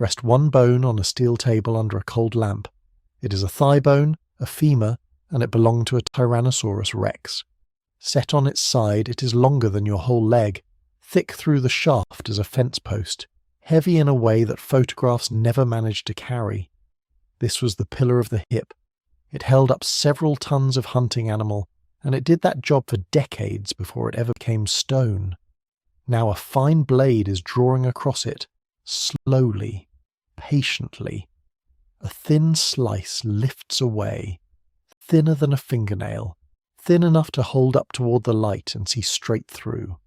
Rest one bone on a steel table under a cold lamp. It is a thigh bone, a femur, and it belonged to a Tyrannosaurus rex. Set on its side, it is longer than your whole leg, thick through the shaft as a fence post, heavy in a way that photographs never managed to carry. This was the pillar of the hip. It held up several tons of hunting animal, and it did that job for decades before it ever became stone. Now a fine blade is drawing across it, slowly, patiently. A thin slice lifts away, thinner than a fingernail, thin enough to hold up toward the light and see straight through.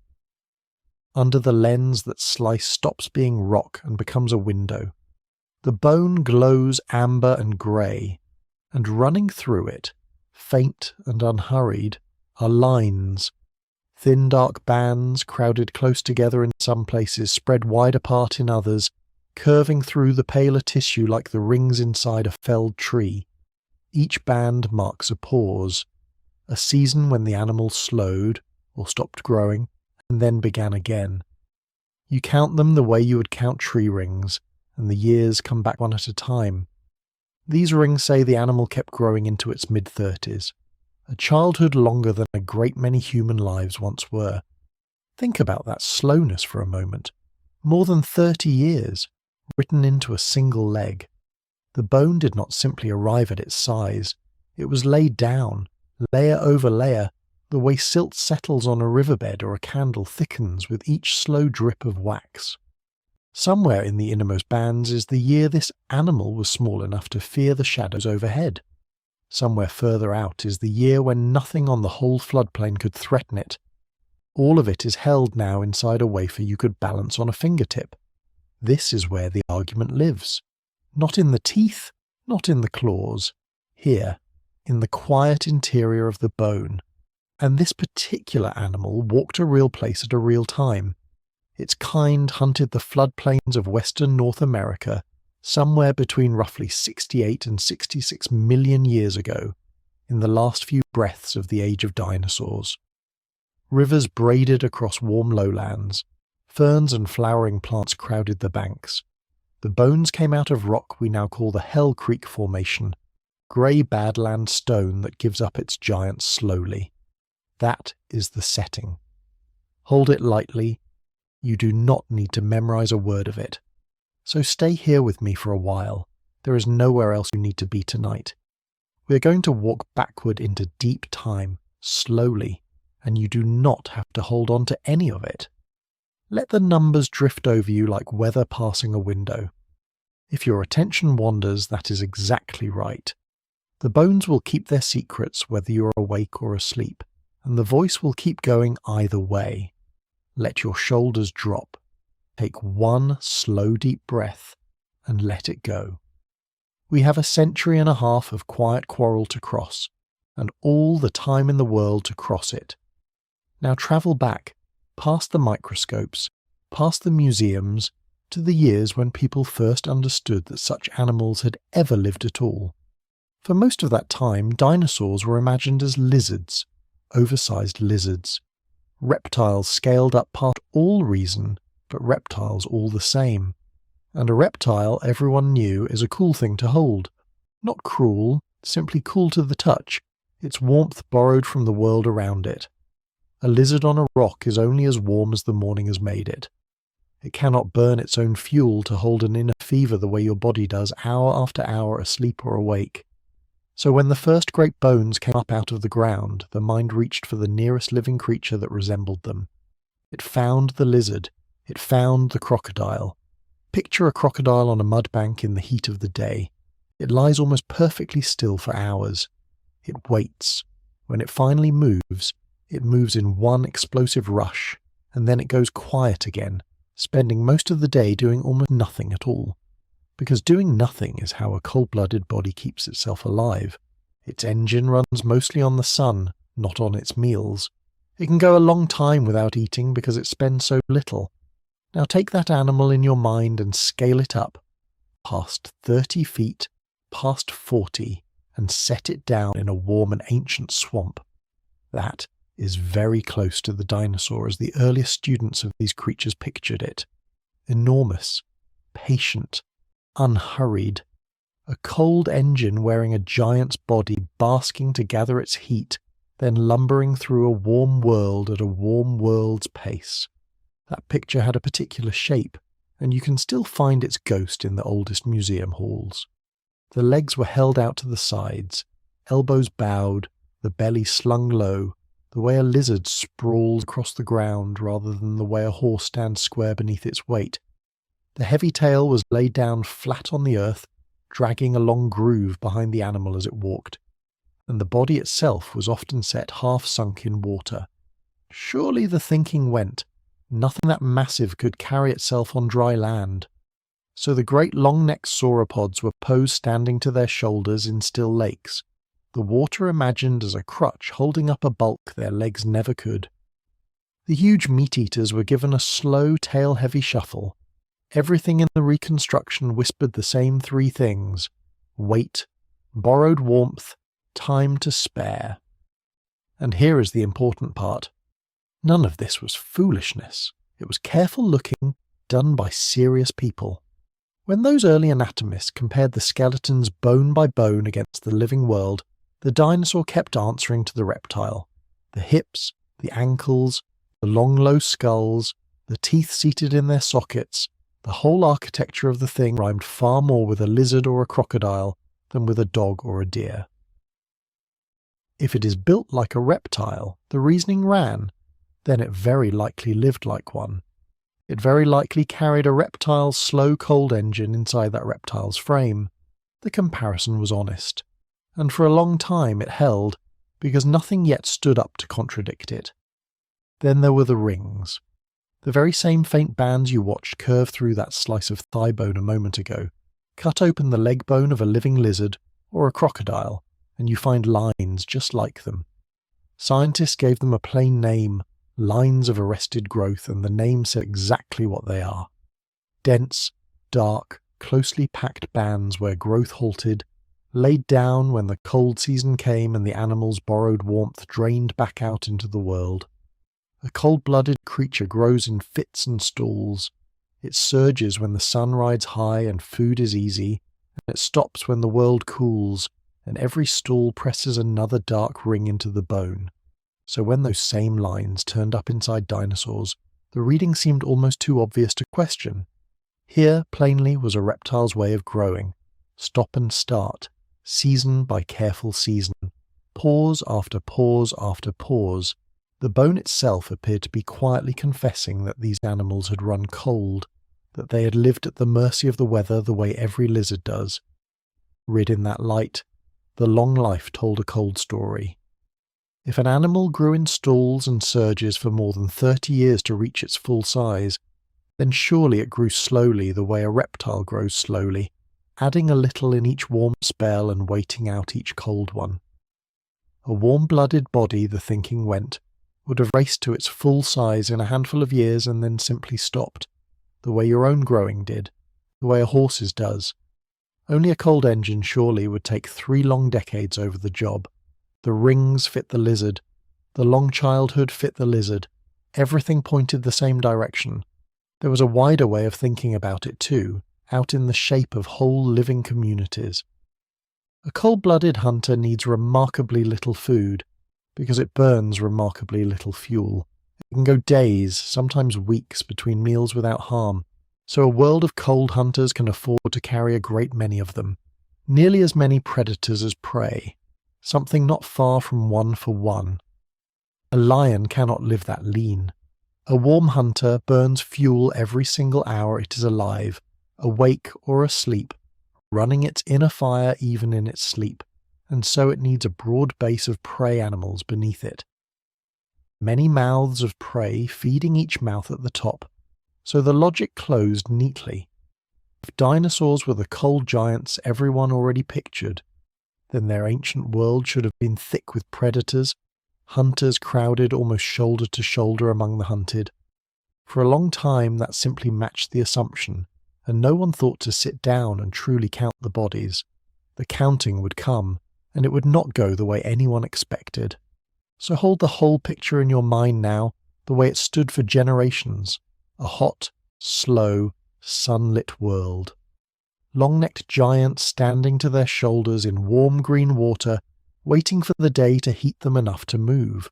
Under the lens, that slice stops being rock and becomes a window. The bone glows amber and grey, and running through it, faint and unhurried, are lines. Thin dark bands, crowded close together in some places, spread wide apart in others, curving through the paler tissue like the rings inside a felled tree. Each band marks a pause, a season when the animal slowed, or stopped growing, and then began again. You count them the way you would count tree rings, and the years come back one at a time. These rings say the animal kept growing into its mid-30s, a childhood longer than a great many human lives once were. Think about that slowness for a moment. More than 30 years, written into a single leg. The bone did not simply arrive at its size. It was laid down, layer over layer, the way silt settles on a riverbed or a candle thickens with each slow drip of wax. Somewhere in the innermost bands is the year this animal was small enough to fear the shadows overhead. Somewhere further out is the year when nothing on the whole floodplain could threaten it. All of it is held now inside a wafer you could balance on a fingertip. This is where the argument lives. Not in the teeth, not in the claws. Here, in the quiet interior of the bone. And this particular animal walked a real place at a real time. Its kind hunted the floodplains of western North America somewhere between roughly 68 and 66 million years ago, in the last few breaths of the age of dinosaurs. Rivers braided across warm lowlands. Ferns and flowering plants crowded the banks. The bones came out of rock we now call the Hell Creek Formation, grey badland stone that gives up its giants slowly. That is the setting. Hold it lightly. You do not need to memorize a word of it. So stay here with me for a while. There is nowhere else you need to be tonight. We are going to walk backward into deep time, slowly, and you do not have to hold on to any of it. Let the numbers drift over you like weather passing a window. If your attention wanders, that is exactly right. The bones will keep their secrets whether you are awake or asleep, and the voice will keep going either way. Let your shoulders drop. Take one slow deep breath and let it go. We have a century and a half of quiet quarrel to cross, and all the time in the world to cross it. Now travel back, past the microscopes, past the museums, to the years when people first understood that such animals had ever lived at all. For most of that time, dinosaurs were imagined as lizards, oversized lizards. Reptiles scaled up past all reason, but reptiles all the same. And a reptile, everyone knew, is a cool thing to hold. Not cruel, simply cool to the touch, its warmth borrowed from the world around it. A lizard on a rock is only as warm as the morning has made it. It cannot burn its own fuel to hold an inner fever the way your body does hour after hour asleep or awake. So when the first great bones came up out of the ground, the mind reached for the nearest living creature that resembled them. It found the lizard. It found the crocodile. Picture a crocodile on a mud bank in the heat of the day. It lies almost perfectly still for hours. It waits. When it finally moves, it moves in one explosive rush, and then it goes quiet again, spending most of the day doing almost nothing at all. Because doing nothing is how a cold-blooded body keeps itself alive. Its engine runs mostly on the sun, not on its meals. It can go a long time without eating because it spends so little. Now take that animal in your mind and scale it up, past 30 feet, past 40, and set it down in a warm and ancient swamp. That is very close to the dinosaur as the earliest students of these creatures pictured it. Enormous, patient, unhurried. A cold engine wearing a giant's body basking to gather its heat, then lumbering through a warm world at a warm world's pace. That picture had a particular shape, and you can still find its ghost in the oldest museum halls. The legs were held out to the sides, elbows bowed, the belly slung low, the way a lizard sprawls across the ground rather than the way a horse stands square beneath its weight. The heavy tail was laid down flat on the earth, dragging a long groove behind the animal as it walked, and the body itself was often set half sunk in water. Surely, the thinking went, nothing that massive could carry itself on dry land. So the great long-necked sauropods were posed standing to their shoulders in still lakes, the water imagined as a crutch holding up a bulk their legs never could. The huge meat-eaters were given a slow, tail-heavy shuffle. Everything in the reconstruction whispered the same three things: weight, borrowed warmth, time to spare. And here is the important part. None of this was foolishness. It was careful looking, done by serious people. When those early anatomists compared the skeletons bone by bone against the living world, the dinosaur kept answering to the reptile. The hips, the ankles, the long low skulls, the teeth seated in their sockets, the whole architecture of the thing rhymed far more with a lizard or a crocodile than with a dog or a deer. If it is built like a reptile, the reasoning ran, then it very likely lived like one. It very likely carried a reptile's slow cold engine inside that reptile's frame. The comparison was honest, and for a long time it held, because nothing yet stood up to contradict it. Then there were the rings. The very same faint bands you watched curve through that slice of thigh bone a moment ago, cut open the leg bone of a living lizard or a crocodile, and you find lines just like them. Scientists gave them a plain name, lines of arrested growth, and the name said exactly what they are. Dense, dark, closely packed bands where growth halted, laid down when the cold season came and the animal's borrowed warmth drained back out into the world. A cold-blooded creature grows in fits and stalls. It surges when the sun rides high and food is easy, and it stops when the world cools, and every stall presses another dark ring into the bone. So when those same lines turned up inside dinosaurs, the reading seemed almost too obvious to question. Here, plainly, was a reptile's way of growing. Stop and start, season by careful season, pause after pause after pause. The bone itself appeared to be quietly confessing that these animals had run cold, that they had lived at the mercy of the weather the way every lizard does. Read in that light, the long life told a cold story. If an animal grew in stalls and surges for more than 30 years to reach its full size, then surely it grew slowly the way a reptile grows slowly, adding a little in each warm spell and waiting out each cold one. A warm-blooded body, the thinking went, would have raced to its full size in a handful of years and then simply stopped, the way your own growing did, the way a horse's does. Only a cold engine surely would take 3 long decades over the job. The rings fit the lizard, the long childhood fit the lizard, everything pointed the same direction. There was a wider way of thinking about it too, out in the shape of whole living communities. A cold-blooded hunter needs remarkably little food, because it burns remarkably little fuel. It can go days, sometimes weeks, between meals without harm, so a world of cold hunters can afford to carry a great many of them, nearly as many predators as prey, something not far from 1 for 1. A lion cannot live that lean. A warm hunter burns fuel every single hour it is alive, awake or asleep, running its inner fire even in its sleep, and so it needs a broad base of prey animals beneath it. Many mouths of prey feeding each mouth at the top, so the logic closed neatly. If dinosaurs were the cold giants everyone already pictured, then their ancient world should have been thick with predators, hunters crowded almost shoulder to shoulder among the hunted. For a long time that simply matched the assumption, and no one thought to sit down and truly count the bodies. The counting would come, and it would not go the way anyone expected. So hold the whole picture in your mind now, the way it stood for generations, a hot, slow, sunlit world. long-necked giants standing to their shoulders in warm green water, waiting for the day to heat them enough to move.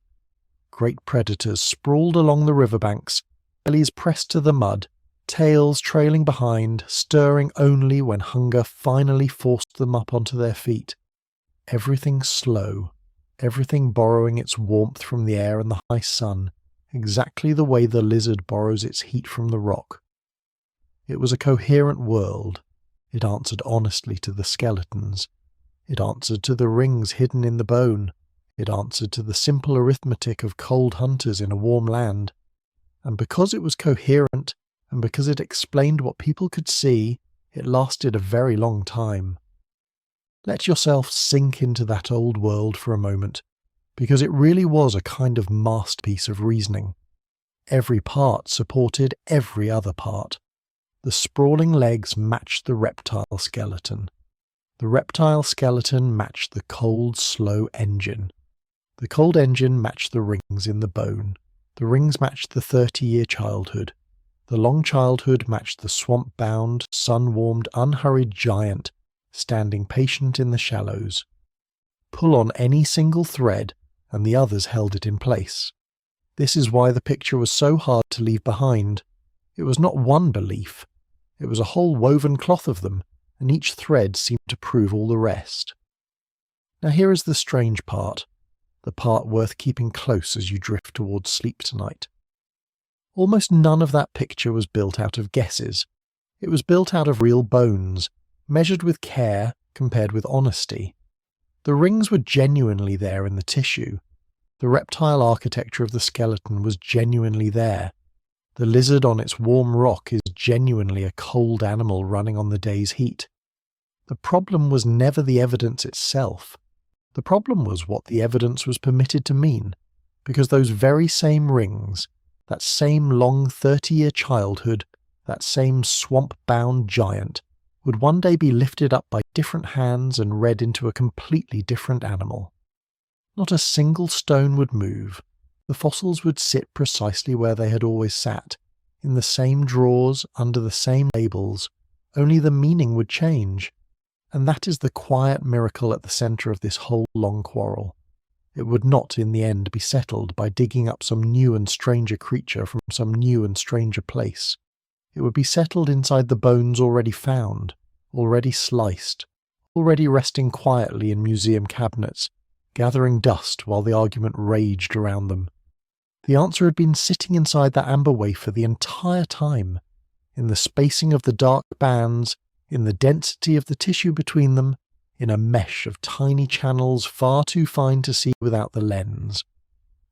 Great predators sprawled along the riverbanks, bellies pressed to the mud, tails trailing behind, stirring only when hunger finally forced them up onto their feet. Everything slow, everything borrowing its warmth from the air and the high sun, exactly the way the lizard borrows its heat from the rock. It was a coherent world. It answered honestly to the skeletons. It answered to the rings hidden in the bone. It answered to the simple arithmetic of cold hunters in a warm land. And because it was coherent, and because it explained what people could see, it lasted a very long time. Let yourself sink into that old world for a moment, because it really was a kind of masterpiece of reasoning. Every part supported every other part. The sprawling legs matched the reptile skeleton. The reptile skeleton matched the cold, slow engine. The cold engine matched the rings in the bone. The rings matched the 30-year childhood. The long childhood matched the swamp-bound, sun-warmed, unhurried giant, standing patient in the shallows. Pull on any single thread, and the others held it in place. This is why the picture was so hard to leave behind. It was not one belief. It was a whole woven cloth of them, and each thread seemed to prove all the rest. Now here is the strange part, the part worth keeping close as you drift towards sleep tonight. Almost none of that picture was built out of guesses. It was built out of real bones, measured with care, compared with honesty. The rings were genuinely there in the tissue. The reptile architecture of the skeleton was genuinely there. The lizard on its warm rock is genuinely a cold animal running on the day's heat. The problem was never the evidence itself. The problem was what the evidence was permitted to mean, because those very same rings, that same long 30-year childhood, that same swamp-bound giant, would one day be lifted up by different hands and read into a completely different animal. Not a single stone would move. The fossils would sit precisely where they had always sat, in the same drawers, under the same labels, only the meaning would change. And that is the quiet miracle at the centre of this whole long quarrel. It would not in the end be settled by digging up some new and stranger creature from some new and stranger place. It would be settled inside the bones already found, already sliced, already resting quietly in museum cabinets, gathering dust while the argument raged around them. The answer had been sitting inside that amber wafer the entire time, in the spacing of the dark bands, in the density of the tissue between them, in a mesh of tiny channels far too fine to see without the lens.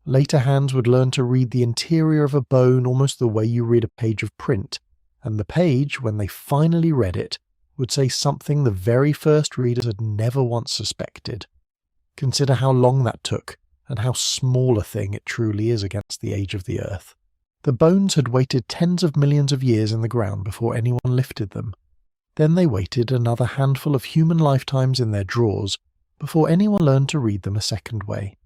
Later hands would learn to read the interior of a bone almost the way you read a page of print, and the page, when they finally read it, would say something the very first readers had never once suspected. Consider how long that took, and how small a thing it truly is against the age of the earth. The bones had waited tens of millions of years in the ground before anyone lifted them. Then they waited another handful of human lifetimes in their drawers before anyone learned to read them a second way.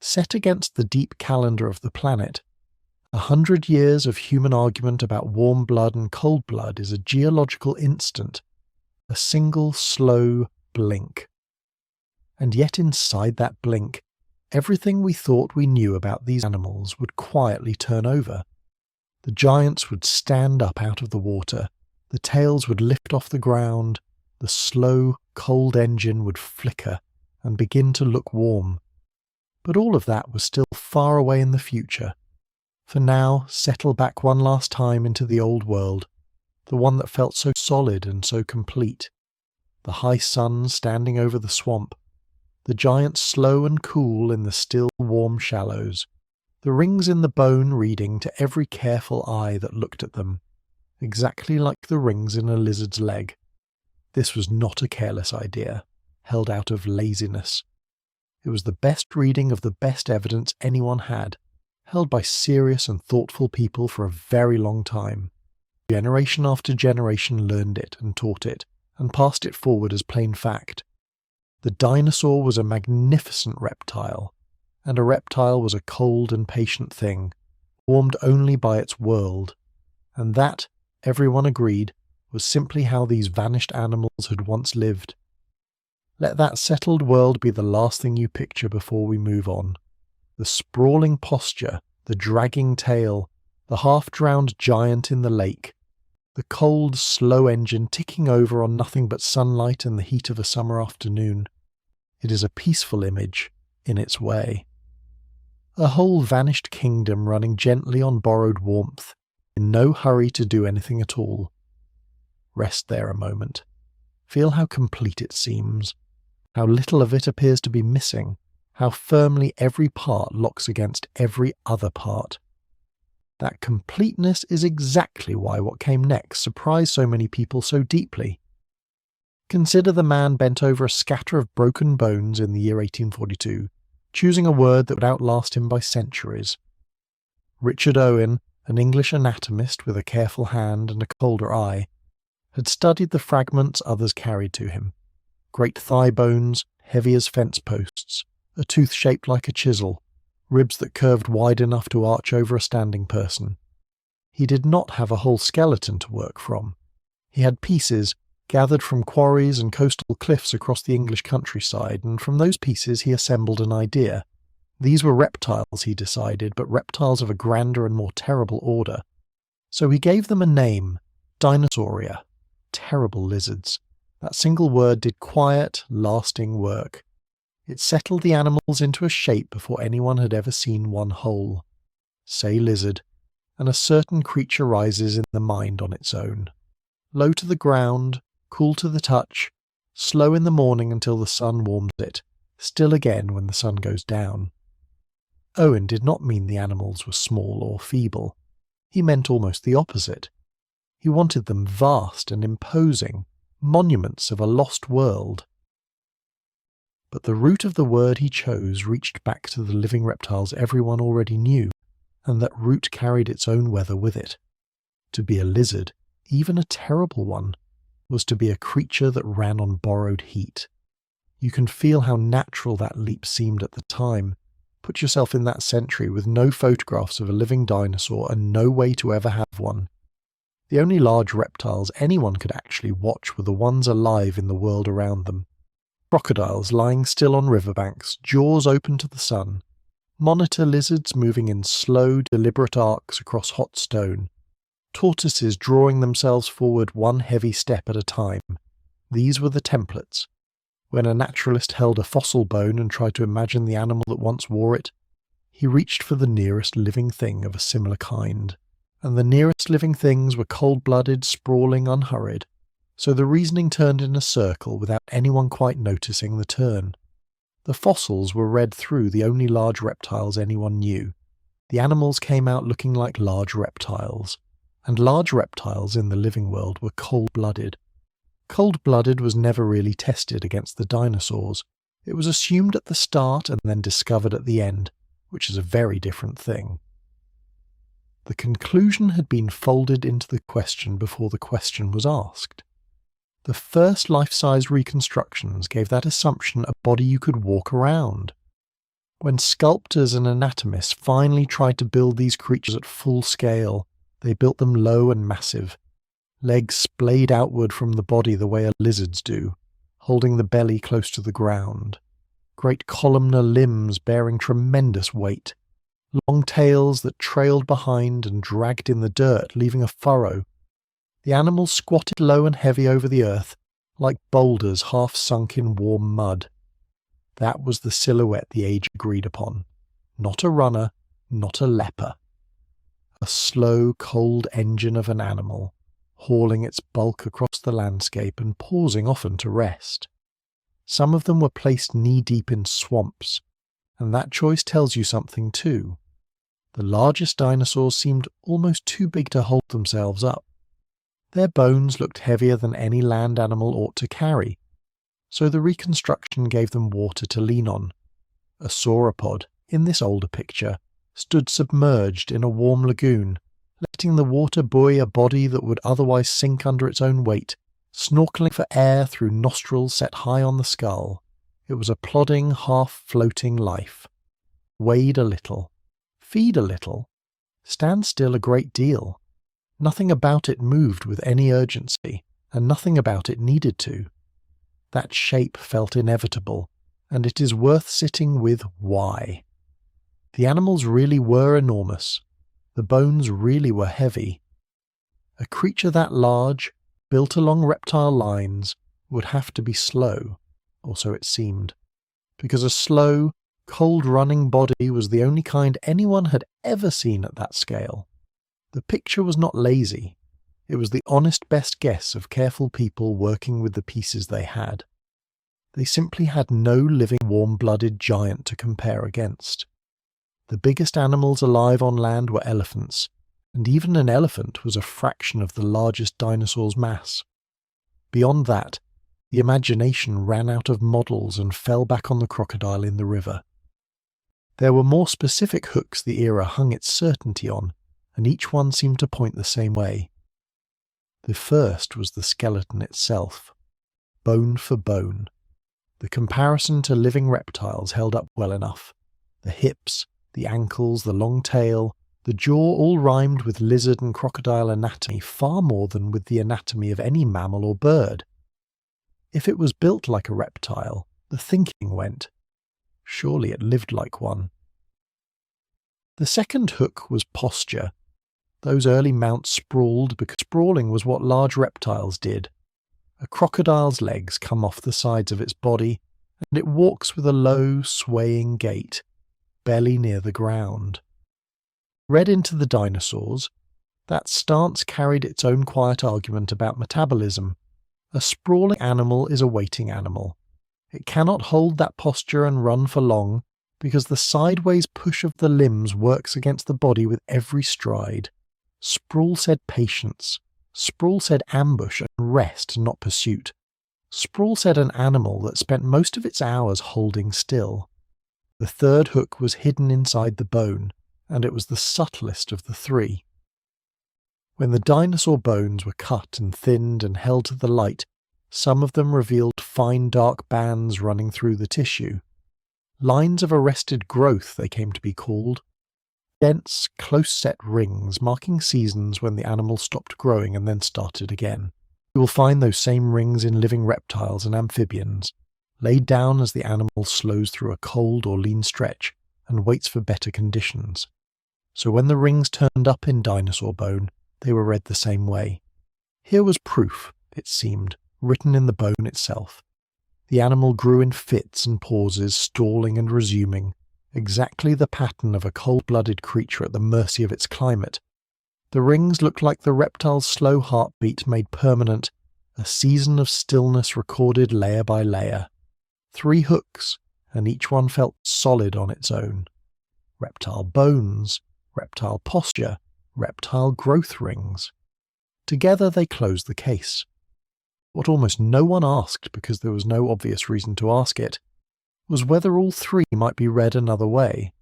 Set against the deep calendar of the planet, 100 years of human argument about warm blood and cold blood is a geological instant, a single slow blink. And yet inside that blink, everything we thought we knew about these animals would quietly turn over. The giants would stand up out of the water, the tails would lift off the ground, the slow, cold engine would flicker and begin to look warm. But all of that was still far away in the future. For now, settle back one last time into the old world, the one that felt so solid and so complete. The high sun standing over the swamp, the giants slow and cool in the still warm shallows, the rings in the bone reading to every careful eye that looked at them, exactly like the rings in a lizard's leg. This was not a careless idea, held out of laziness. It was the best reading of the best evidence anyone had, held by serious and thoughtful people for a very long time. Generation after generation learned it and taught it, and passed it forward as plain fact. The dinosaur was a magnificent reptile, and a reptile was a cold and patient thing, warmed only by its world, and that, everyone agreed, was simply how these vanished animals had once lived. Let that settled world be the last thing you picture before we move on. The sprawling posture, the dragging tail, the half-drowned giant in the lake, the cold, slow engine ticking over on nothing but sunlight and the heat of a summer afternoon. It is a peaceful image, in its way. A whole vanished kingdom running gently on borrowed warmth, in no hurry to do anything at all. Rest there a moment. Feel how complete it seems, how little of it appears to be missing, how firmly every part locks against every other part. That completeness is exactly why what came next surprised so many people so deeply. Consider the man bent over a scatter of broken bones in the year 1842, choosing a word that would outlast him by centuries. Richard Owen, an English anatomist with a careful hand and a colder eye, had studied the fragments others carried to him. Great thigh bones, heavy as fence posts, a tooth shaped like a chisel, ribs that curved wide enough to arch over a standing person. He did not have a whole skeleton to work from. He had pieces gathered from quarries and coastal cliffs across the English countryside, and from those pieces he assembled an idea. These were reptiles, he decided, but reptiles of a grander and more terrible order. So he gave them a name, Dinosauria, terrible lizards. That single word did quiet, lasting work. It settled the animals into a shape before anyone had ever seen one whole. Say lizard, and a certain creature rises in the mind on its own. Low to the ground, cool to the touch, slow in the morning until the sun warms it, still again when the sun goes down. Owen did not mean the animals were small or feeble. He meant almost the opposite. He wanted them vast and imposing, monuments of a lost world. But the root of the word he chose reached back to the living reptiles everyone already knew, and that root carried its own weather with it. To be a lizard, even a terrible one, was to be a creature that ran on borrowed heat. You can feel how natural that leap seemed at the time. Put yourself in that century with no photographs of a living dinosaur and no way to ever have one. The only large reptiles anyone could actually watch were the ones alive in the world around them. Crocodiles lying still on riverbanks, jaws open to the sun. Monitor lizards moving in slow, deliberate arcs across hot stone. Tortoises drawing themselves forward one heavy step at a time. These were the templates. When a naturalist held a fossil bone and tried to imagine the animal that once wore it, he reached for the nearest living thing of a similar kind. And the nearest living things were cold-blooded, sprawling, unhurried. So the reasoning turned in a circle without anyone quite noticing the turn. The fossils were read through the only large reptiles anyone knew. The animals came out looking like large reptiles. And large reptiles in the living world were cold-blooded. Cold-blooded was never really tested against the dinosaurs. It was assumed at the start and then discovered at the end, which is a very different thing. The conclusion had been folded into the question before the question was asked. The first life-size reconstructions gave that assumption a body you could walk around. When sculptors and anatomists finally tried to build these creatures at full scale, they built them low and massive. Legs splayed outward from the body the way a lizard's do, holding the belly close to the ground. Great columnar limbs bearing tremendous weight. Long tails that trailed behind and dragged in the dirt, leaving a furrow. The animals squatted low and heavy over the earth, like boulders half sunk in warm mud. That was the silhouette the age agreed upon. Not a runner, not a leper. A slow, cold engine of an animal, hauling its bulk across the landscape and pausing often to rest. Some of them were placed knee-deep in swamps, and that choice tells you something too. The largest dinosaurs seemed almost too big to hold themselves up. Their bones looked heavier than any land animal ought to carry, so the reconstruction gave them water to lean on. A sauropod, in this older picture, stood submerged in a warm lagoon, letting the water buoy a body that would otherwise sink under its own weight, snorkeling for air through nostrils set high on the skull. It was a plodding, half-floating life. Wade a little, feed a little, stand still a great deal. Nothing about it moved with any urgency, and nothing about it needed to. That shape felt inevitable, and it is worth sitting with why. The animals really were enormous. The bones really were heavy. A creature that large, built along reptile lines, would have to be slow, or so it seemed, because a slow, cold-running body was the only kind anyone had ever seen at that scale. The picture was not lazy. It was the honest best guess of careful people working with the pieces they had. They simply had no living warm-blooded giant to compare against. The biggest animals alive on land were elephants, and even an elephant was a fraction of the largest dinosaur's mass. Beyond that, the imagination ran out of models and fell back on the crocodile in the river. There were more specific hooks the era hung its certainty on, and each one seemed to point the same way. The first was the skeleton itself, bone for bone. The comparison to living reptiles held up well enough. The hips, the ankles, the long tail, the jaw all rhymed with lizard and crocodile anatomy far more than with the anatomy of any mammal or bird. If it was built like a reptile, the thinking went, surely it lived like one. The second hook was posture. Those early mounts sprawled because sprawling was what large reptiles did. A crocodile's legs come off the sides of its body, and it walks with a low, swaying gait, belly near the ground. Read into the dinosaurs, that stance carried its own quiet argument about metabolism. A sprawling animal is a waiting animal. It cannot hold that posture and run for long because the sideways push of the limbs works against the body with every stride. Sprawl said patience. Sprawl said ambush and rest, not pursuit. Sprawl said an animal that spent most of its hours holding still. The third hook was hidden inside the bone, and it was the subtlest of the three. When the dinosaur bones were cut and thinned and held to the light, some of them revealed fine dark bands running through the tissue. Lines of arrested growth they came to be called. Dense, close-set rings marking seasons when the animal stopped growing and then started again. You will find those same rings in living reptiles and amphibians, laid down as the animal slows through a cold or lean stretch and waits for better conditions. So when the rings turned up in dinosaur bone, they were read the same way. Here was proof, it seemed, written in the bone itself. The animal grew in fits and pauses, stalling and resuming, exactly the pattern of a cold-blooded creature at the mercy of its climate. The rings looked like the reptile's slow heartbeat made permanent, a season of stillness recorded layer by layer. 3 hooks, and each one felt solid on its own. Reptile bones, reptile posture, reptile growth rings. Together they closed the case. What almost no one asked, because there was no obvious reason to ask it, was whether all 3 might be read another way,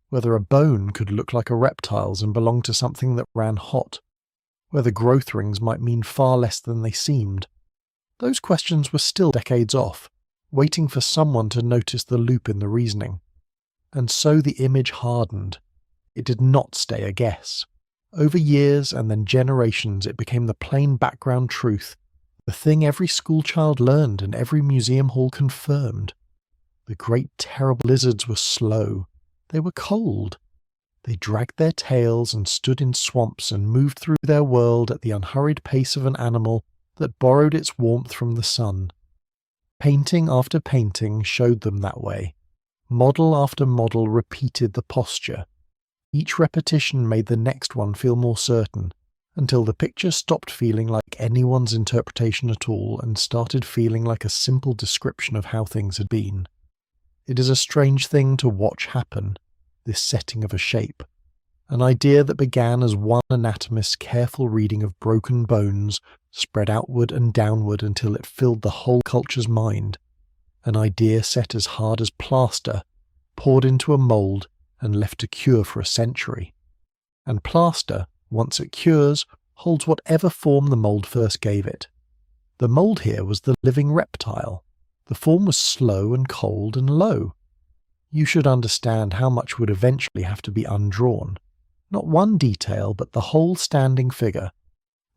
whether a bone could look like a reptile's and belong to something that ran hot, whether growth rings might mean far less than they seemed. Those questions were still decades off, waiting for someone to notice the loop in the reasoning. And so the image hardened. It did not stay a guess. Over years and then generations it became the plain background truth, the thing every schoolchild learned and every museum hall confirmed. The great terrible lizards were slow. They were cold. They dragged their tails and stood in swamps and moved through their world at the unhurried pace of an animal that borrowed its warmth from the sun. Painting after painting showed them that way. Model after model repeated the posture. Each repetition made the next one feel more certain, until the picture stopped feeling like anyone's interpretation at all and started feeling like a simple description of how things had been. It is a strange thing to watch happen, this setting of a shape. An idea that began as one anatomist's careful reading of broken bones spread outward and downward until it filled the whole culture's mind. An idea set as hard as plaster, poured into a mould and left to cure for a century. And plaster, once it cures, holds whatever form the mould first gave it. The mould here was the living reptile. The form was slow and cold and low. You should understand how much would eventually have to be undrawn. Not one detail, but the whole standing figure,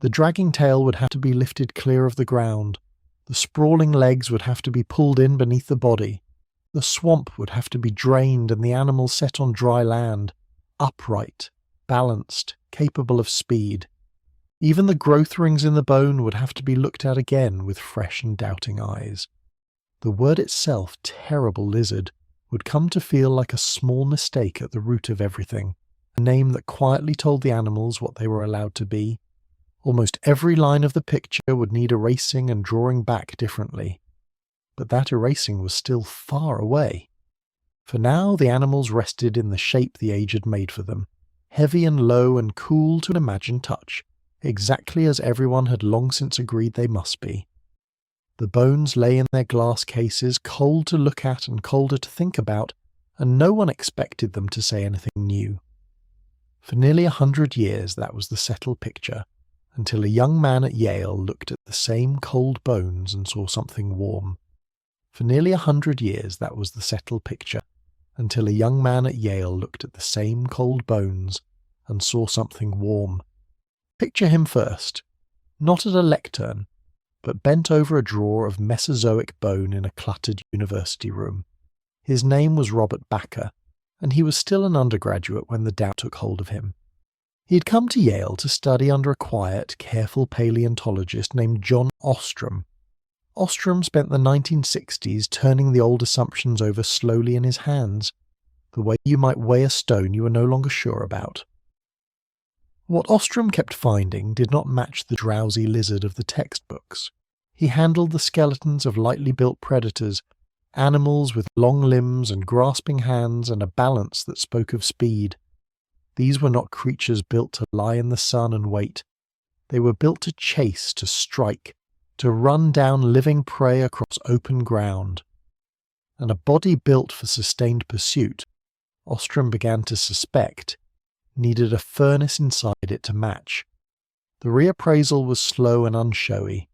The dragging tail would have to be lifted clear of the ground. The sprawling legs would have to be pulled in beneath the body. The swamp would have to be drained and the animal set on dry land, upright, balanced, capable of speed. Even the growth rings in the bone would have to be looked at again with fresh and doubting eyes. The word itself, terrible lizard, would come to feel like a small mistake at the root of everything, a name that quietly told the animals what they were allowed to be. Almost every line of the picture would need erasing and drawing back differently. But that erasing was still far away. For now the animals rested in the shape the age had made for them, heavy and low and cool to an imagined touch, exactly as everyone had long since agreed they must be. The bones lay in their glass cases, cold to look at and colder to think about, and no one expected them to say anything new. For nearly 100 years that was the settled picture, until a young man at Yale looked at the same cold bones and saw something warm. For nearly 100 years that was the settled picture, until a young man at Yale looked at the same cold bones and saw something warm. Picture him first, not at a lectern, but bent over a drawer of Mesozoic bone in a cluttered university room. His name was Robert Bakker, and he was still an undergraduate when the doubt took hold of him. He had come to Yale to study under a quiet, careful paleontologist named John Ostrom. Ostrom spent the 1960s turning the old assumptions over slowly in his hands, the way you might weigh a stone you were no longer sure about. What Ostrom kept finding did not match the drowsy lizard of the textbooks. He handled the skeletons of lightly built predators, animals with long limbs and grasping hands and a balance that spoke of speed. These were not creatures built to lie in the sun and wait. They were built to chase, to strike, to run down living prey across open ground. And a body built for sustained pursuit, Ostrom began to suspect, needed a furnace inside it to match. The reappraisal was slow and unshowy,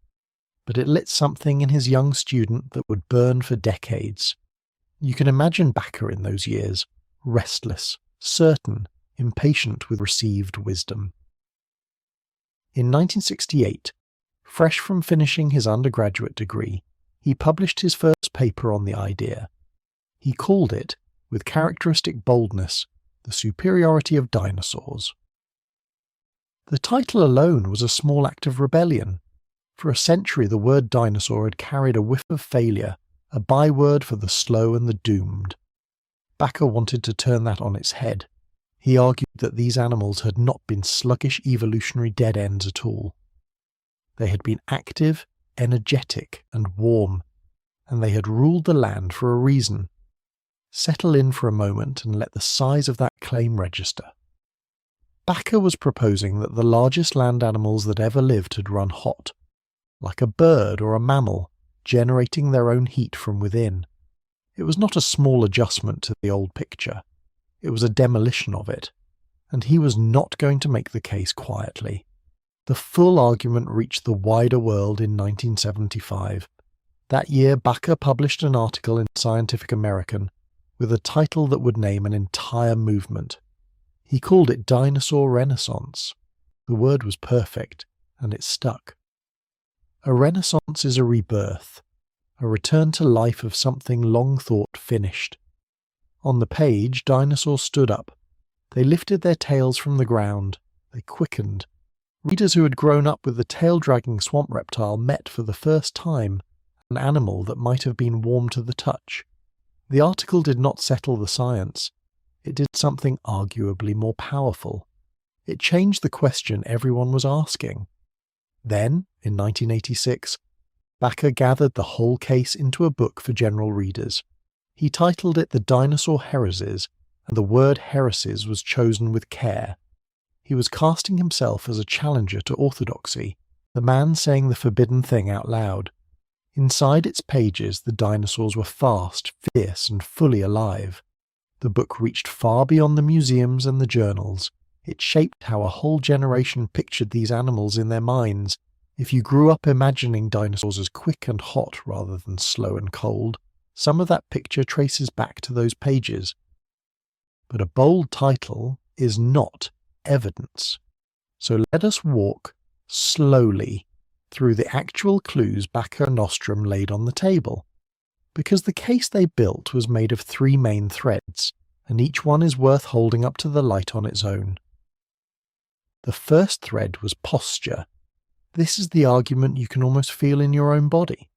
but it lit something in his young student that would burn for decades. You can imagine Bakker in those years, restless, certain, impatient with received wisdom. In 1968, fresh from finishing his undergraduate degree, he published his first paper on the idea. He called it, with characteristic boldness, The Superiority of Dinosaurs. The title alone was a small act of rebellion. For a century the word dinosaur had carried a whiff of failure, a byword for the slow and the doomed. Bakker wanted to turn that on its head. He argued that these animals had not been sluggish evolutionary dead ends at all. They had been active, energetic, and warm, and they had ruled the land for a reason. Settle in for a moment and let the size of that claim register. Bakker was proposing that the largest land animals that ever lived had run hot, like a bird or a mammal, generating their own heat from within. It was not a small adjustment to the old picture. It was a demolition of it, and he was not going to make the case quietly. The full argument reached the wider world in 1975. That year, Bakker published an article in Scientific American with a title that would name an entire movement. He called it Dinosaur Renaissance. The word was perfect, and it stuck. A renaissance is a rebirth, a return to life of something long thought finished. On the page, dinosaurs stood up. They lifted their tails from the ground. They quickened. Readers who had grown up with the tail-dragging swamp reptile met for the first time an animal that might have been warm to the touch. The article did not settle the science. It did something arguably more powerful. It changed the question everyone was asking. Then, in 1986, Bakker gathered the whole case into a book for general readers. He titled it The Dinosaur Heresies, and the word heresies was chosen with care. He was casting himself as a challenger to orthodoxy, the man saying the forbidden thing out loud. Inside its pages, the dinosaurs were fast, fierce, and fully alive. The book reached far beyond the museums and the journals. It shaped how a whole generation pictured these animals in their minds. If you grew up imagining dinosaurs as quick and hot rather than slow and cold, some of that picture traces back to those pages. But a bold title is not evidence. So let us walk slowly, through the actual clues Bakker and Nostrum laid on the table. Because the case they built was made of 3 main threads, and each one is worth holding up to the light on its own. The first thread was posture. This is the argument you can almost feel in your own body.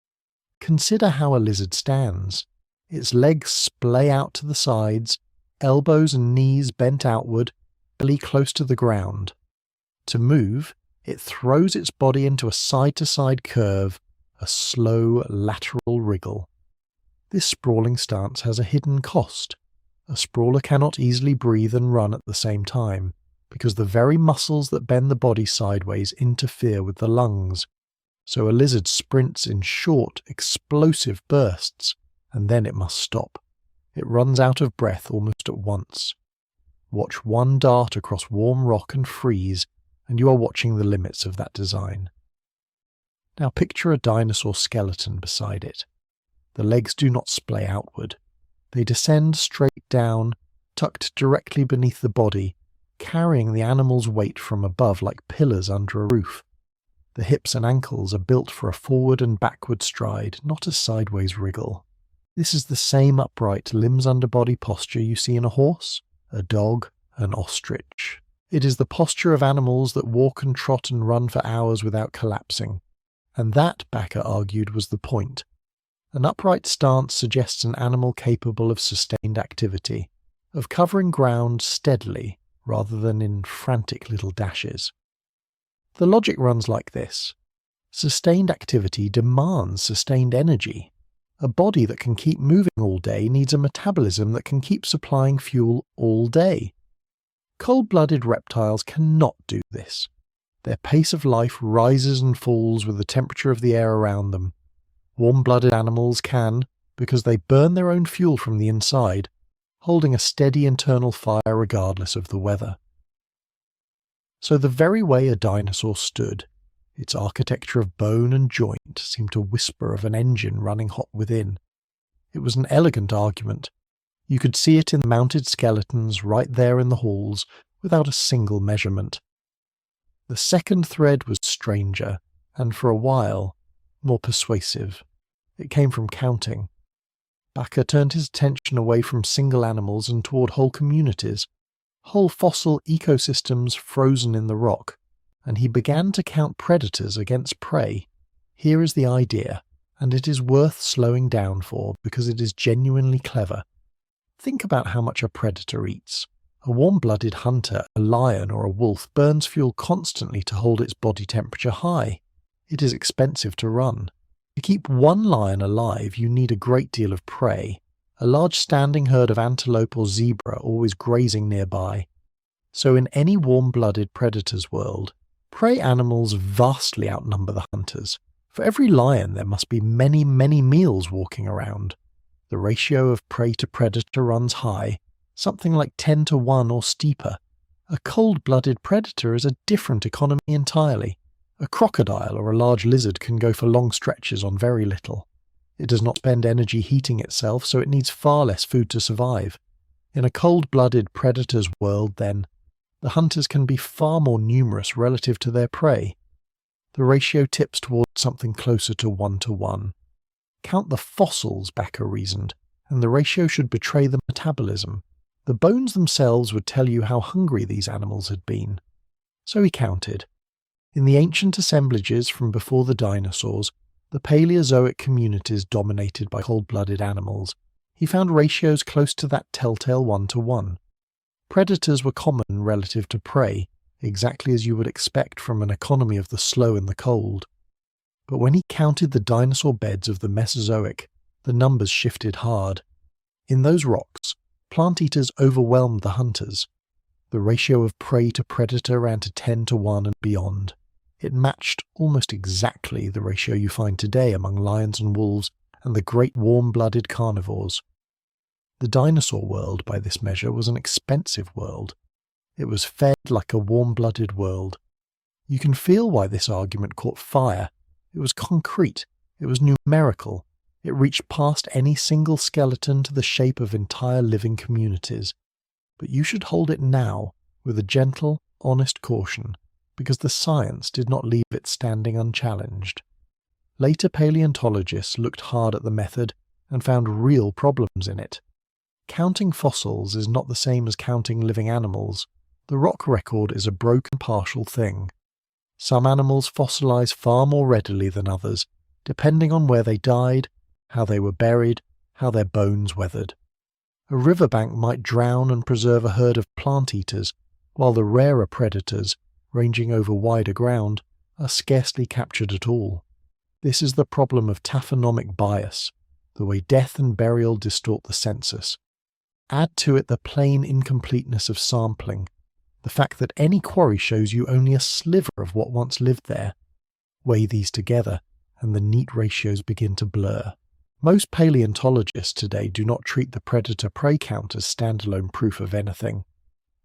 Consider how a lizard stands. Its legs splay out to the sides, elbows and knees bent outward, belly close to the ground. To move, it throws its body into a side-to-side curve, a slow lateral wriggle. This sprawling stance has a hidden cost. A sprawler cannot easily breathe and run at the same time, because the very muscles that bend the body sideways interfere with the lungs. So a lizard sprints in short, explosive bursts, and then it must stop. It runs out of breath almost at once. Watch one dart across warm rock and freeze, and you are watching the limits of that design. Now picture a dinosaur skeleton beside it. The legs do not splay outward. They descend straight down, tucked directly beneath the body, carrying the animal's weight from above like pillars under a roof. The hips and ankles are built for a forward and backward stride, not a sideways wriggle. This is the same upright limbs under body posture you see in a horse, a dog, an ostrich. It is the posture of animals that walk and trot and run for hours without collapsing. And that, Bakker argued, was the point. An upright stance suggests an animal capable of sustained activity, of covering ground steadily rather than in frantic little dashes. The logic runs like this. Sustained activity demands sustained energy. A body that can keep moving all day needs a metabolism that can keep supplying fuel all day. Cold-blooded reptiles cannot do this. Their pace of life rises and falls with the temperature of the air around them. Warm-blooded animals can, because they burn their own fuel from the inside, holding a steady internal fire regardless of the weather. So the very way a dinosaur stood, its architecture of bone and joint seemed to whisper of an engine running hot within. It was an elegant argument. You could see it in the mounted skeletons right there in the halls, without a single measurement. The second thread was stranger, and for a while, more persuasive. It came from counting. Bakker turned his attention away from single animals and toward whole communities, whole fossil ecosystems frozen in the rock, and he began to count predators against prey. Here is the idea, and it is worth slowing down for because it is genuinely clever. Think about how much a predator eats. A warm-blooded hunter, a lion or a wolf, burns fuel constantly to hold its body temperature high. It is expensive to run. To keep one lion alive, you need a great deal of prey, a large standing herd of antelope or zebra always grazing nearby. So in any warm-blooded predator's world, prey animals vastly outnumber the hunters. For every lion there must be many, many meals walking around. The ratio of prey to predator runs high, something like 10 to 1 or steeper. A cold-blooded predator is a different economy entirely. A crocodile or a large lizard can go for long stretches on very little. It does not spend energy heating itself, so it needs far less food to survive. In a cold-blooded predator's world, then, the hunters can be far more numerous relative to their prey. The ratio tips towards something closer to 1 to 1. Count the fossils, Bakker reasoned, and the ratio should betray the metabolism. The bones themselves would tell you how hungry these animals had been. So he counted. In the ancient assemblages from before the dinosaurs, the Paleozoic communities dominated by cold-blooded animals, he found ratios close to that telltale 1 to 1. Predators were common relative to prey, exactly as you would expect from an economy of the slow and the cold. But when he counted the dinosaur beds of the Mesozoic, the numbers shifted hard. In those rocks, plant-eaters overwhelmed the hunters. The ratio of prey to predator ran to 10 to 1 and beyond. It matched almost exactly the ratio you find today among lions and wolves and the great warm-blooded carnivores. The dinosaur world, by this measure, was an expensive world. It was fed like a warm-blooded world. You can feel why this argument caught fire. It was concrete. It was numerical. It reached past any single skeleton to the shape of entire living communities. But you should hold it now with a gentle, honest caution, because the science did not leave it standing unchallenged. Later paleontologists looked hard at the method and found real problems in it. Counting fossils is not the same as counting living animals. The rock record is a broken partial thing. Some animals fossilize far more readily than others, depending on where they died, how they were buried, how their bones weathered. A riverbank might drown and preserve a herd of plant-eaters, while the rarer predators, ranging over wider ground, are scarcely captured at all. This is the problem of taphonomic bias, the way death and burial distort the census. Add to it the plain incompleteness of sampling, the fact that any quarry shows you only a sliver of what once lived there. Weigh these together, and the neat ratios begin to blur. Most paleontologists today do not treat the predator-prey count as standalone proof of anything.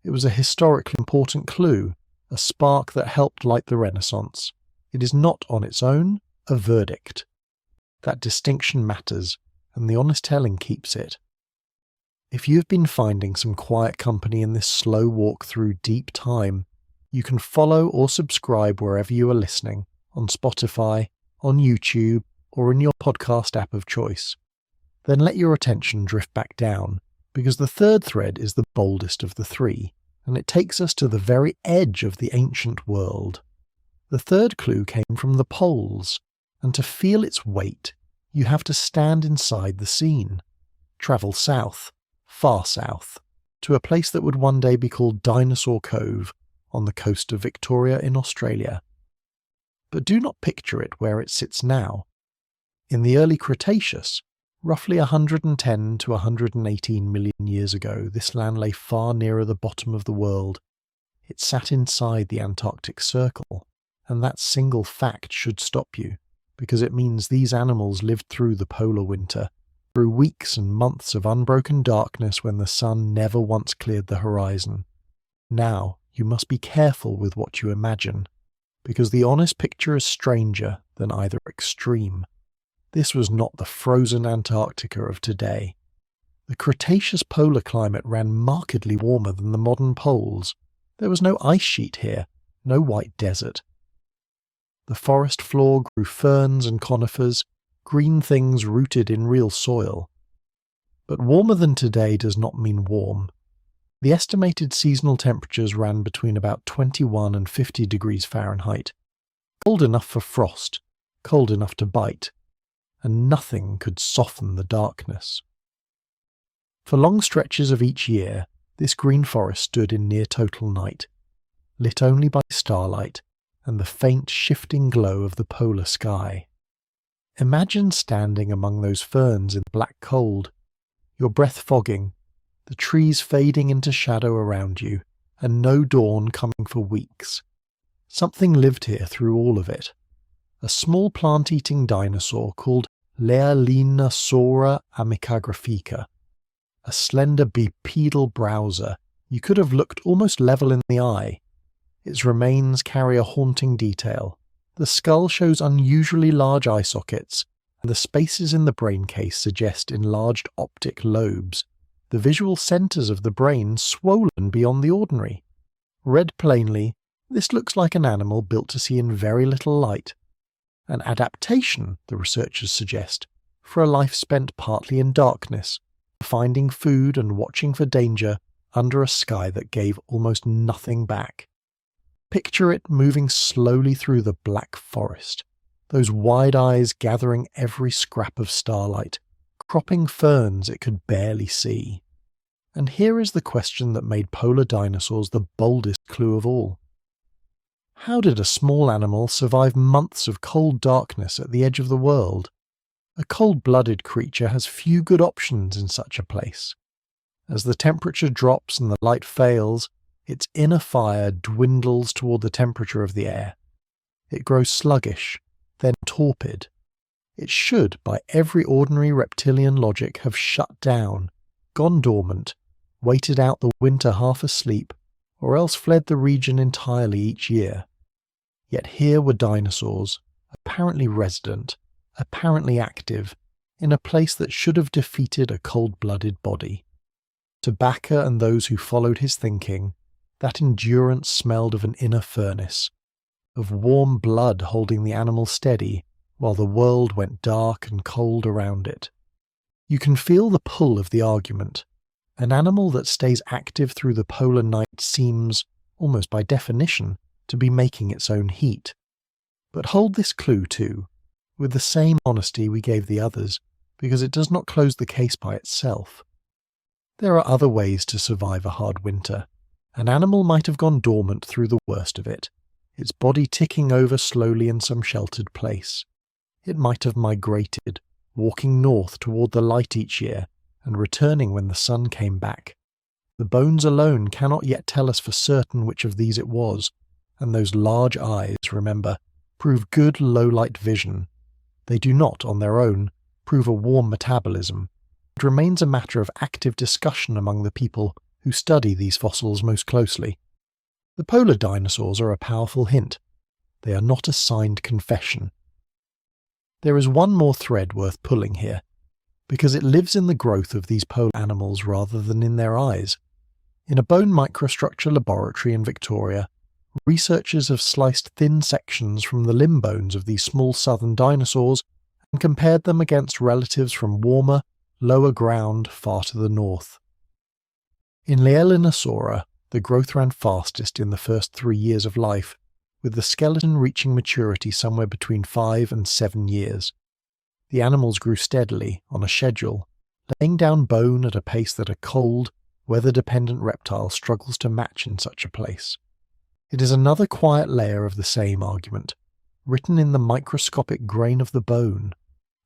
It was a historically important clue, a spark that helped light the Renaissance. It is not on its own a verdict. That distinction matters, and the honest telling keeps it. If you've been finding some quiet company in this slow walk through deep time, you can follow or subscribe wherever you are listening, on Spotify, on YouTube, or in your podcast app of choice. Then let your attention drift back down, because the third thread is the boldest of the three, and it takes us to the very edge of the ancient world. The third clue came from the poles, and to feel its weight, you have to stand inside the scene. Travel south, far south, to a place that would one day be called Dinosaur Cove on the coast of Victoria in Australia. But do not picture it where it sits now. In the early Cretaceous, roughly 110 to 118 million years ago, this land lay far nearer the bottom of the world. It sat inside the Antarctic Circle, and that single fact should stop you, because it means these animals lived through the polar winter, through weeks and months of unbroken darkness when the sun never once cleared the horizon. Now, you must be careful with what you imagine, because the honest picture is stranger than either extreme. This was not the frozen Antarctica of today. The Cretaceous polar climate ran markedly warmer than the modern poles. There was no ice sheet here, no white desert. The forest floor grew ferns and conifers, green things rooted in real soil. But warmer than today does not mean warm. The estimated seasonal temperatures ran between about 21 and 50 degrees Fahrenheit. Cold enough for frost, cold enough to bite, and nothing could soften the darkness. For long stretches of each year, this green forest stood in near total night, lit only by starlight and the faint shifting glow of the polar sky. Imagine standing among those ferns in the black cold, your breath fogging, the trees fading into shadow around you, and no dawn coming for weeks. Something lived here through all of it. A small plant-eating dinosaur called Leaellynasaura amicographica. A slender bipedal browser, you could have looked almost level in the eye. Its remains carry a haunting detail. The skull shows unusually large eye sockets, and the spaces in the brain case suggest enlarged optic lobes, the visual centres of the brain swollen beyond the ordinary. Read plainly, this looks like an animal built to see in very little light. An adaptation, the researchers suggest, for a life spent partly in darkness, finding food and watching for danger under a sky that gave almost nothing back. Picture it moving slowly through the black forest, those wide eyes gathering every scrap of starlight, cropping ferns it could barely see. And here is the question that made polar dinosaurs the boldest clue of all. How did a small animal survive months of cold darkness at the edge of the world? A cold-blooded creature has few good options in such a place. As the temperature drops and the light fails, its inner fire dwindles toward the temperature of the air. It grows sluggish, then torpid. It should, by every ordinary reptilian logic, have shut down, gone dormant, waited out the winter half asleep, or else fled the region entirely each year. Yet here were dinosaurs, apparently resident, apparently active, in a place that should have defeated a cold-blooded body. To Bakker and those who followed his thinking, that endurance smelled of an inner furnace, of warm blood holding the animal steady while the world went dark and cold around it. You can feel the pull of the argument. An animal that stays active through the polar night seems, almost by definition, to be making its own heat. But hold this clue too, with the same honesty we gave the others, because it does not close the case by itself. There are other ways to survive a hard winter. An animal might have gone dormant through the worst of it, its body ticking over slowly in some sheltered place. It might have migrated, walking north toward the light each year, and returning when the sun came back. The bones alone cannot yet tell us for certain which of these it was, and those large eyes, remember, prove good low-light vision. They do not, on their own, prove a warm metabolism. It remains a matter of active discussion among the people who study these fossils most closely. The polar dinosaurs are a powerful hint. They are not a signed confession. There is one more thread worth pulling here, because it lives in the growth of these polar animals rather than in their eyes. In a bone microstructure laboratory in Victoria, researchers have sliced thin sections from the limb bones of these small southern dinosaurs and compared them against relatives from warmer, lower ground far to the north. In Leaellynasaura, the growth ran fastest in the first 3 years of life, with the skeleton reaching maturity somewhere between 5 and 7 years. The animals grew steadily, on a schedule, laying down bone at a pace that a cold, weather-dependent reptile struggles to match in such a place. It is another quiet layer of the same argument, written in the microscopic grain of the bone.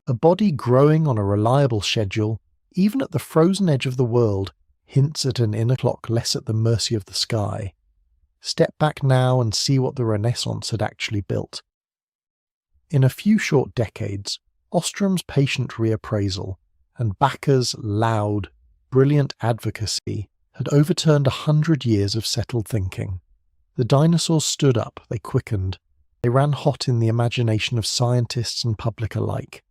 A body growing on a reliable schedule, even at the frozen edge of the world, hints at an inner clock less at the mercy of the sky. Step back now and see what the Renaissance had actually built. In a few short decades, Ostrom's patient reappraisal and Bakker's loud, brilliant advocacy had overturned 100 years of settled thinking. The dinosaurs stood up, they quickened, they ran hot in the imagination of scientists and public alike.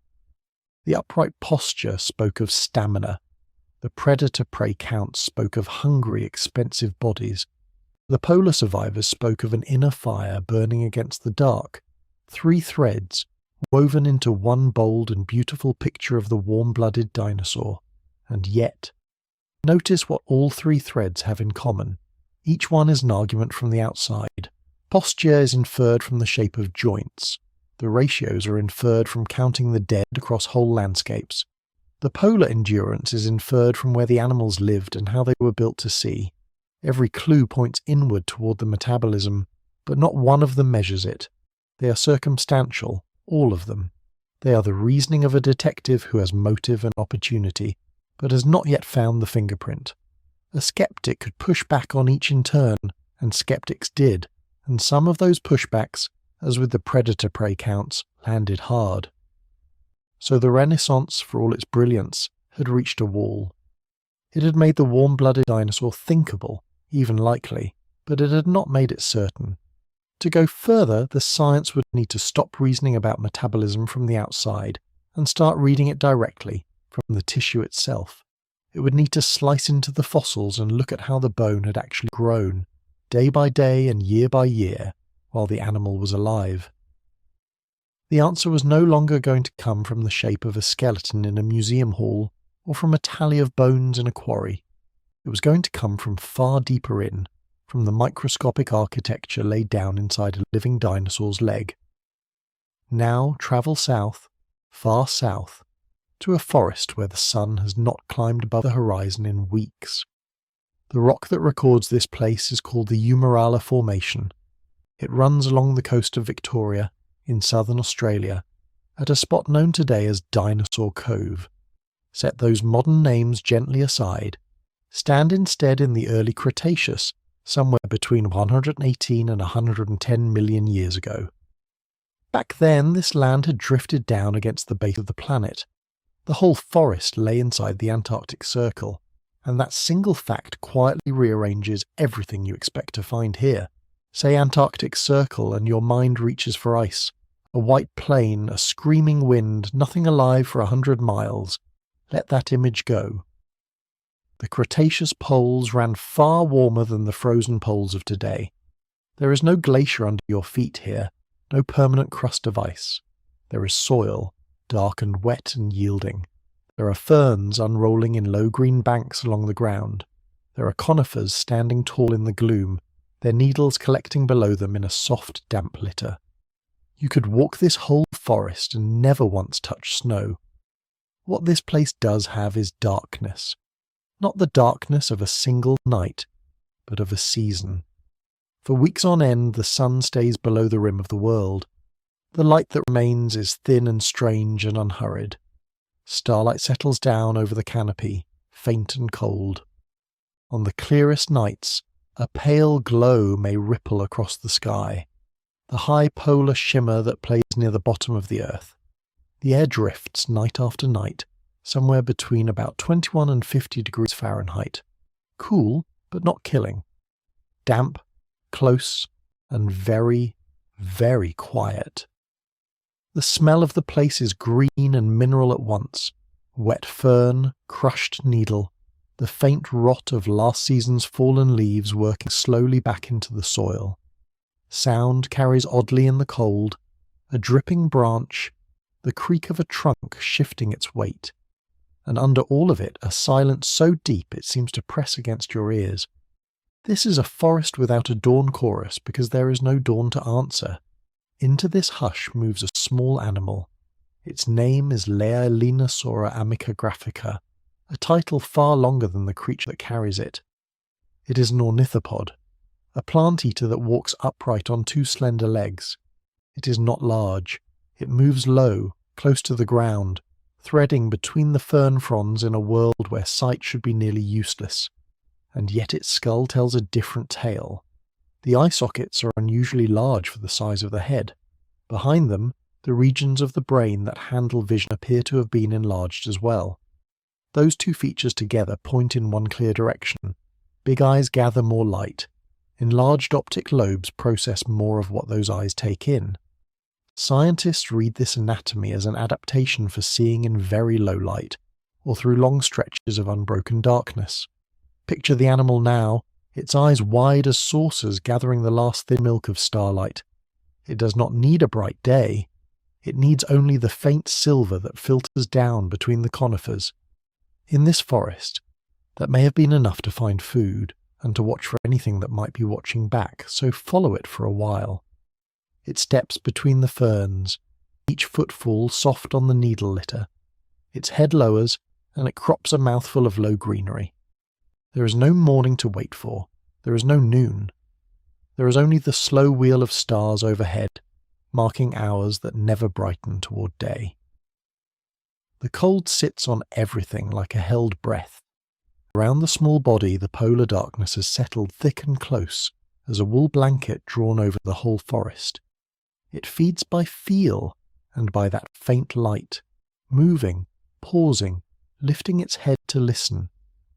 The upright posture spoke of stamina. The predator-prey counts spoke of hungry, expensive bodies. The polar survivors spoke of an inner fire burning against the dark, 3 threads woven into one bold and beautiful picture of the warm-blooded dinosaur. And yet, notice what all 3 threads have in common. Each one is an argument from the outside. Posture is inferred from the shape of joints. The ratios are inferred from counting the dead across whole landscapes. The polar endurance is inferred from where the animals lived and how they were built to see. Every clue points inward toward the metabolism, but not one of them measures it. They are circumstantial, all of them. They are the reasoning of a detective who has motive and opportunity, but has not yet found the fingerprint. A skeptic could push back on each in turn, and skeptics did, and some of those pushbacks, as with the predator-prey counts, landed hard. So the Renaissance, for all its brilliance, had reached a wall. It had made the warm-blooded dinosaur thinkable, even likely, but it had not made it certain. To go further, the science would need to stop reasoning about metabolism from the outside and start reading it directly, from the tissue itself. It would need to slice into the fossils and look at how the bone had actually grown, day by day and year by year, while the animal was alive. The answer was no longer going to come from the shape of a skeleton in a museum hall or from a tally of bones in a quarry. It was going to come from far deeper in, from the microscopic architecture laid down inside a living dinosaur's leg. Now travel south, far south, to a forest where the sun has not climbed above the horizon in weeks. The rock that records this place is called the Umarala Formation. It runs along the coast of Victoria, in southern Australia, at a spot known today as Dinosaur Cove. Set those modern names gently aside. Stand instead in the early Cretaceous, somewhere between 118 and 110 million years ago. Back then, this land had drifted down against the base of the planet. The whole forest lay inside the Antarctic Circle, and that single fact quietly rearranges everything you expect to find here. Say Antarctic Circle and your mind reaches for ice. A white plain, a screaming wind, nothing alive for 100 miles. Let that image go. The Cretaceous poles ran far warmer than the frozen poles of today. There is no glacier under your feet here, no permanent crust of ice. There is soil, dark and wet and yielding. There are ferns unrolling in low green banks along the ground. There are conifers standing tall in the gloom, their needles collecting below them in a soft, damp litter. You could walk this whole forest and never once touch snow. What this place does have is darkness. Not the darkness of a single night, but of a season. For weeks on end the sun stays below the rim of the world. The light that remains is thin and strange and unhurried. Starlight settles down over the canopy, faint and cold. On the clearest nights, a pale glow may ripple across the sky, the high polar shimmer that plays near the bottom of the earth. The air drifts night after night, somewhere between about 21 and 50 degrees Fahrenheit. Cool, but not killing. Damp, close, and very, very quiet. The smell of the place is green and mineral at once. Wet fern, crushed needle, the faint rot of last season's fallen leaves working slowly back into the soil. Sound carries oddly in the cold, a dripping branch, the creak of a trunk shifting its weight, and under all of it a silence so deep it seems to press against your ears. This is a forest without a dawn chorus because there is no dawn to answer. Into this hush moves a small animal. Its name is Leaellynasaura amicographica, a title far longer than the creature that carries it. It is an ornithopod, a plant-eater that walks upright on two slender legs. It is not large. It moves low, close to the ground, threading between the fern fronds in a world where sight should be nearly useless. And yet its skull tells a different tale. The eye sockets are unusually large for the size of the head. Behind them, the regions of the brain that handle vision appear to have been enlarged as well. Those two features together point in one clear direction. Big eyes gather more light. Enlarged optic lobes process more of what those eyes take in. Scientists read this anatomy as an adaptation for seeing in very low light, or through long stretches of unbroken darkness. Picture the animal now, its eyes wide as saucers gathering the last thin milk of starlight. It does not need a bright day. It needs only the faint silver that filters down between the conifers. In this forest, that may have been enough to find food and to watch for anything that might be watching back, so follow it for a while. It steps between the ferns, each footfall soft on the needle litter. Its head lowers, and it crops a mouthful of low greenery. There is no morning to wait for. There is no noon. There is only the slow wheel of stars overhead, marking hours that never brighten toward day. The cold sits on everything like a held breath. Around the small body the polar darkness has settled thick and close, as a wool blanket drawn over the whole forest. It feeds by feel and by that faint light, moving, pausing, lifting its head to listen,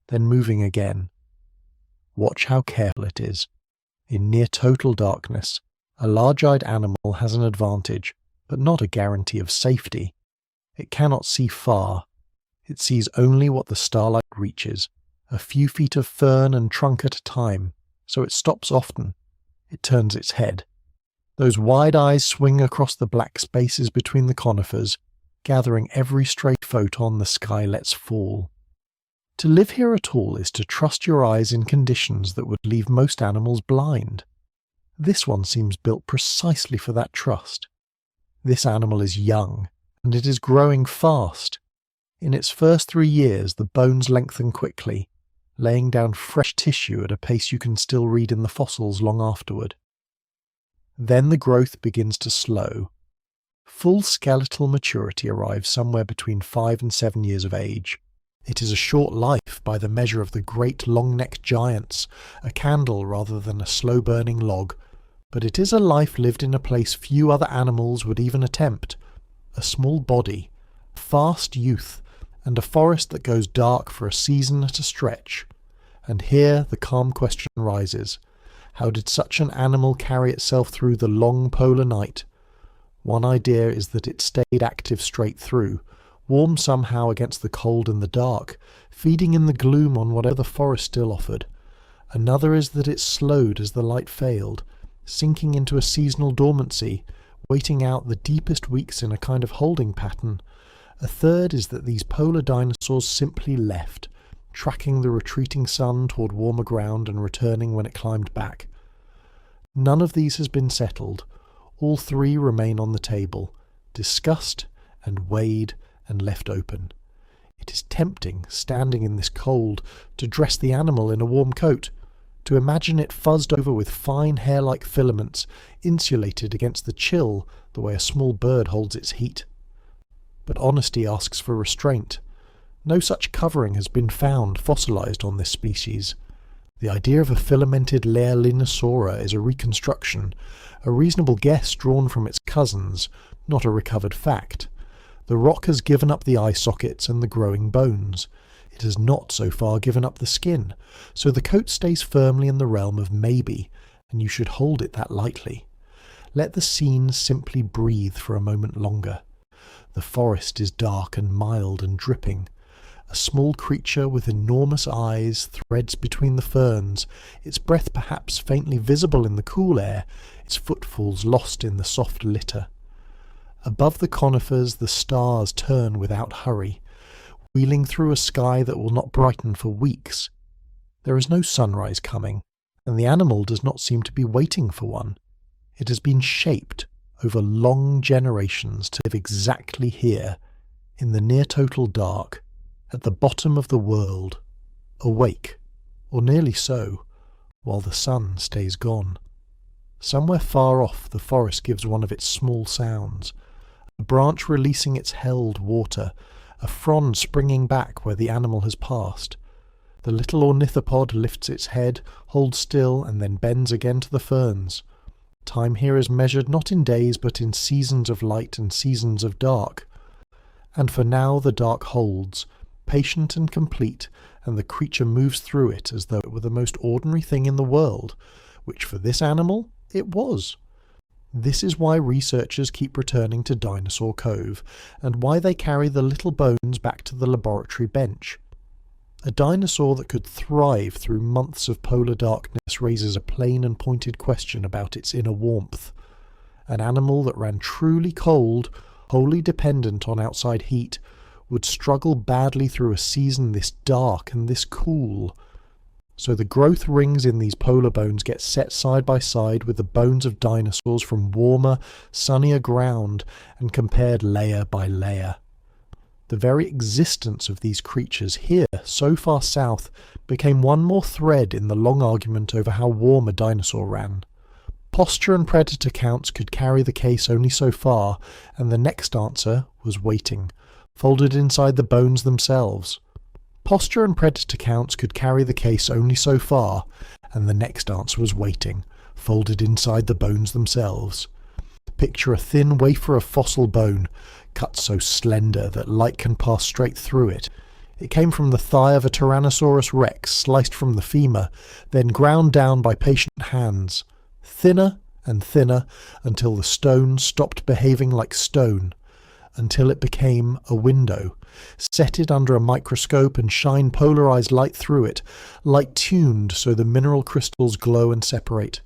then moving again. Watch how careful it is. In near total darkness, a large-eyed animal has an advantage, but not a guarantee of safety. It cannot see far. It sees only what the starlight reaches, a few feet of fern and trunk at a time, so it stops often. It turns its head. Those wide eyes swing across the black spaces between the conifers, gathering every stray photon the sky lets fall. To live here at all is to trust your eyes in conditions that would leave most animals blind. This one seems built precisely for that trust. This animal is young, and it is growing fast. In its first 3 years, the bones lengthen quickly, laying down fresh tissue at a pace you can still read in the fossils long afterward. Then the growth begins to slow. Full skeletal maturity arrives somewhere between 5 and 7 years of age. It is a short life by the measure of the great long-necked giants, a candle rather than a slow-burning log, but it is a life lived in a place few other animals would even attempt. A small body, fast youth, and a forest that goes dark for a season at a stretch. And here the calm question rises. How did such an animal carry itself through the long polar night? One idea is that it stayed active straight through, warm somehow against the cold and the dark, feeding in the gloom on whatever the forest still offered. Another is that it slowed as the light failed, sinking into a seasonal dormancy, waiting out the deepest weeks in a kind of holding pattern. A third is that these polar dinosaurs simply left, tracking the retreating sun toward warmer ground and returning when it climbed back. None of these has been settled. All three remain on the table, discussed and weighed and left open. It is tempting, standing in this cold, to dress the animal in a warm coat, to imagine it fuzzed over with fine hair-like filaments, insulated against the chill the way a small bird holds its heat. But honesty asks for restraint. No such covering has been found fossilized on this species. The idea of a filamented Leaellynasaura is a reconstruction, a reasonable guess drawn from its cousins, not a recovered fact. The rock has given up the eye sockets and the growing bones. It has not so far given up the skin, so the coat stays firmly in the realm of maybe, and you should hold it that lightly. Let the scene simply breathe for a moment longer. The forest is dark and mild and dripping. A small creature with enormous eyes threads between the ferns, its breath perhaps faintly visible in the cool air, its footfalls lost in the soft litter. Above the conifers the stars turn without hurry, wheeling through a sky that will not brighten for weeks. There is no sunrise coming, and the animal does not seem to be waiting for one. It has been shaped over long generations to live exactly here, in the near-total dark, at the bottom of the world, awake, or nearly so, while the sun stays gone. Somewhere far off the forest gives one of its small sounds, a branch releasing its held water, a frond springing back where the animal has passed. The little ornithopod lifts its head, holds still, and then bends again to the ferns. Time here is measured not in days but in seasons of light and seasons of dark. And for now the dark holds, patient and complete, and the creature moves through it as though it were the most ordinary thing in the world, which for this animal it was. This is why researchers keep returning to Dinosaur Cove, and why they carry the little bones back to the laboratory bench. A dinosaur that could thrive through months of polar darkness raises a plain and pointed question about its inner warmth. An animal that ran truly cold, wholly dependent on outside heat, would struggle badly through a season this dark and this cool. So the growth rings in these polar bones get set side by side with the bones of dinosaurs from warmer, sunnier ground and compared layer by layer. The very existence of these creatures here, so far south, became one more thread in the long argument over how warm a dinosaur ran. Posture and predator counts could carry the case only so far, and the next answer was waiting, folded inside the bones themselves. Posture and predator counts could carry the case only so far, and the next answer was waiting, folded inside the bones themselves. Picture a thin wafer of fossil bone, cut so slender that light can pass straight through it. It came from the thigh of a Tyrannosaurus rex, sliced from the femur, then ground down by patient hands, thinner and thinner until the stone stopped behaving like stone, until it became a window. Set it under a microscope and shine polarized light through it, light tuned so the mineral crystals glow and separate.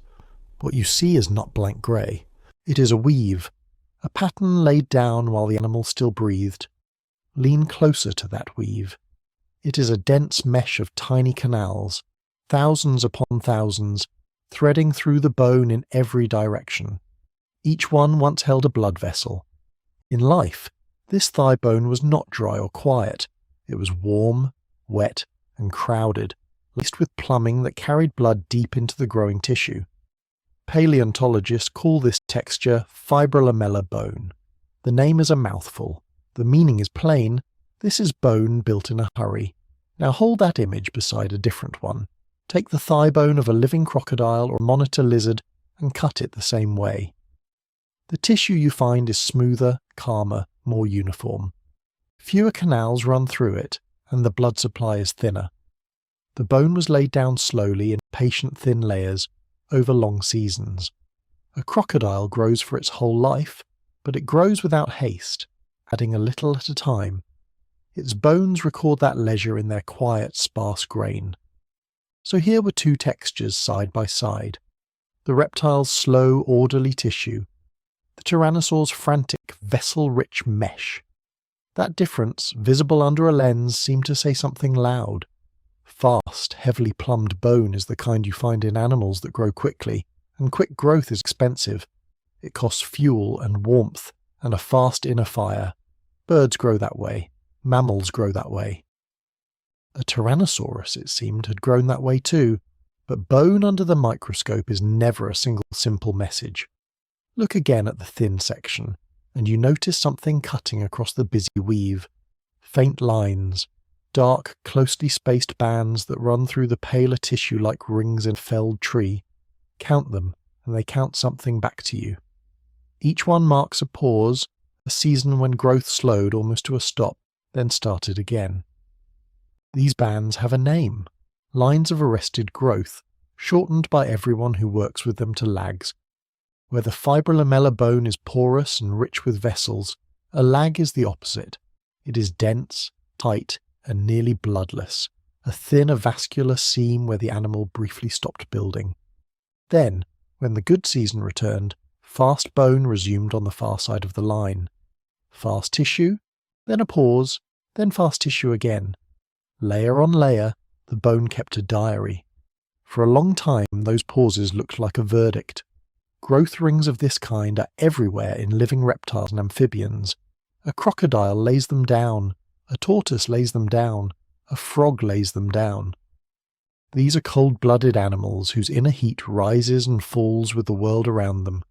What you see is not blank grey. It is a weave, a pattern laid down while the animal still breathed. Lean closer to that weave. It is a dense mesh of tiny canals, thousands upon thousands, threading through the bone in every direction. Each one once held a blood vessel. In life, this thigh bone was not dry or quiet. It was warm, wet, and crowded, laced with plumbing that carried blood deep into the growing tissue. Paleontologists call this texture fibrolamellar bone. The name is a mouthful. The meaning is plain. This is bone built in a hurry. Now hold that image beside a different one. Take the thigh bone of a living crocodile or monitor lizard and cut it the same way. The tissue you find is smoother, calmer, more uniform. Fewer canals run through it, and the blood supply is thinner. The bone was laid down slowly in patient thin layers over long seasons. A crocodile grows for its whole life, but it grows without haste, adding a little at a time. Its bones record that leisure in their quiet, sparse grain. So here were two textures side by side. the reptile's slow, orderly tissue, the Tyrannosaur's frantic, vessel-rich mesh. That difference, visible under a lens, seemed to say something loud. Fast, heavily plumbed bone is the kind you find in animals that grow quickly, and quick growth is expensive. It costs fuel and warmth and a fast inner fire. Birds grow that way. Mammals grow that way. A Tyrannosaurus, it seemed, had grown that way too, but bone under the microscope is never a single simple message. Look again at the thin section, and you notice something cutting across the busy weave. Faint lines, dark, closely spaced bands that run through the paler tissue like rings in a felled tree. Count them, and they count something back to you. Each one marks a pause, a season when growth slowed almost to a stop, then started again. These bands have a name, lines of arrested growth, shortened by everyone who works with them to lags. Where the fibrolamellar bone is porous and rich with vessels, a lag is the opposite. It is dense, tight, and nearly bloodless, a thin avascular seam where the animal briefly stopped building. Then, when the good season returned, fast bone resumed on the far side of the line. Fast tissue, then a pause, then fast tissue again. Layer on layer, the bone kept a diary. For a long time, those pauses looked like a verdict. Growth rings of this kind are everywhere in living reptiles and amphibians. A crocodile lays them down, a tortoise lays them down, a frog lays them down. These are cold-blooded animals whose inner heat rises and falls with the world around them.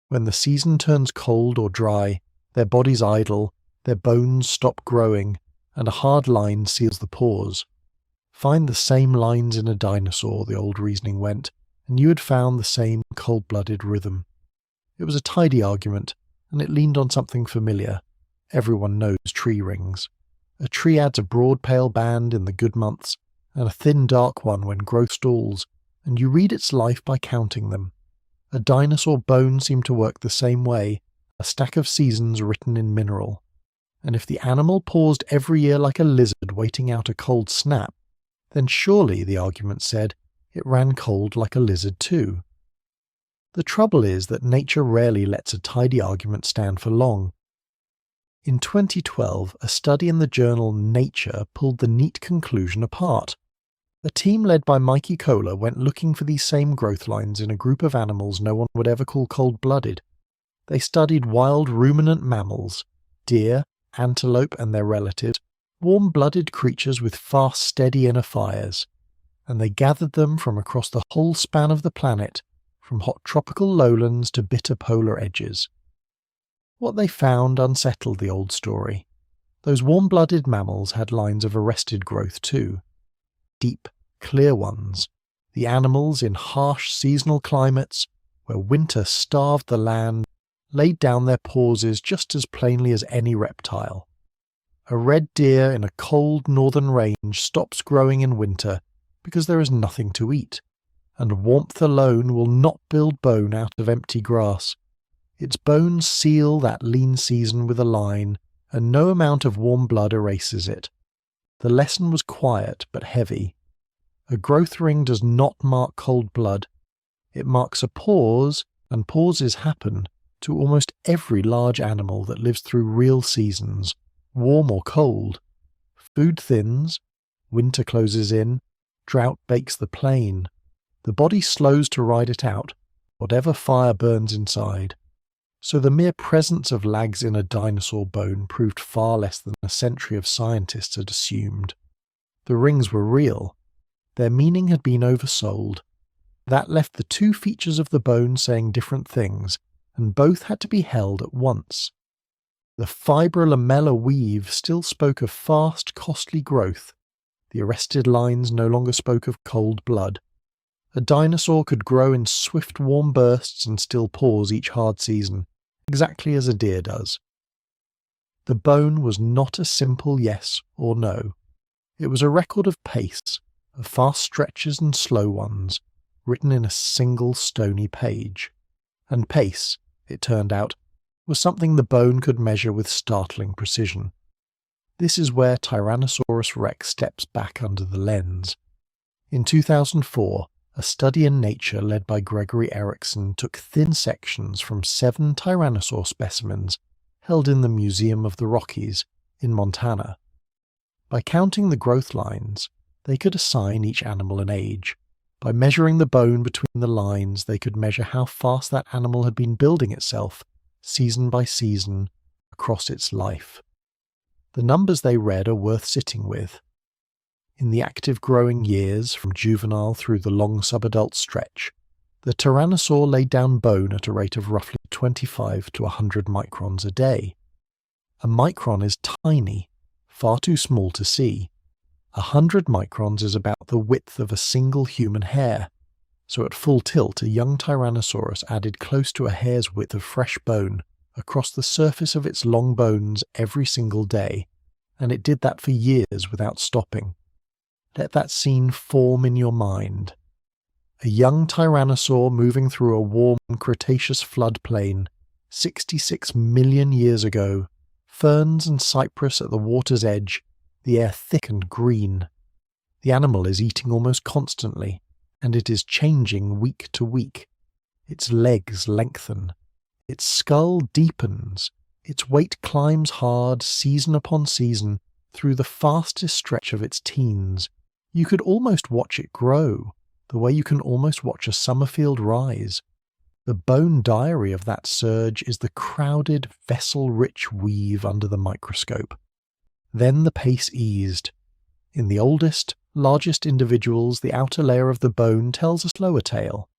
When the season turns cold or dry, their bodies idle, their bones stop growing, and a hard line seals the pause. Find the same lines in a dinosaur, the old reasoning went, and you had found the same cold-blooded rhythm. It was a tidy argument, and it leaned on something familiar. Everyone knows tree rings. A tree adds a broad pale band in the good months, and a thin dark one when growth stalls, and you read its life by counting them. A dinosaur bone seemed to work the same way, a stack of seasons written in mineral. And if the animal paused every year like a lizard waiting out a cold snap, then surely, the argument said, it ran cold like a lizard too. The trouble is that nature rarely lets a tidy argument stand for long. In 2012, a study in the journal Nature pulled the neat conclusion apart. A team led by Mikey Kohler went looking for these same growth lines in a group of animals no one would ever call cold-blooded. They studied wild ruminant mammals, deer, antelope and their relatives, warm-blooded creatures with fast, steady inner fires, and they gathered them from across the whole span of the planet, from hot tropical lowlands to bitter polar edges. What they found unsettled the old story. Those warm-blooded mammals had lines of arrested growth too. Deep, clear ones. The animals in harsh seasonal climates, where winter starved the land, laid down their pauses just as plainly as any reptile. A red deer in a cold northern range stops growing in winter because there is nothing to eat, and warmth alone will not build bone out of empty grass. Its bones seal that lean season with a line, and no amount of warm blood erases it. The lesson was quiet but heavy. A growth ring does not mark cold blood. It marks a pause, and pauses happen to almost every large animal that lives through real seasons, warm or cold. Food thins, winter closes in, drought bakes the plain. The body slows to ride it out, whatever fire burns inside. So the mere presence of lags in a dinosaur bone proved far less than a century of scientists had assumed. The rings were real. Their meaning had been oversold. That left the two features of the bone saying different things, and both had to be held at once. The fibrolamellar weave still spoke of fast, costly growth. The arrested lines no longer spoke of cold blood. A dinosaur could grow in swift, warm bursts and still pause each hard season, exactly as a deer does. The bone was not a simple yes or no. It was a record of pace, of fast stretches and slow ones, written in a single stony page. And pace, it turned out, was something the bone could measure with startling precision. This is where Tyrannosaurus rex steps back under the lens. In 2004, a study in nature led by Gregory Erickson took thin sections from 7 Tyrannosaur specimens held in the Museum of the Rockies in Montana. By counting the growth lines, they could assign each animal an age. By measuring the bone between the lines, they could measure how fast that animal had been building itself, season by season, across its life. The numbers they read are worth sitting with. In the active growing years, from juvenile through the long subadult stretch, the Tyrannosaur laid down bone at a rate of roughly 25 to 100 microns a day. A micron is tiny, far too small to see. 100 microns is about the width of a single human hair, so at full tilt a young Tyrannosaurus added close to a hair's width of fresh bone across the surface of its long bones every single day, and it did that for years without stopping. Let that scene form in your mind. A young Tyrannosaur moving through a warm Cretaceous floodplain 66 million years ago, ferns and cypress at the water's edge, the air thick and green. The animal is eating almost constantly, and it is changing week to week. Its legs lengthen. Its skull deepens. Its weight climbs hard season upon season through the fastest stretch of its teens. You could almost watch it grow, the way you can almost watch a summer field rise. The bone diary of that surge is the crowded, vessel-rich weave under the microscope. Then the pace eased. In the oldest, largest individuals, the outer layer of the bone tells a slower tale.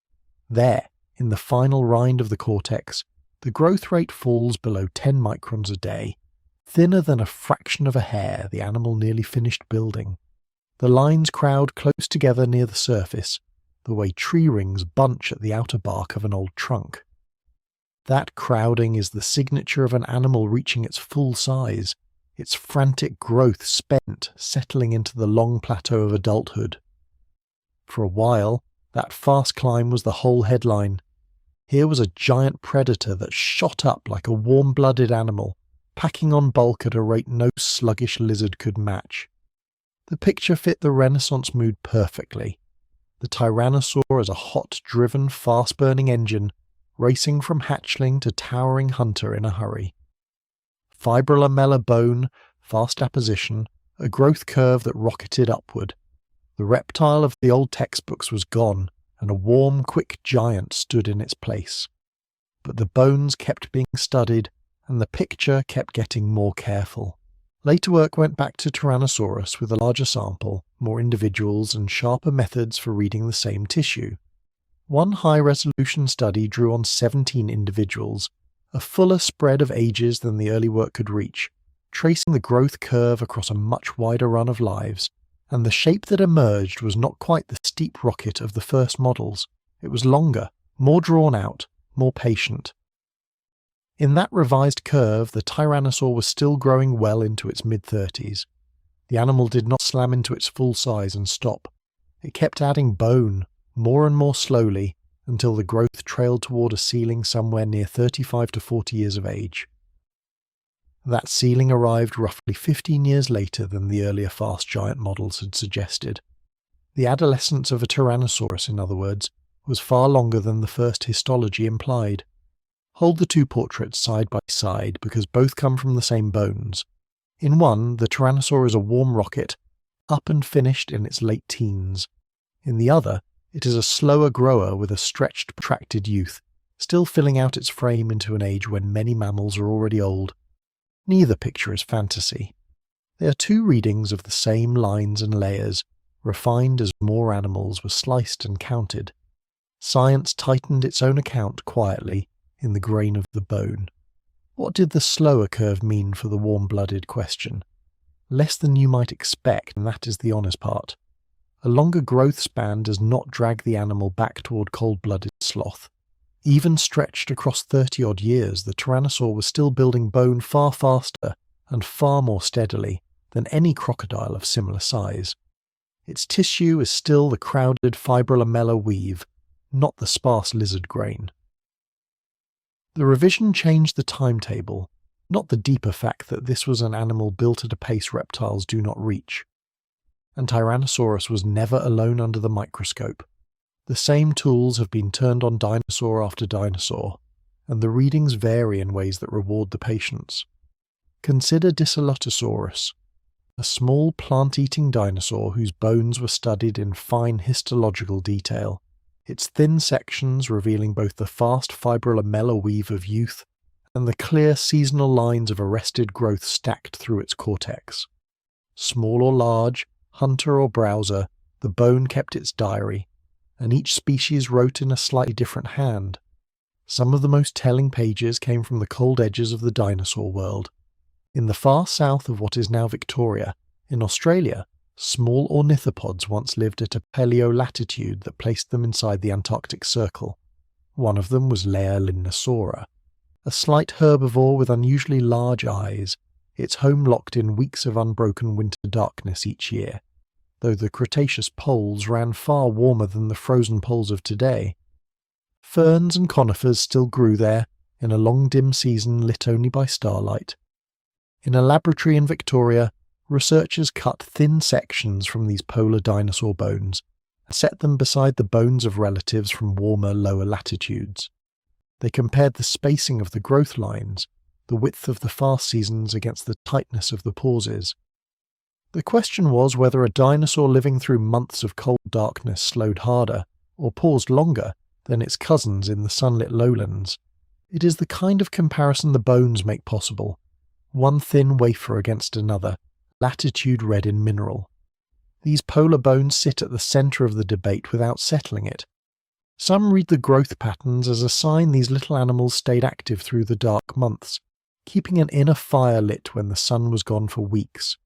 There, in the final rind of the cortex, the growth rate falls below 10 microns a day. Thinner than a fraction of a hair, the animal nearly finished building. The lines crowd close together near the surface, the way tree rings bunch at the outer bark of an old trunk. That crowding is the signature of an animal reaching its full size, its frantic growth spent, settling into the long plateau of adulthood. For a while, that fast climb was the whole headline. Here was a giant predator that shot up like a warm-blooded animal, packing on bulk at a rate no sluggish lizard could match. The picture fit the Renaissance mood perfectly. The Tyrannosaur as a hot-driven, fast-burning engine, racing from hatchling to towering hunter in a hurry. Fibrolamellar bone, fast apposition, a growth curve that rocketed upward. The reptile of the old textbooks was gone, and a warm, quick giant stood in its place. But the bones kept being studied, and the picture kept getting more careful. Later work went back to Tyrannosaurus with a larger sample, more individuals, and sharper methods for reading the same tissue. One high-resolution study drew on 17 individuals, a fuller spread of ages than the early work could reach, tracing the growth curve across a much wider run of lives, and the shape that emerged was not quite the steep rocket of the first models. It was longer, more drawn out, more patient. In that revised curve, the Tyrannosaur was still growing well into its mid-30s. The animal did not slam into its full size and stop. It kept adding bone, more and more slowly, until the growth trailed toward a ceiling somewhere near 35 to 40 years of age. That ceiling arrived roughly 15 years later than the earlier fast giant models had suggested. The adolescence of a Tyrannosaurus, in other words, was far longer than the first histology implied. Hold the two portraits side by side because both come from the same bones. In one, the Tyrannosaur is a warm rocket, up and finished in its late teens. In the other, it is a slower grower with a stretched, protracted youth, still filling out its frame into an age when many mammals are already old. Neither picture is fantasy. They are two readings of the same lines and layers, refined as more animals were sliced and counted. Science tightened its own account quietly in the grain of the bone. What did the slower curve mean for the warm-blooded question? Less than you might expect, and that is the honest part. A longer growth span does not drag the animal back toward cold-blooded sloth. Even stretched across 30-odd years, the Tyrannosaur was still building bone far faster and far more steadily than any crocodile of similar size. Its tissue is still the crowded fibrolamellar weave, not the sparse lizard grain. The revision changed the timetable, not the deeper fact that this was an animal built at a pace reptiles do not reach. And Tyrannosaurus was never alone under the microscope. The same tools have been turned on dinosaur after dinosaur, and the readings vary in ways that reward the patience. Consider Dinosaurus, a small plant-eating dinosaur whose bones were studied in fine histological detail, its thin sections revealing both the fast fibrolamellar weave of youth and the clear seasonal lines of arrested growth stacked through its cortex. Small or large, hunter or browser, the bone kept its diary, and each species wrote in a slightly different hand. Some of the most telling pages came from the cold edges of the dinosaur world. In the far south of what is now Victoria, in Australia, small ornithopods once lived at a paleolatitude that placed them inside the Antarctic Circle. One of them was Leaellynasaura, a slight herbivore with unusually large eyes, its home locked in weeks of unbroken winter darkness each year, though the Cretaceous poles ran far warmer than the frozen poles of today. Ferns and conifers still grew there, in a long dim season lit only by starlight. In a laboratory in Victoria, researchers cut thin sections from these polar dinosaur bones and set them beside the bones of relatives from warmer, lower latitudes. They compared the spacing of the growth lines, the width of the fast seasons against the tightness of the pauses. The question was whether a dinosaur living through months of cold darkness slowed harder, or paused longer, than its cousins in the sunlit lowlands. It is the kind of comparison the bones make possible. One thin wafer against another, latitude red in mineral. These polar bones sit at the centre of the debate without settling it. Some read the growth patterns as a sign these little animals stayed active through the dark months, keeping an inner fire lit when the sun was gone for weeks.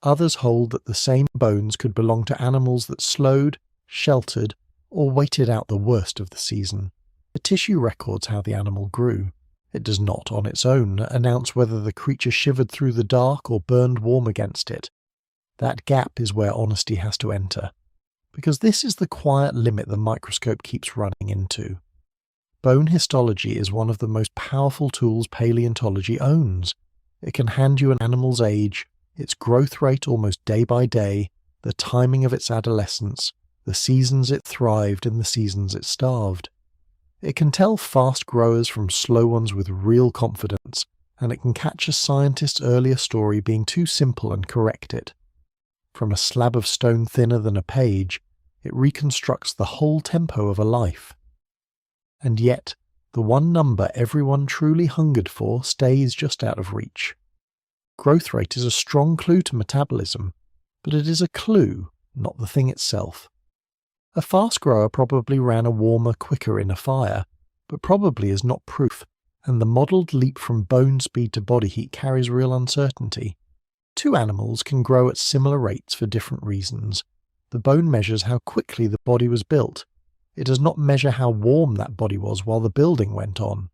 Others hold that the same bones could belong to animals that slowed, sheltered, or waited out the worst of the season. The tissue records how the animal grew. It does not, on its own, announce whether the creature shivered through the dark or burned warm against it. That gap is where honesty has to enter, because this is the quiet limit the microscope keeps running into. Bone histology is one of the most powerful tools paleontology owns. It can hand you an animal's age, its growth rate almost day by day, the timing of its adolescence, the seasons it thrived and the seasons it starved. It can tell fast growers from slow ones with real confidence, and it can catch a scientist's earlier story being too simple and correct it. From a slab of stone thinner than a page, it reconstructs the whole tempo of a life. And yet, the one number everyone truly hungered for stays just out of reach. Growth rate is a strong clue to metabolism, but it is a clue, not the thing itself. A fast grower probably ran a warmer, quicker inner fire, but probably is not proof, and the modelled leap from bone speed to body heat carries real uncertainty. Two animals can grow at similar rates for different reasons. The bone measures how quickly the body was built. It does not measure how warm that body was while the building went on.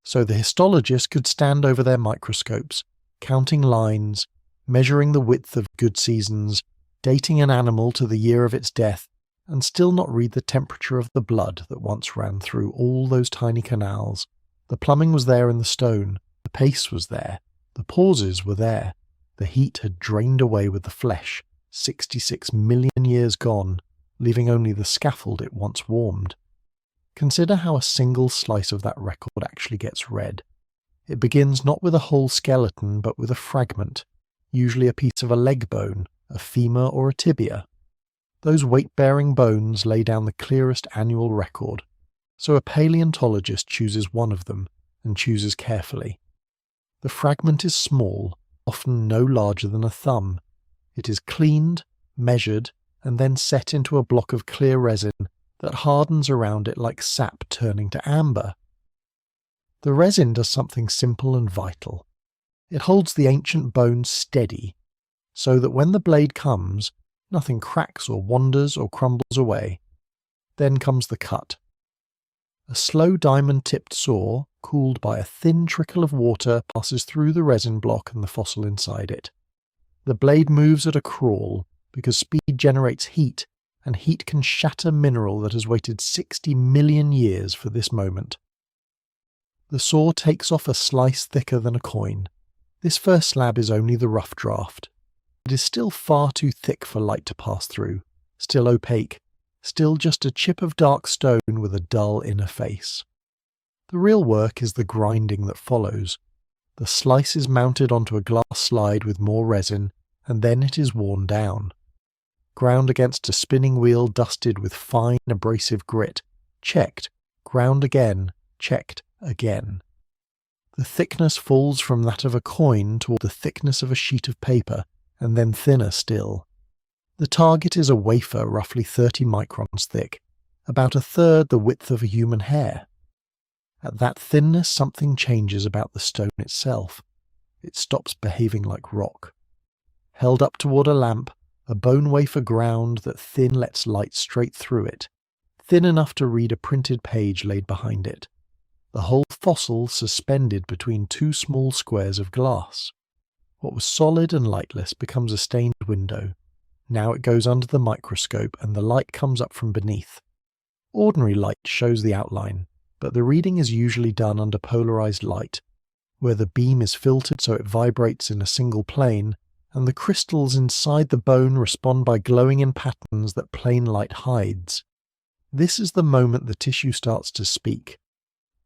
So the histologist could stand over their microscopes, counting lines, measuring the width of good seasons, dating an animal to the year of its death, and still not read the temperature of the blood that once ran through all those tiny canals. The plumbing was there in the stone, the pace was there, the pauses were there, the heat had drained away with the flesh, 66 million years gone, leaving only the scaffold it once warmed. Consider how a single slice of that record actually gets read. It begins not with a whole skeleton, but with a fragment, usually a piece of a leg bone, a femur or a tibia. Those weight-bearing bones lay down the clearest annual record, so a paleontologist chooses one of them, and chooses carefully. The fragment is small, often no larger than a thumb. It is cleaned, measured, and then set into a block of clear resin that hardens around it like sap turning to amber. The resin does something simple and vital. It holds the ancient bone steady, so that when the blade comes, nothing cracks or wanders or crumbles away. Then comes the cut. A slow diamond-tipped saw, cooled by a thin trickle of water, passes through the resin block and the fossil inside it. The blade moves at a crawl, because speed generates heat, and heat can shatter mineral that has waited 60 million years for this moment. The saw takes off a slice thicker than a coin. This first slab is only the rough draft. It is still far too thick for light to pass through, still opaque, still just a chip of dark stone with a dull inner face. The real work is the grinding that follows. The slice is mounted onto a glass slide with more resin, and then it is worn down. Ground against a spinning wheel dusted with fine abrasive grit, checked, ground again, checked again. The thickness falls from that of a coin toward the thickness of a sheet of paper, and then thinner still. The target is a wafer roughly 30 microns thick, about a third the width of a human hair. At that thinness something changes about the stone itself. It stops behaving like rock. Held up toward a lamp, a bone wafer ground that thin lets light straight through it, thin enough to read a printed page laid behind it. The whole fossil suspended between two small squares of glass. What was solid and lightless becomes a stained window. Now it goes under the microscope and the light comes up from beneath. Ordinary light shows the outline, but the reading is usually done under polarized light, where the beam is filtered so it vibrates in a single plane, and the crystals inside the bone respond by glowing in patterns that plain light hides. This is the moment the tissue starts to speak.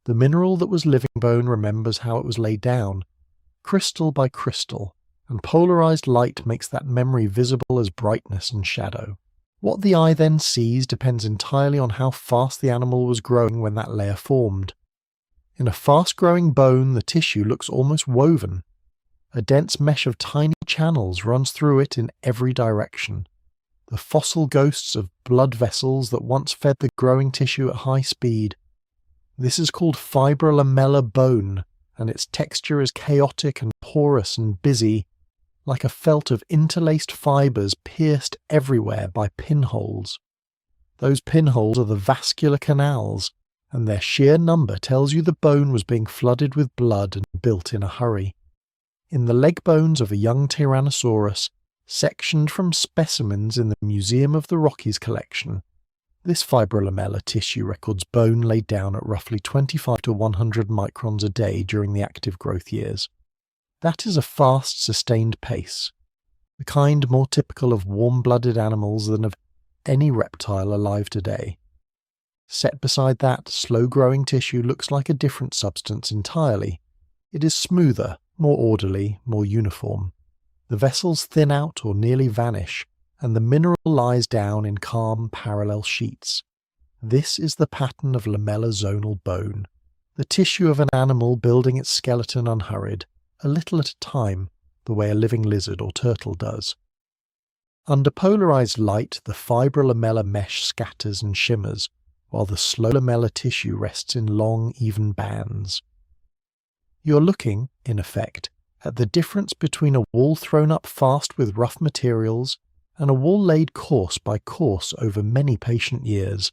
The mineral that was living bone remembers how it was laid down, crystal by crystal, and polarized light makes that memory visible as brightness and shadow. What the eye then sees depends entirely on how fast the animal was growing when that layer formed. In a fast-growing bone, the tissue looks almost woven. A dense mesh of tiny channels runs through it in every direction. The fossil ghosts of blood vessels that once fed the growing tissue at high speed. This is called fibrolamellar bone, and its texture is chaotic and porous and busy, like a felt of interlaced fibres pierced everywhere by pinholes. Those pinholes are the vascular canals, and their sheer number tells you the bone was being flooded with blood and built in a hurry. In the leg bones of a young Tyrannosaurus, sectioned from specimens in the Museum of the Rockies collection, this fibrolamellar tissue records bone laid down at roughly 25 to 100 microns a day during the active growth years. That is a fast, sustained pace, the kind more typical of warm-blooded animals than of any reptile alive today. Set beside that, slow-growing tissue looks like a different substance entirely. It is smoother, more orderly, more uniform. The vessels thin out or nearly vanish, and the mineral lies down in calm, parallel sheets. This is the pattern of lamellazonal bone, the tissue of an animal building its skeleton unhurried, a little at a time, the way a living lizard or turtle does. Under polarized light, the fibrolamellar mesh scatters and shimmers, while the slow lamellar tissue rests in long, even bands. You're looking, in effect, at the difference between a wall thrown up fast with rough materials and a wall laid course by course over many patient years.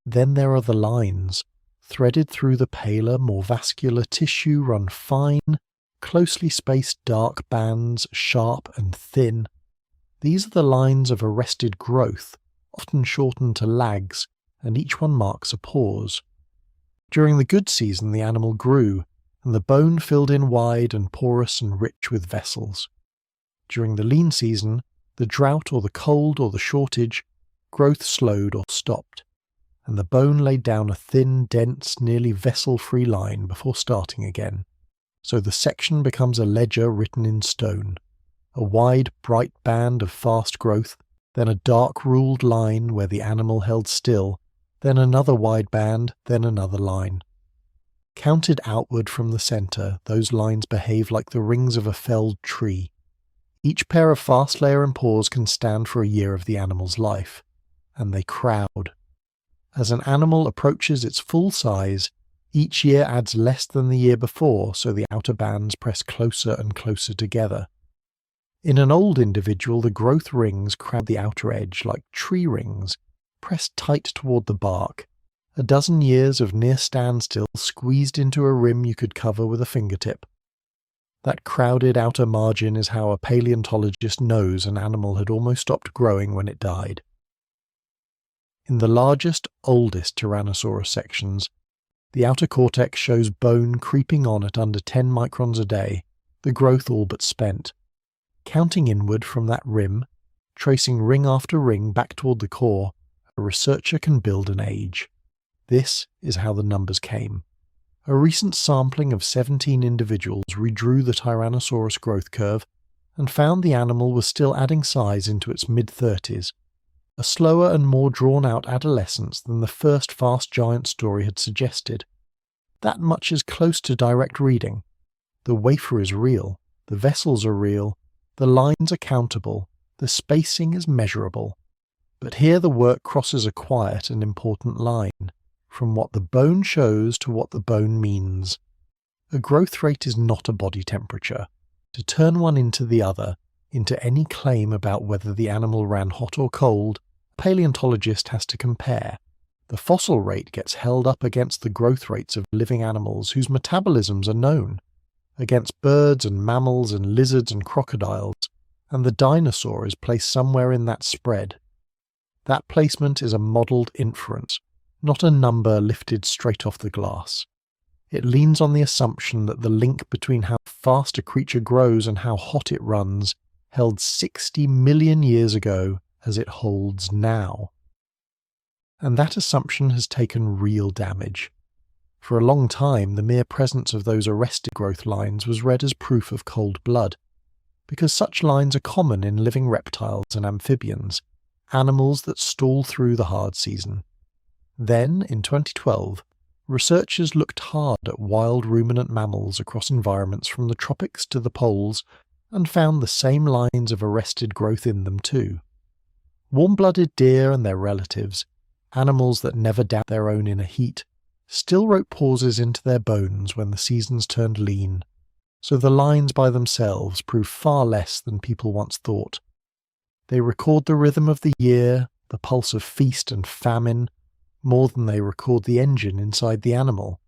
Then there are the lines. Threaded through the paler, more vascular tissue run fine, closely spaced dark bands, sharp and thin. These are the lines of arrested growth, often shortened to lags, and each one marks a pause. During the good season the animal grew, and the bone filled in wide and porous and rich with vessels. During the lean season, the drought or the cold or the shortage, growth slowed or stopped, and the bone laid down a thin, dense, nearly vessel-free line before starting again. So the section becomes a ledger written in stone, a wide, bright band of fast growth, then a dark ruled line where the animal held still, then another wide band, then another line. Counted outward from the centre, those lines behave like the rings of a felled tree. Each pair of fast layer and pause can stand for a year of the animal's life, and they crowd. As an animal approaches its full size, each year adds less than the year before, so the outer bands press closer and closer together. In an old individual, the growth rings crowd the outer edge like tree rings, pressed tight toward the bark, a dozen years of near standstill squeezed into a rim you could cover with a fingertip. That crowded outer margin is how a paleontologist knows an animal had almost stopped growing when it died. In the largest, oldest Tyrannosaurus sections, the outer cortex shows bone creeping on at under 10 microns a day, the growth all but spent. Counting inward from that rim, tracing ring after ring back toward the core, a researcher can build an age. This is how the numbers came. A recent sampling of 17 individuals redrew the Tyrannosaurus growth curve and found the animal was still adding size into its mid-30s, a slower and more drawn-out adolescence than the first fast giant story had suggested. That much is close to direct reading. The wafer is real, the vessels are real, the lines are countable, the spacing is measurable. But here the work crosses a quiet and important line, from what the bone shows to what the bone means. A growth rate is not a body temperature. To turn one into the other, into any claim about whether the animal ran hot or cold, a paleontologist has to compare. The fossil rate gets held up against the growth rates of living animals whose metabolisms are known, against birds and mammals and lizards and crocodiles, and the dinosaur is placed somewhere in that spread. That placement is a modelled inference, not a number lifted straight off the glass. It leans on the assumption that the link between how fast a creature grows and how hot it runs held 60 million years ago as it holds now. And that assumption has taken real damage. For a long time, the mere presence of those arrested growth lines was read as proof of cold blood, because such lines are common in living reptiles and amphibians, animals that stall through the hard season. Then, in 2012, researchers looked hard at wild ruminant mammals across environments from the tropics to the poles and found the same lines of arrested growth in them too. Warm-blooded deer and their relatives, animals that never doubt their own inner heat, still wrote pauses into their bones when the seasons turned lean, so the lines by themselves prove far less than people once thought. They record the rhythm of the year, the pulse of feast and famine, more than they record the engine inside the animal.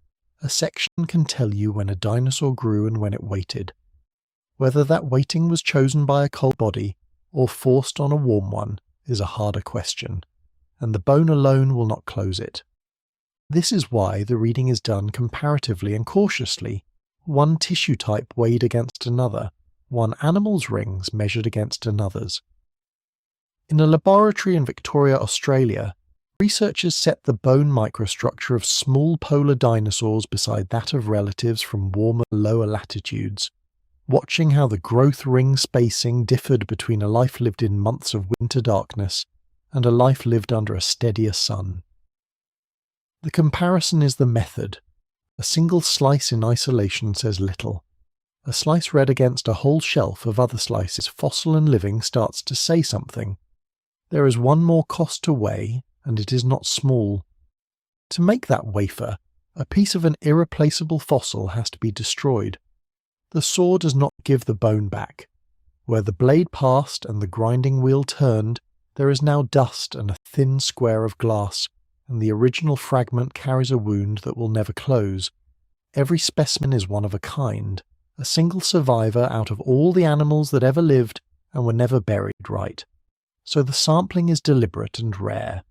A section can tell you when a dinosaur grew and when it waited. Whether that waiting was chosen by a cold body or forced on a warm one is a harder question, and the bone alone will not close it. This is why the reading is done comparatively and cautiously, one tissue type weighed against another, one animal's rings measured against another's. In a laboratory in Victoria, Australia, researchers set the bone microstructure of small polar dinosaurs beside that of relatives from warmer lower latitudes, watching how the growth ring spacing differed between a life lived in months of winter darkness and a life lived under a steadier sun. The comparison is the method. A single slice in isolation says little. A slice read against a whole shelf of other slices, fossil and living, starts to say something. There is one more cost to weigh, and it is not small. To make that wafer, a piece of an irreplaceable fossil has to be destroyed. The saw does not give the bone back. Where the blade passed and the grinding wheel turned, there is now dust and a thin square of glass, and the original fragment carries a wound that will never close. Every specimen is one of a kind, a single survivor out of all the animals that ever lived and were never buried right. So the sampling is deliberate and rare.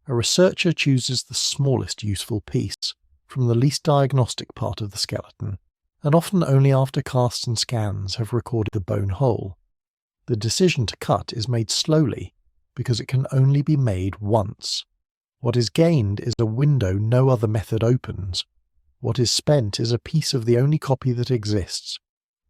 A researcher chooses the smallest useful piece, from the least diagnostic part of the skeleton, and often only after casts and scans have recorded the bone whole. The decision to cut is made slowly, because it can only be made once. What is gained is a window no other method opens. What is spent is a piece of the only copy that exists.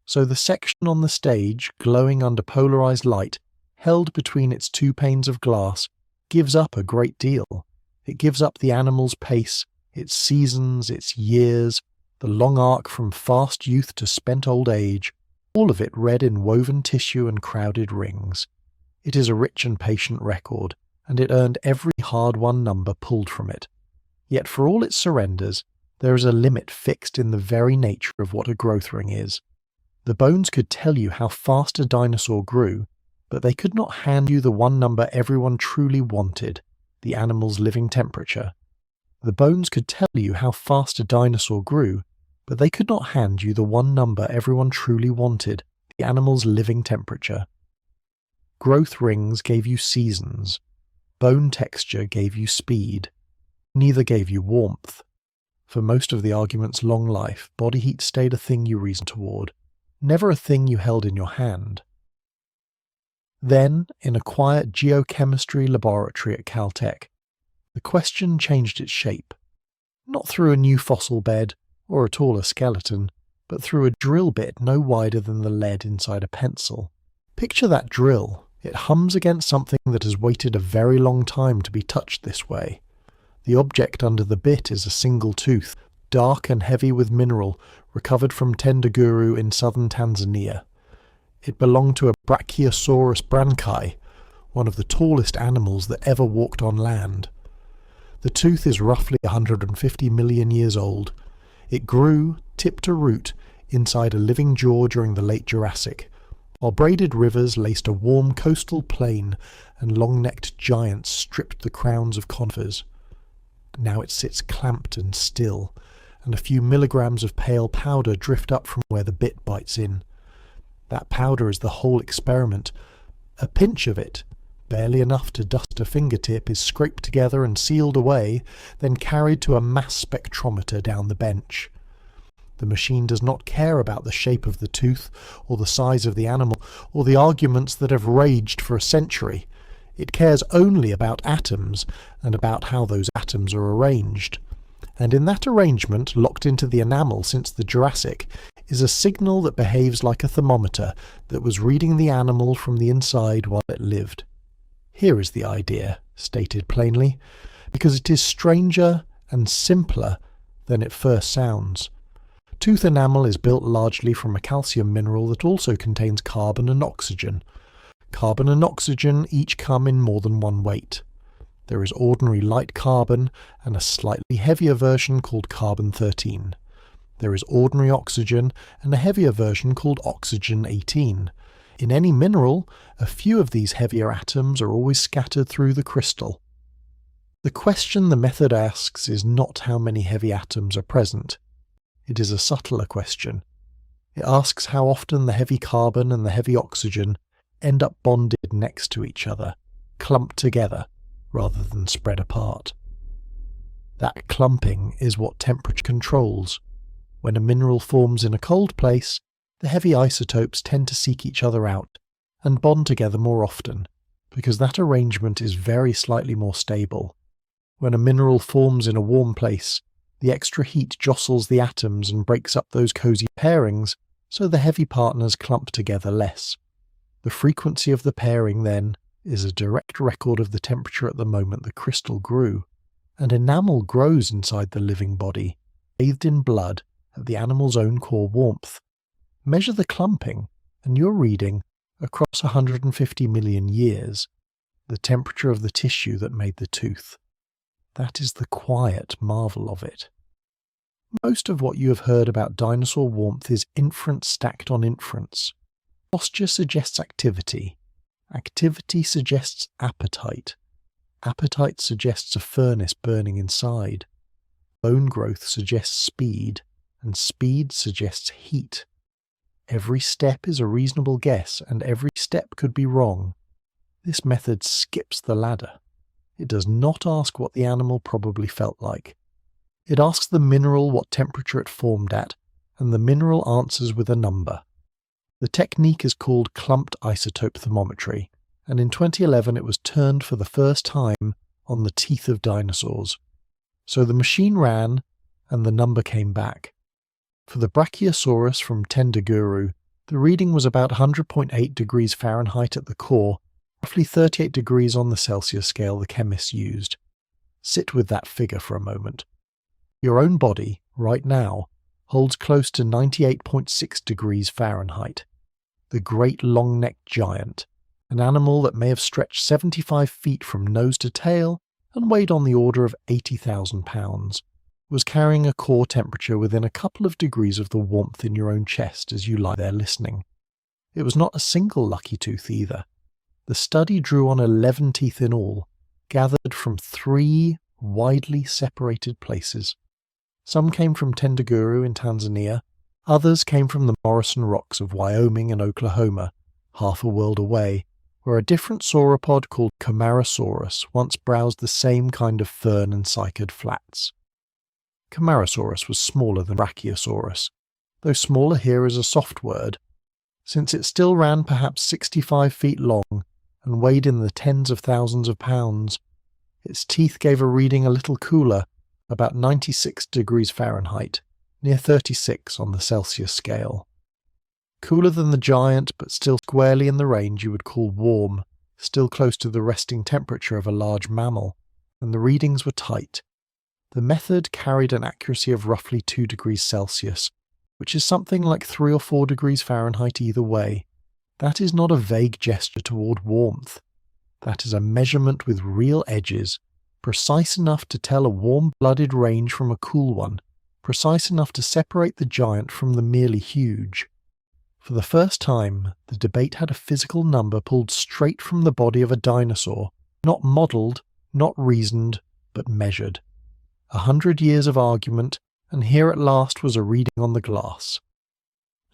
So the section on the stage, glowing under polarized light, held between its two panes of glass, gives up a great deal. It gives up the animal's pace, its seasons, its years, the long arc from fast youth to spent old age, all of it read in woven tissue and crowded rings. It is a rich and patient record, and it earned every hard-won number pulled from it. Yet for all its surrenders, there is a limit fixed in the very nature of what a growth ring is. The bones could tell you how fast a dinosaur grew, but they could not hand you the one number everyone truly wanted, the animal's living temperature. The bones could tell you how fast a dinosaur grew, but they could not hand you the one number everyone truly wanted, the animal's living temperature. Growth rings gave you seasons. Bone texture gave you speed. Neither gave you warmth. For most of the argument's long life, body heat stayed a thing you reasoned toward, never a thing you held in your hand. Then, in a quiet geochemistry laboratory at Caltech, The question changed its shape. Not through a new fossil bed or a taller skeleton, but through a drill bit no wider than the lead inside a pencil. Picture that drill. It hums against something that has waited a very long time to be touched this way. The object under the bit is a single tooth, dark and heavy with mineral, recovered from Tendaguru in southern Tanzania. It belonged to a Brachiosaurus branchi, one of the tallest animals that ever walked on land. The tooth is roughly 150 million years old. It grew, tip to root, inside a living jaw during the late Jurassic, while braided rivers laced a warm coastal plain and long-necked giants stripped the crowns of conifers. Now it sits clamped and still, and a few milligrams of pale powder drift up from where the bit bites in. That powder is the whole experiment. A pinch of it, barely enough to dust a fingertip, is scraped together and sealed away, then carried to a mass spectrometer down the bench. The machine does not care about the shape of the tooth, or the size of the animal, or the arguments that have raged for a century. It cares only about atoms, and about how those atoms are arranged. And in that arrangement, locked into the enamel since the Jurassic, is a signal that behaves like a thermometer that was reading the animal from the inside while it lived. Here is the idea, stated plainly, because it is stranger and simpler than it first sounds. Tooth enamel is built largely from a calcium mineral that also contains carbon and oxygen. Carbon and oxygen each come in more than one weight. There is ordinary light carbon and a slightly heavier version called carbon-13. There is ordinary oxygen and a heavier version called oxygen-18. In any mineral, a few of these heavier atoms are always scattered through the crystal. The question the method asks is not how many heavy atoms are present. It is a subtler question. It asks how often the heavy carbon and the heavy oxygen end up bonded next to each other, clumped together, rather than spread apart. That clumping is what temperature controls. When a mineral forms in a cold place, the heavy isotopes tend to seek each other out and bond together more often, because that arrangement is very slightly more stable. When a mineral forms in a warm place, the extra heat jostles the atoms and breaks up those cosy pairings, so the heavy partners clump together less. The frequency of the pairing, then, is a direct record of the temperature at the moment the crystal grew, and enamel grows inside the living body, bathed in blood at the animal's own core warmth. Measure the clumping, and you're reading, across 150 million years, the temperature of the tissue that made the tooth. That is the quiet marvel of it. Most of what you have heard about dinosaur warmth is inference stacked on inference. Posture suggests activity. Activity suggests appetite. Appetite suggests a furnace burning inside. Bone growth suggests speed, and speed suggests heat. Every step is a reasonable guess, and every step could be wrong. This method skips the ladder. It does not ask what the animal probably felt like. It asks the mineral what temperature it formed at, and the mineral answers with a number. The technique is called clumped isotope thermometry, and in 2011 it was turned for the first time on the teeth of dinosaurs. So the machine ran, and the number came back. For the Brachiosaurus from Tendaguru, the reading was about 100.8 degrees Fahrenheit at the core, roughly 38 degrees on the Celsius scale the chemists used. Sit with that figure for a moment. Your own body, right now, holds close to 98.6 degrees Fahrenheit. The great long-necked giant, an animal that may have stretched 75 feet from nose to tail and weighed on the order of 80,000 pounds, was carrying a core temperature within a couple of degrees of the warmth in your own chest as you lie there listening. It was not a single lucky tooth either. The study drew on 11 teeth in all, gathered from 3 widely separated places. Some came from Tendaguru in Tanzania, others came from the Morrison Rocks of Wyoming and Oklahoma, half a world away, where a different sauropod called Camarasaurus once browsed the same kind of fern and cycad flats. Camarasaurus was smaller than Brachiosaurus, though smaller here is a soft word, since it still ran perhaps 65 feet long and weighed in the tens of thousands of pounds. Its teeth gave a reading a little cooler, about 96 degrees Fahrenheit, near 36 on the Celsius scale. Cooler than the giant, but still squarely in the range you would call warm, still close to the resting temperature of a large mammal, and the readings were tight. The method carried an accuracy of roughly 2 degrees Celsius, which is something like 3 or 4 degrees Fahrenheit either way. That is not a vague gesture toward warmth. That is a measurement with real edges, precise enough to tell a warm-blooded range from a cool one, precise enough to separate the giant from the merely huge. For the first time, the debate had a physical number pulled straight from the body of a dinosaur, not modelled, not reasoned, but measured. 100 years of argument, and here at last was a reading on the glass.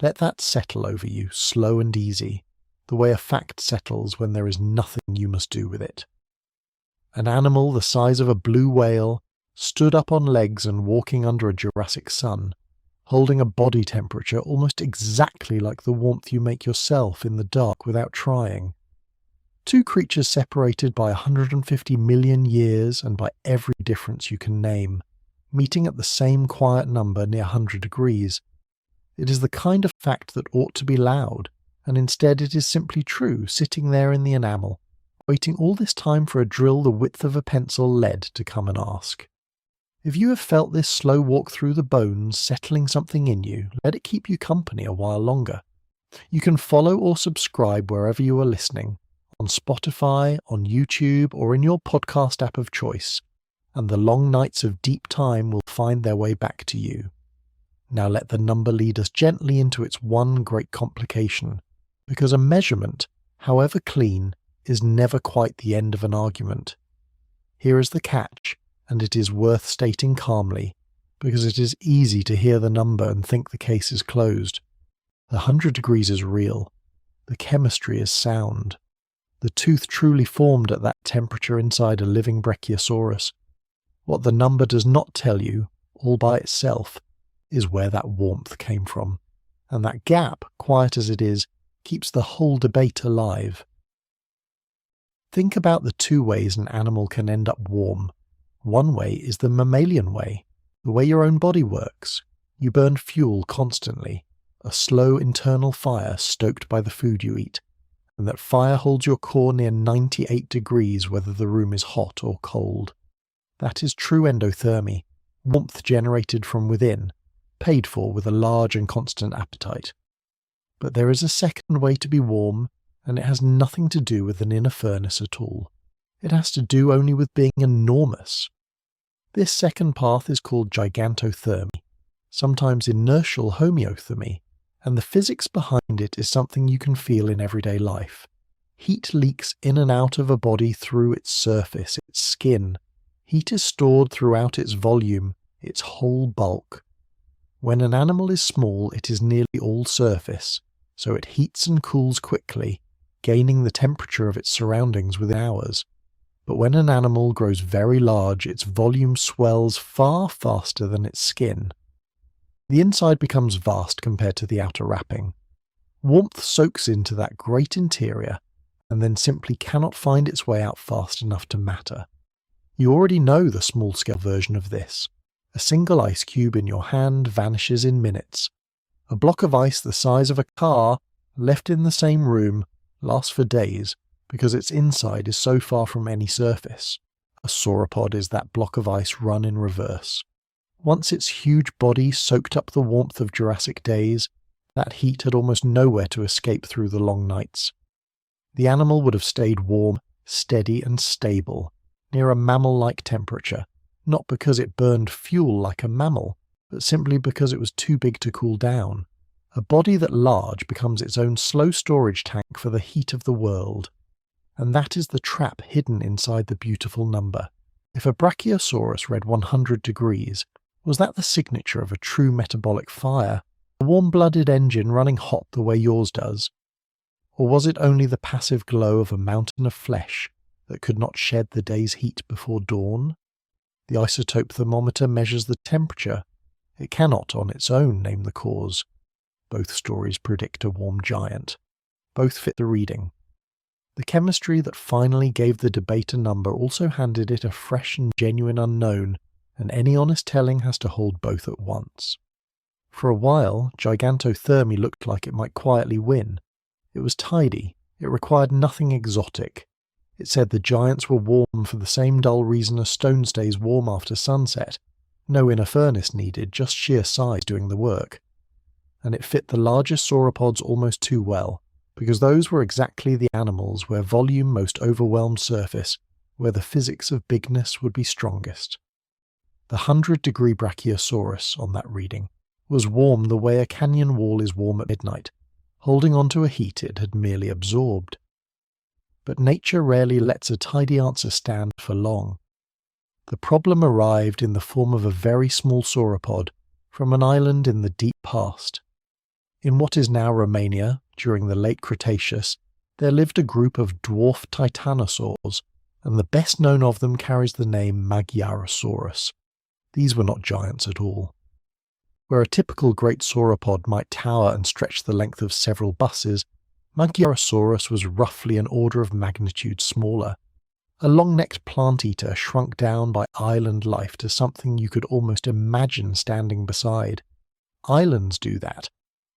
Let that settle over you, slow and easy, the way a fact settles when there is nothing you must do with it. An animal the size of a blue whale stood up on legs and walking under a Jurassic sun, holding a body temperature almost exactly like the warmth you make yourself in the dark without trying. Two creatures separated by 150 million years and by every difference you can name, meeting at the same quiet number near 100 degrees. It is the kind of fact that ought to be loud, and instead it is simply true, sitting there in the enamel, waiting all this time for a drill the width of a pencil lead to come and ask. If you have felt this slow walk through the bones settling something in you, let it keep you company a while longer. You can follow or subscribe wherever you are listening, on Spotify, on YouTube, or in your podcast app of choice, and the long nights of deep time will find their way back to you. Now let the number lead us gently into its one great complication, because a measurement, however clean, is never quite the end of an argument. Here is the catch, and it is worth stating calmly, because it is easy to hear the number and think the case is closed. The 100 degrees is real. The chemistry is sound. The tooth truly formed at that temperature inside a living Brachiosaurus. What the number does not tell you, all by itself, is where that warmth came from. And that gap, quiet as it is, keeps the whole debate alive. Think about the two ways an animal can end up warm. One way is the mammalian way, the way your own body works. You burn fuel constantly, a slow internal fire stoked by the food you eat, and that fire holds your core near 98 degrees whether the room is hot or cold. That is true endothermy, warmth generated from within, paid for with a large and constant appetite. But there is a second way to be warm, and it has nothing to do with an inner furnace at all. It has to do only with being enormous. This second path is called gigantothermy, sometimes inertial homeothermy, and the physics behind it is something you can feel in everyday life. Heat leaks in and out of a body through its surface, its skin. Heat is stored throughout its volume, its whole bulk. When an animal is small, it is nearly all surface, so it heats and cools quickly, gaining the temperature of its surroundings within hours. But when an animal grows very large, its volume swells far faster than its skin. The inside becomes vast compared to the outer wrapping. Warmth soaks into that great interior, and then simply cannot find its way out fast enough to matter. You already know the small-scale version of this. A single ice cube in your hand vanishes in minutes. A block of ice the size of a car, left in the same room, lasts for days, because its inside is so far from any surface. A sauropod is that block of ice run in reverse. Once its huge body soaked up the warmth of Jurassic days, that heat had almost nowhere to escape through the long nights. The animal would have stayed warm, steady and stable, near a mammal-like temperature, not because it burned fuel like a mammal, but simply because it was too big to cool down. A body that large becomes its own slow storage tank for the heat of the world. And that is the trap hidden inside the beautiful number. If a Brachiosaurus read 100 degrees, was that the signature of a true metabolic fire, a warm-blooded engine running hot the way yours does? Or was it only the passive glow of a mountain of flesh that could not shed the day's heat before dawn? The isotope thermometer measures the temperature. It cannot on its own name the cause. Both stories predict a warm giant. Both fit the reading. The chemistry that finally gave the debate a number also handed it a fresh and genuine unknown, and any honest telling has to hold both at once. For a while, gigantothermy looked like it might quietly win. It was tidy, it required nothing exotic. It said the giants were warm for the same dull reason a stone stays warm after sunset. No inner furnace needed, just sheer size doing the work. And it fit the largest sauropods almost too well, because those were exactly the animals where volume most overwhelmed surface, where the physics of bigness would be strongest. The 100-degree Brachiosaurus, on that reading, was warm the way a canyon wall is warm at midnight, holding on to a heat it had merely absorbed. But nature rarely lets a tidy answer stand for long. The problem arrived in the form of a very small sauropod from an island in the deep past. In what is now Romania, during the late Cretaceous, there lived a group of dwarf titanosaurs, and the best known of them carries the name Magyarosaurus. These were not giants at all. Where a typical great sauropod might tower and stretch the length of several buses, Magyarosaurus was roughly an order of magnitude smaller. A long-necked plant-eater shrunk down by island life to something you could almost imagine standing beside. Islands do that.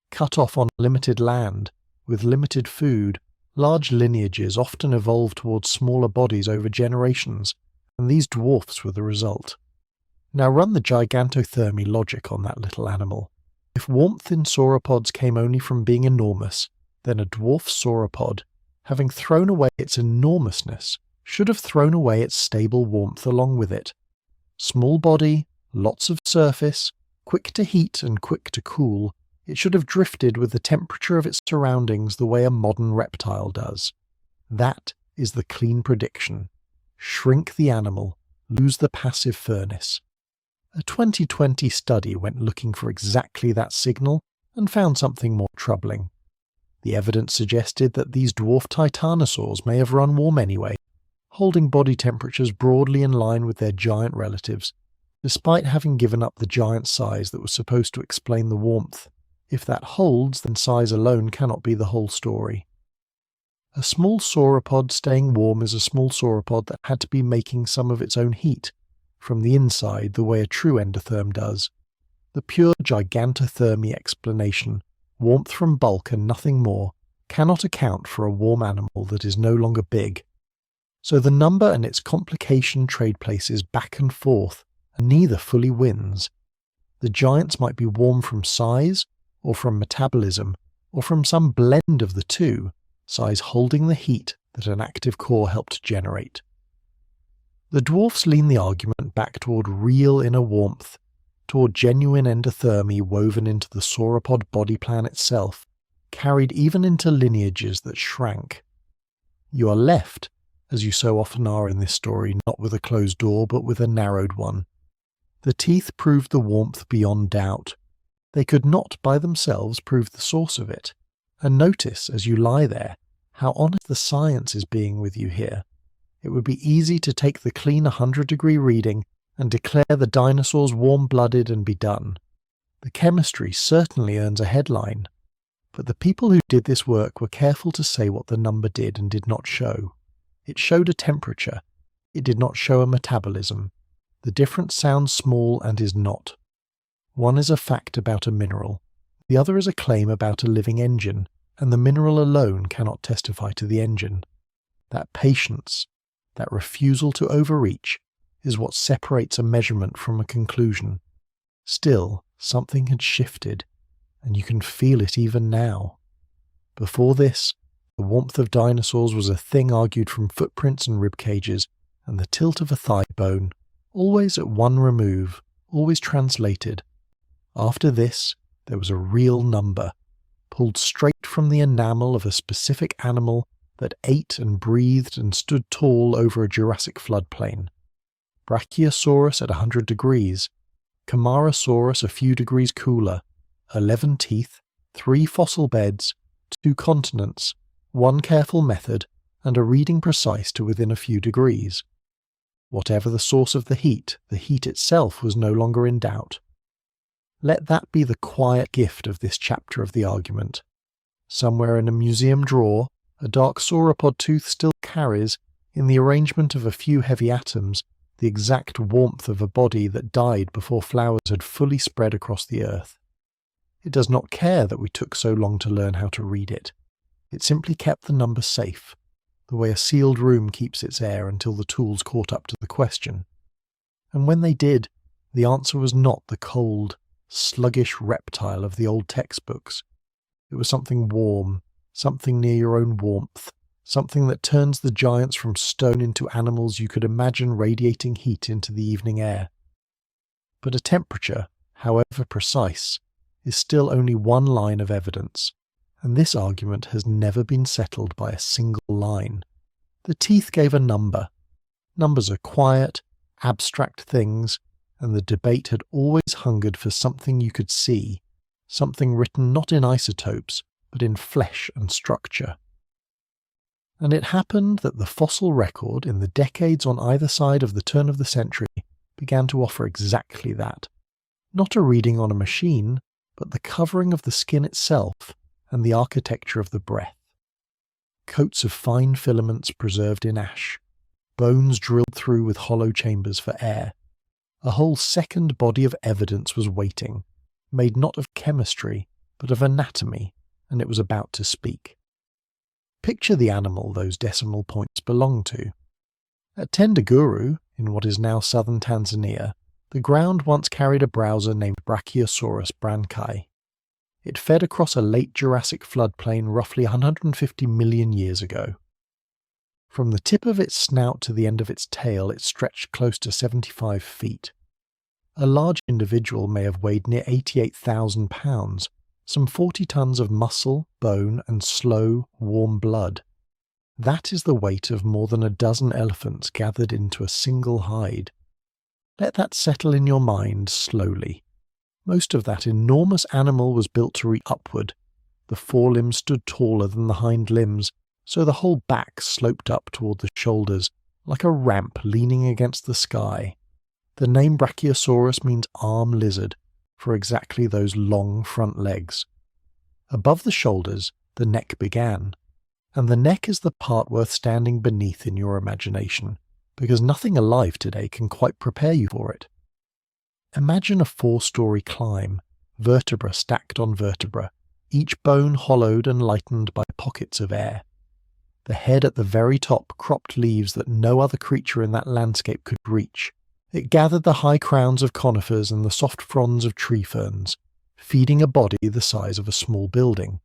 Cut off on limited land, with limited food, large lineages often evolve towards smaller bodies over generations, and these dwarfs were the result. Now run the gigantothermy logic on that little animal. If warmth in sauropods came only from being enormous, then a dwarf sauropod, having thrown away its enormousness, should have thrown away its stable warmth along with it. Small body, lots of surface, quick to heat and quick to cool, it should have drifted with the temperature of its surroundings the way a modern reptile does. That is the clean prediction. Shrink the animal, lose the passive furnace. A 2020 study went looking for exactly that signal and found something more troubling. The evidence suggested that these dwarf titanosaurs may have run warm anyway, holding body temperatures broadly in line with their giant relatives, despite having given up the giant size that was supposed to explain the warmth. If that holds, then size alone cannot be the whole story. A small sauropod staying warm is a small sauropod that had to be making some of its own heat, from the inside the way a true endotherm does. The pure gigantothermy explanation, warmth from bulk and nothing more, cannot account for a warm animal that is no longer big. So the number and its complication trade places back and forth, and neither fully wins. The giants might be warm from size, or from metabolism, or from some blend of the two, size holding the heat that an active core helped generate. The dwarfs lean the argument back toward real inner warmth, toward genuine endothermy woven into the sauropod body plan itself, carried even into lineages that shrank. You are left, as you so often are in this story, not with a closed door but with a narrowed one. The teeth proved the warmth beyond doubt. They could not by themselves prove the source of it. And notice, as you lie there, how honest the science is being with you here. It would be easy to take the clean 100-degree reading and declare the dinosaurs warm-blooded and be done. The chemistry certainly earns a headline. But the people who did this work were careful to say what the number did and did not show. It showed a temperature. It did not show a metabolism. The difference sounds small and is not. One is a fact about a mineral. The other is a claim about a living engine, and the mineral alone cannot testify to the engine. That patience, that refusal to overreach, is what separates a measurement from a conclusion. Still, something had shifted, and you can feel it even now. Before this, the warmth of dinosaurs was a thing argued from footprints and rib cages, and the tilt of a thigh bone, always at one remove, always translated. After this, there was a real number, pulled straight from the enamel of a specific animal that ate and breathed and stood tall over a Jurassic floodplain. Brachiosaurus at 100 degrees, Camarasaurus a few degrees cooler, 11 teeth, 3 fossil beds, 2 continents, 1 careful method, and a reading precise to within a few degrees. Whatever the source of the heat itself was no longer in doubt. Let that be the quiet gift of this chapter of the argument. Somewhere in a museum drawer, a dark sauropod tooth still carries, in the arrangement of a few heavy atoms, the exact warmth of a body that died before flowers had fully spread across the earth. It does not care that we took so long to learn how to read it. It simply kept the number safe, the way a sealed room keeps its air until the tools caught up to the question. And when they did, the answer was not the cold, sluggish reptile of the old textbooks. It was something warm, something near your own warmth, something that turns the giants from stone into animals you could imagine radiating heat into the evening air. But a temperature, however precise, is still only one line of evidence, and this argument has never been settled by a single line. The teeth gave a number. Numbers are quiet, abstract things, and the debate had always hungered for something you could see, something written not in isotopes, but in flesh and structure. And it happened that the fossil record in the decades on either side of the turn of the century began to offer exactly that. Not a reading on a machine, but the covering of the skin itself and the architecture of the breath. Coats of fine filaments preserved in ash, bones drilled through with hollow chambers for air. A whole second body of evidence was waiting, made not of chemistry, but of anatomy, and it was about to speak. Picture the animal those decimal points belong to. At Tendaguru, in what is now southern Tanzania, the ground once carried a browser named Brachiosaurus branchi. It fed across a late Jurassic floodplain roughly 150 million years ago. From the tip of its snout to the end of its tail, it stretched close to 75 feet. A large individual may have weighed near 88,000 pounds, some 40 tons of muscle, bone, and slow, warm blood. That is the weight of more than a dozen elephants gathered into a single hide. Let that settle in your mind slowly. Most of that enormous animal was built to reach upward. The forelimbs stood taller than the hind limbs, so the whole back sloped up toward the shoulders, like a ramp leaning against the sky. The name Brachiosaurus means arm lizard, for exactly those long front legs. Above the shoulders, the neck began, and the neck is the part worth standing beneath in your imagination, because nothing alive today can quite prepare you for it. Imagine a 4-story climb, vertebra stacked on vertebra, each bone hollowed and lightened by pockets of air. The head at the very top cropped leaves that no other creature in that landscape could reach. It gathered the high crowns of conifers and the soft fronds of tree ferns, feeding a body the size of a small building.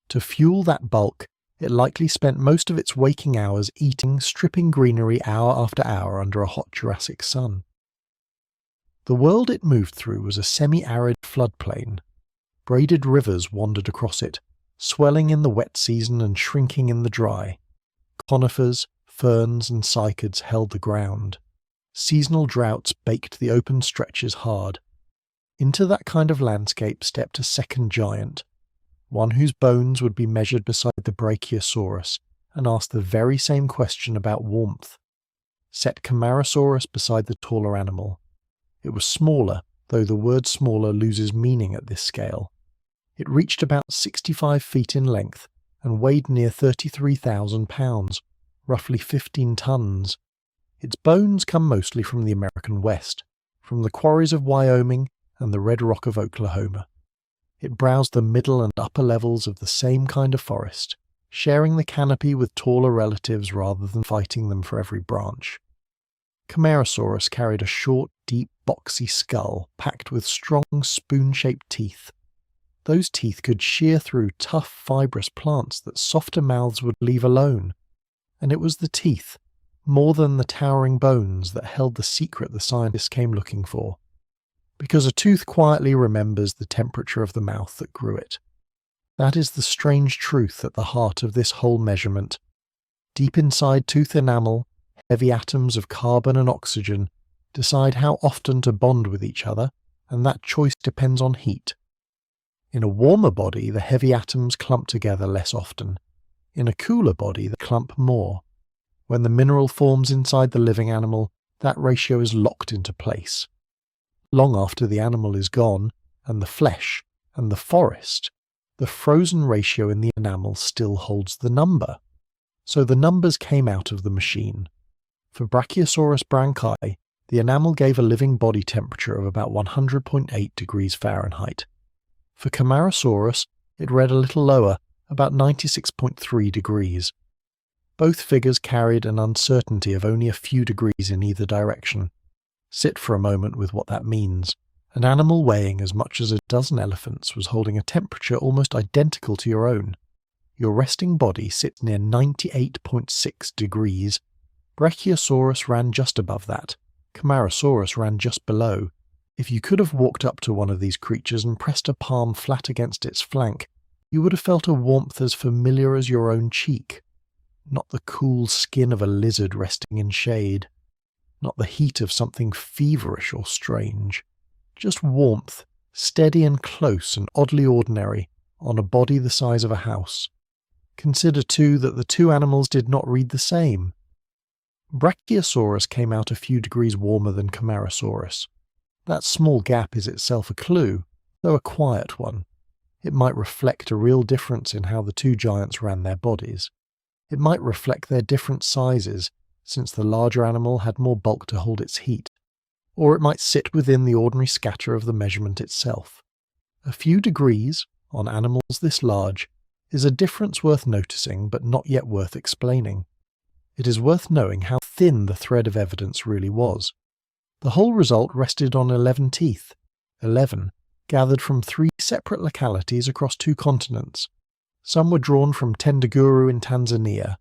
To fuel that bulk, it likely spent most of its waking hours eating, stripping greenery hour after hour under a hot Jurassic sun. The world it moved through was a semi-arid floodplain. Braided rivers wandered across it, swelling in the wet season and shrinking in the dry. Conifers, ferns, and cycads held the ground. Seasonal droughts baked the open stretches hard. Into that kind of landscape stepped a second giant, one whose bones would be measured beside the Brachiosaurus, and asked the very same question about warmth. Set Camarasaurus beside the taller animal. It was smaller, though the word smaller loses meaning at this scale. It reached about 65 feet in length and weighed near 33,000 pounds, roughly 15 tons. Its bones come mostly from the American West, from the quarries of Wyoming and the red rock of Oklahoma. It browsed the middle and upper levels of the same kind of forest, sharing the canopy with taller relatives rather than fighting them for every branch. Camarasaurus carried a short, deep, boxy skull packed with strong, spoon-shaped teeth. Those teeth could shear through tough, fibrous plants that softer mouths would leave alone. And it was the teeth, more than the towering bones, that held the secret the scientists came looking for. Because a tooth quietly remembers the temperature of the mouth that grew it. That is the strange truth at the heart of this whole measurement. Deep inside tooth enamel, heavy atoms of carbon and oxygen decide how often to bond with each other, and that choice depends on heat. In a warmer body, the heavy atoms clump together less often. In a cooler body, they clump more. When the mineral forms inside the living animal, that ratio is locked into place. Long after the animal is gone, and the flesh, and the forest, the frozen ratio in the enamel still holds the number. So the numbers came out of the machine. For Brachiosaurus branchi, the enamel gave a living body temperature of about 100.8 degrees Fahrenheit. For Camarasaurus, it read a little lower, about 96.3 degrees. Both figures carried an uncertainty of only a few degrees in either direction. Sit for a moment with what that means. An animal weighing as much as a dozen elephants was holding a temperature almost identical to your own. Your resting body sits near 98.6 degrees. Brachiosaurus ran just above that. Camarasaurus ran just below. If you could have walked up to one of these creatures and pressed a palm flat against its flank, you would have felt a warmth as familiar as your own cheek. Not the cool skin of a lizard resting in shade. Not the heat of something feverish or strange. Just warmth, steady and close and oddly ordinary, on a body the size of a house. Consider too that the two animals did not read the same. Brachiosaurus came out a few degrees warmer than Camarasaurus. That small gap is itself a clue, though a quiet one. It might reflect a real difference in how the two giants ran their bodies. It might reflect their different sizes, since the larger animal had more bulk to hold its heat. Or it might sit within the ordinary scatter of the measurement itself. A few degrees, on animals this large, is a difference worth noticing but not yet worth explaining. It is worth knowing how thin the thread of evidence really was. The whole result rested on 11 teeth, 11, gathered from 3 separate localities across 2 continents. Some were drawn from Tendaguru in Tanzania,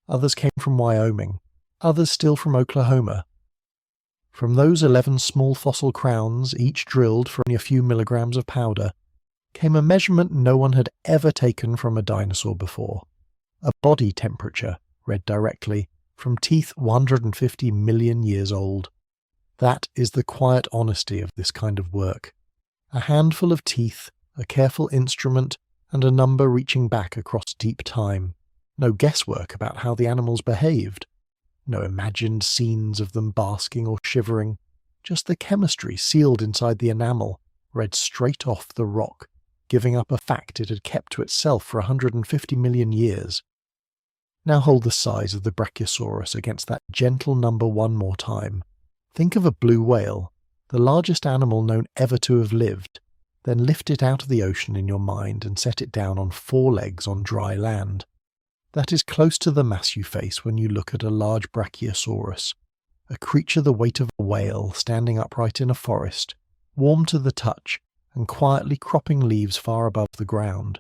others came from Wyoming, others still from Oklahoma. From those 11 small fossil crowns, each drilled for only a few milligrams of powder, came a measurement no one had ever taken from a dinosaur before. A body temperature, read directly, from teeth 150 million years old. That is the quiet honesty of this kind of work. A handful of teeth, a careful instrument, and a number reaching back across deep time. No guesswork about how the animals behaved. No imagined scenes of them basking or shivering. Just the chemistry sealed inside the enamel, read straight off the rock, giving up a fact it had kept to itself for 150 million years. Now hold the size of the Brachiosaurus against that gentle number one more time. Think of a blue whale, the largest animal known ever to have lived. Then lift it out of the ocean in your mind and set it down on 4 legs on dry land. That is close to the mass you face when you look at a large Brachiosaurus, a creature the weight of a whale standing upright in a forest, warm to the touch and quietly cropping leaves far above the ground.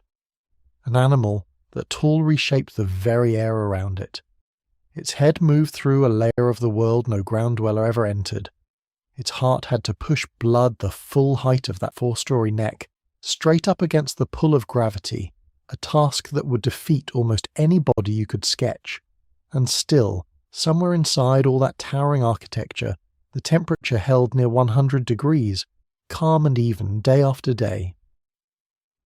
An animal that tall reshaped the very air around it. Its head moved through a layer of the world no ground dweller ever entered. Its heart had to push blood the full height of that 4-story neck, straight up against the pull of gravity, a task that would defeat almost any body you could sketch. And still, somewhere inside all that towering architecture, the temperature held near 100 degrees, calm and even day after day.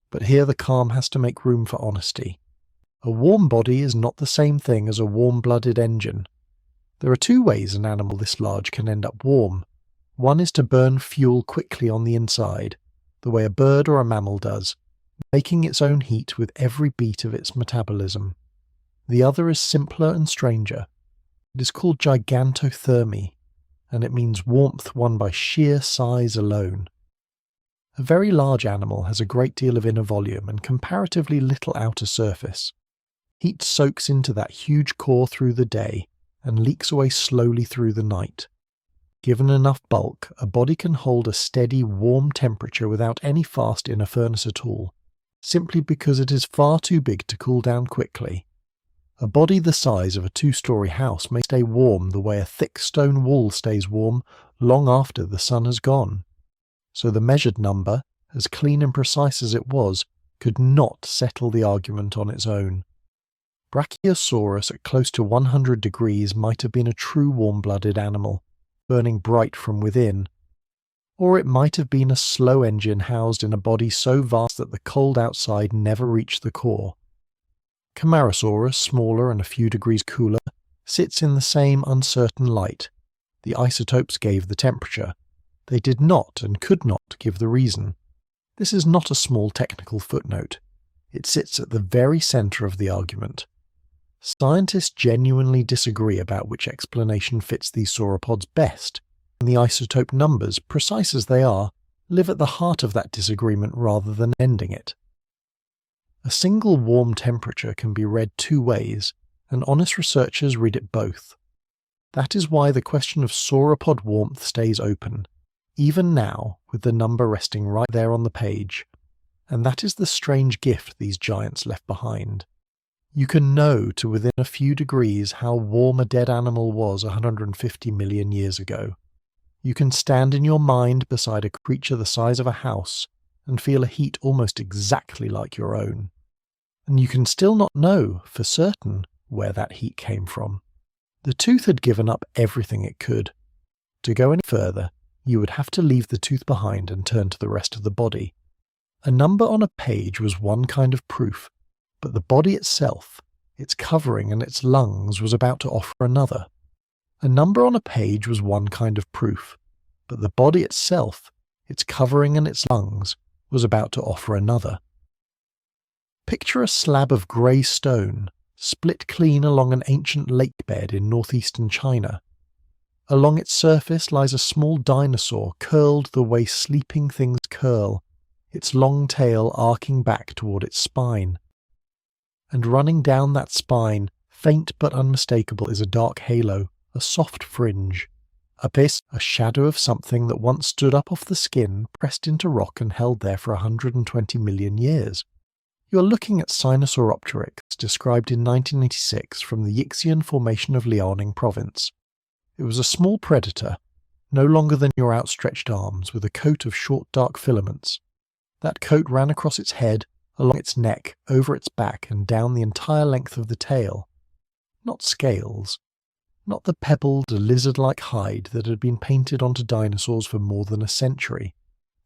But here the calm has to make room for honesty. A warm body is not the same thing as a warm-blooded engine. There are 2 ways an animal this large can end up warm. One is to burn fuel quickly on the inside, the way a bird or a mammal does, making its own heat with every beat of its metabolism. The other is simpler and stranger. It is called gigantothermy, and it means warmth won by sheer size alone. A very large animal has a great deal of inner volume and comparatively little outer surface. Heat soaks into that huge core through the day and leaks away slowly through the night. Given enough bulk, a body can hold a steady, warm temperature without any fast inner furnace at all, simply because it is far too big to cool down quickly. A body the size of a 2-story house may stay warm the way a thick stone wall stays warm long after the sun has gone. So the measured number, as clean and precise as it was, could not settle the argument on its own. Brachiosaurus at close to 100 degrees might have been a true warm-blooded animal, burning bright from within, or it might have been a slow engine housed in a body so vast that the cold outside never reached the core. Camarasaurus, smaller and a few degrees cooler, sits in the same uncertain light. The isotopes gave the temperature. They did not and could not give the reason. This is not a small technical footnote. It sits at the very centre of the argument. Scientists genuinely disagree about which explanation fits these sauropods best, and the isotope numbers, precise as they are, live at the heart of that disagreement rather than ending it. A single warm temperature can be read two ways, and honest researchers read it both. That is why the question of sauropod warmth stays open, even now with the number resting right there on the page, and that is the strange gift these giants left behind. You can know to within a few degrees how warm a dead animal was 150 million years ago. You can stand in your mind beside a creature the size of a house and feel a heat almost exactly like your own. And you can still not know, for certain, where that heat came from. The tooth had given up everything it could. To go any further, you would have to leave the tooth behind and turn to the rest of the body. A number on a page was one kind of proof, but the body itself, its covering and its lungs, was about to offer another. A number on a page was one kind of proof, but the body itself, its covering and its lungs, was about to offer another. Picture a slab of grey stone, split clean along an ancient lake bed in northeastern China. Along its surface lies a small dinosaur curled the way sleeping things curl, its long tail arcing back toward its spine. And running down that spine, faint but unmistakable, is a dark halo, a soft fringe. Abyss, a shadow of something that once stood up off the skin, pressed into rock and held there for 120 million years. You are looking at Sinosauropteryx, described in 1986 from the Yixian Formation of Liaoning province. It was a small predator, no longer than your outstretched arms, with a coat of short dark filaments. That coat ran across its head, along its neck, over its back, and down the entire length of the tail. Not scales. Not the pebbled, lizard-like hide that had been painted onto dinosaurs for more than a century.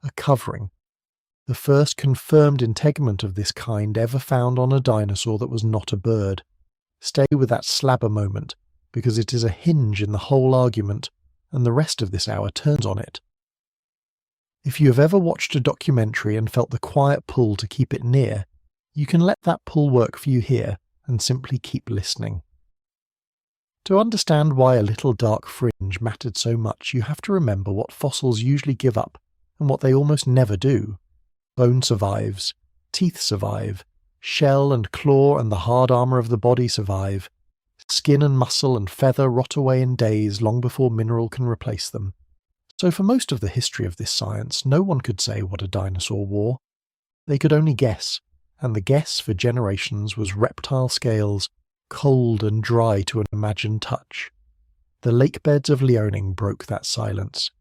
A covering. The first confirmed integument of this kind ever found on a dinosaur that was not a bird. Stay with that slab a moment, because it is a hinge in the whole argument, and the rest of this hour turns on it. If you have ever watched a documentary and felt the quiet pull to keep it near, you can let that pull work for you here and simply keep listening. To understand why a little dark fringe mattered so much, you have to remember what fossils usually give up and what they almost never do. Bone survives, teeth survive, shell and claw and the hard armour of the body survive, skin and muscle and feather rot away in days long before mineral can replace them. So for most of the history of this science, no one could say what a dinosaur wore. They could only guess, and the guess for generations was reptile scales, cold and dry to an imagined touch. The lake beds of Liaoning broke that silence.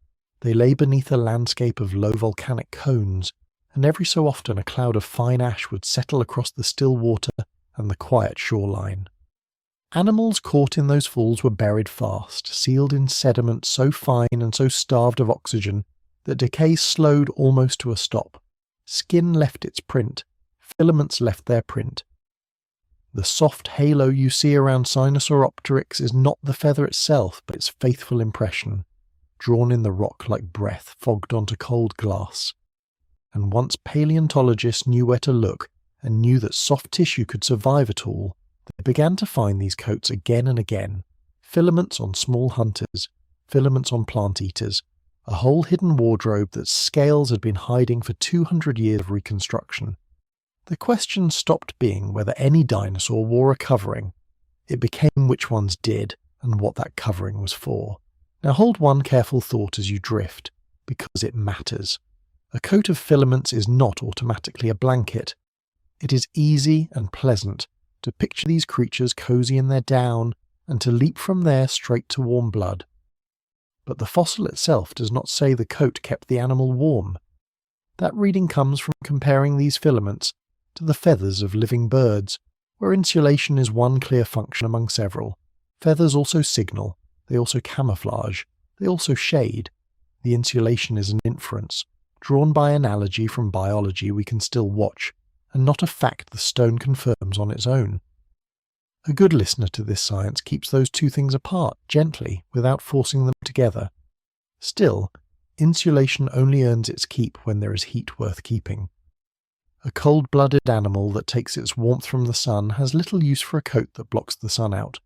They lay beneath a landscape of low volcanic cones, and every so often a cloud of fine ash would settle across the still water and the quiet shoreline. Animals caught in those falls were buried fast, sealed in sediment so fine and so starved of oxygen that decay slowed almost to a stop. Skin left its print, filaments left their print. The soft halo you see around Sinosauropteryx is not the feather itself, but its faithful impression, drawn in the rock like breath fogged onto cold glass. And once paleontologists knew where to look and knew that soft tissue could survive at all, they began to find these coats again and again, filaments on small hunters, filaments on plant-eaters, a whole hidden wardrobe that scales had been hiding for 200 years of reconstruction. The question stopped being whether any dinosaur wore a covering. It became which ones did and what that covering was for. Now hold one careful thought as you drift, because it matters. A coat of filaments is not automatically a blanket. It is easy and pleasant to picture these creatures cozy in their down and to leap from there straight to warm blood. But the fossil itself does not say the coat kept the animal warm. That reading comes from comparing these filaments to the feathers of living birds, where insulation is one clear function among several. Feathers also signal, they also camouflage, they also shade. The insulation is an inference, drawn by analogy from biology we can still watch, and not a fact the stone confirms on its own. A good listener to this science keeps those two things apart, gently, without forcing them together. Still, insulation only earns its keep when there is heat worth keeping. A cold-blooded animal that takes its warmth from the sun has little use for a coat that blocks the sun out.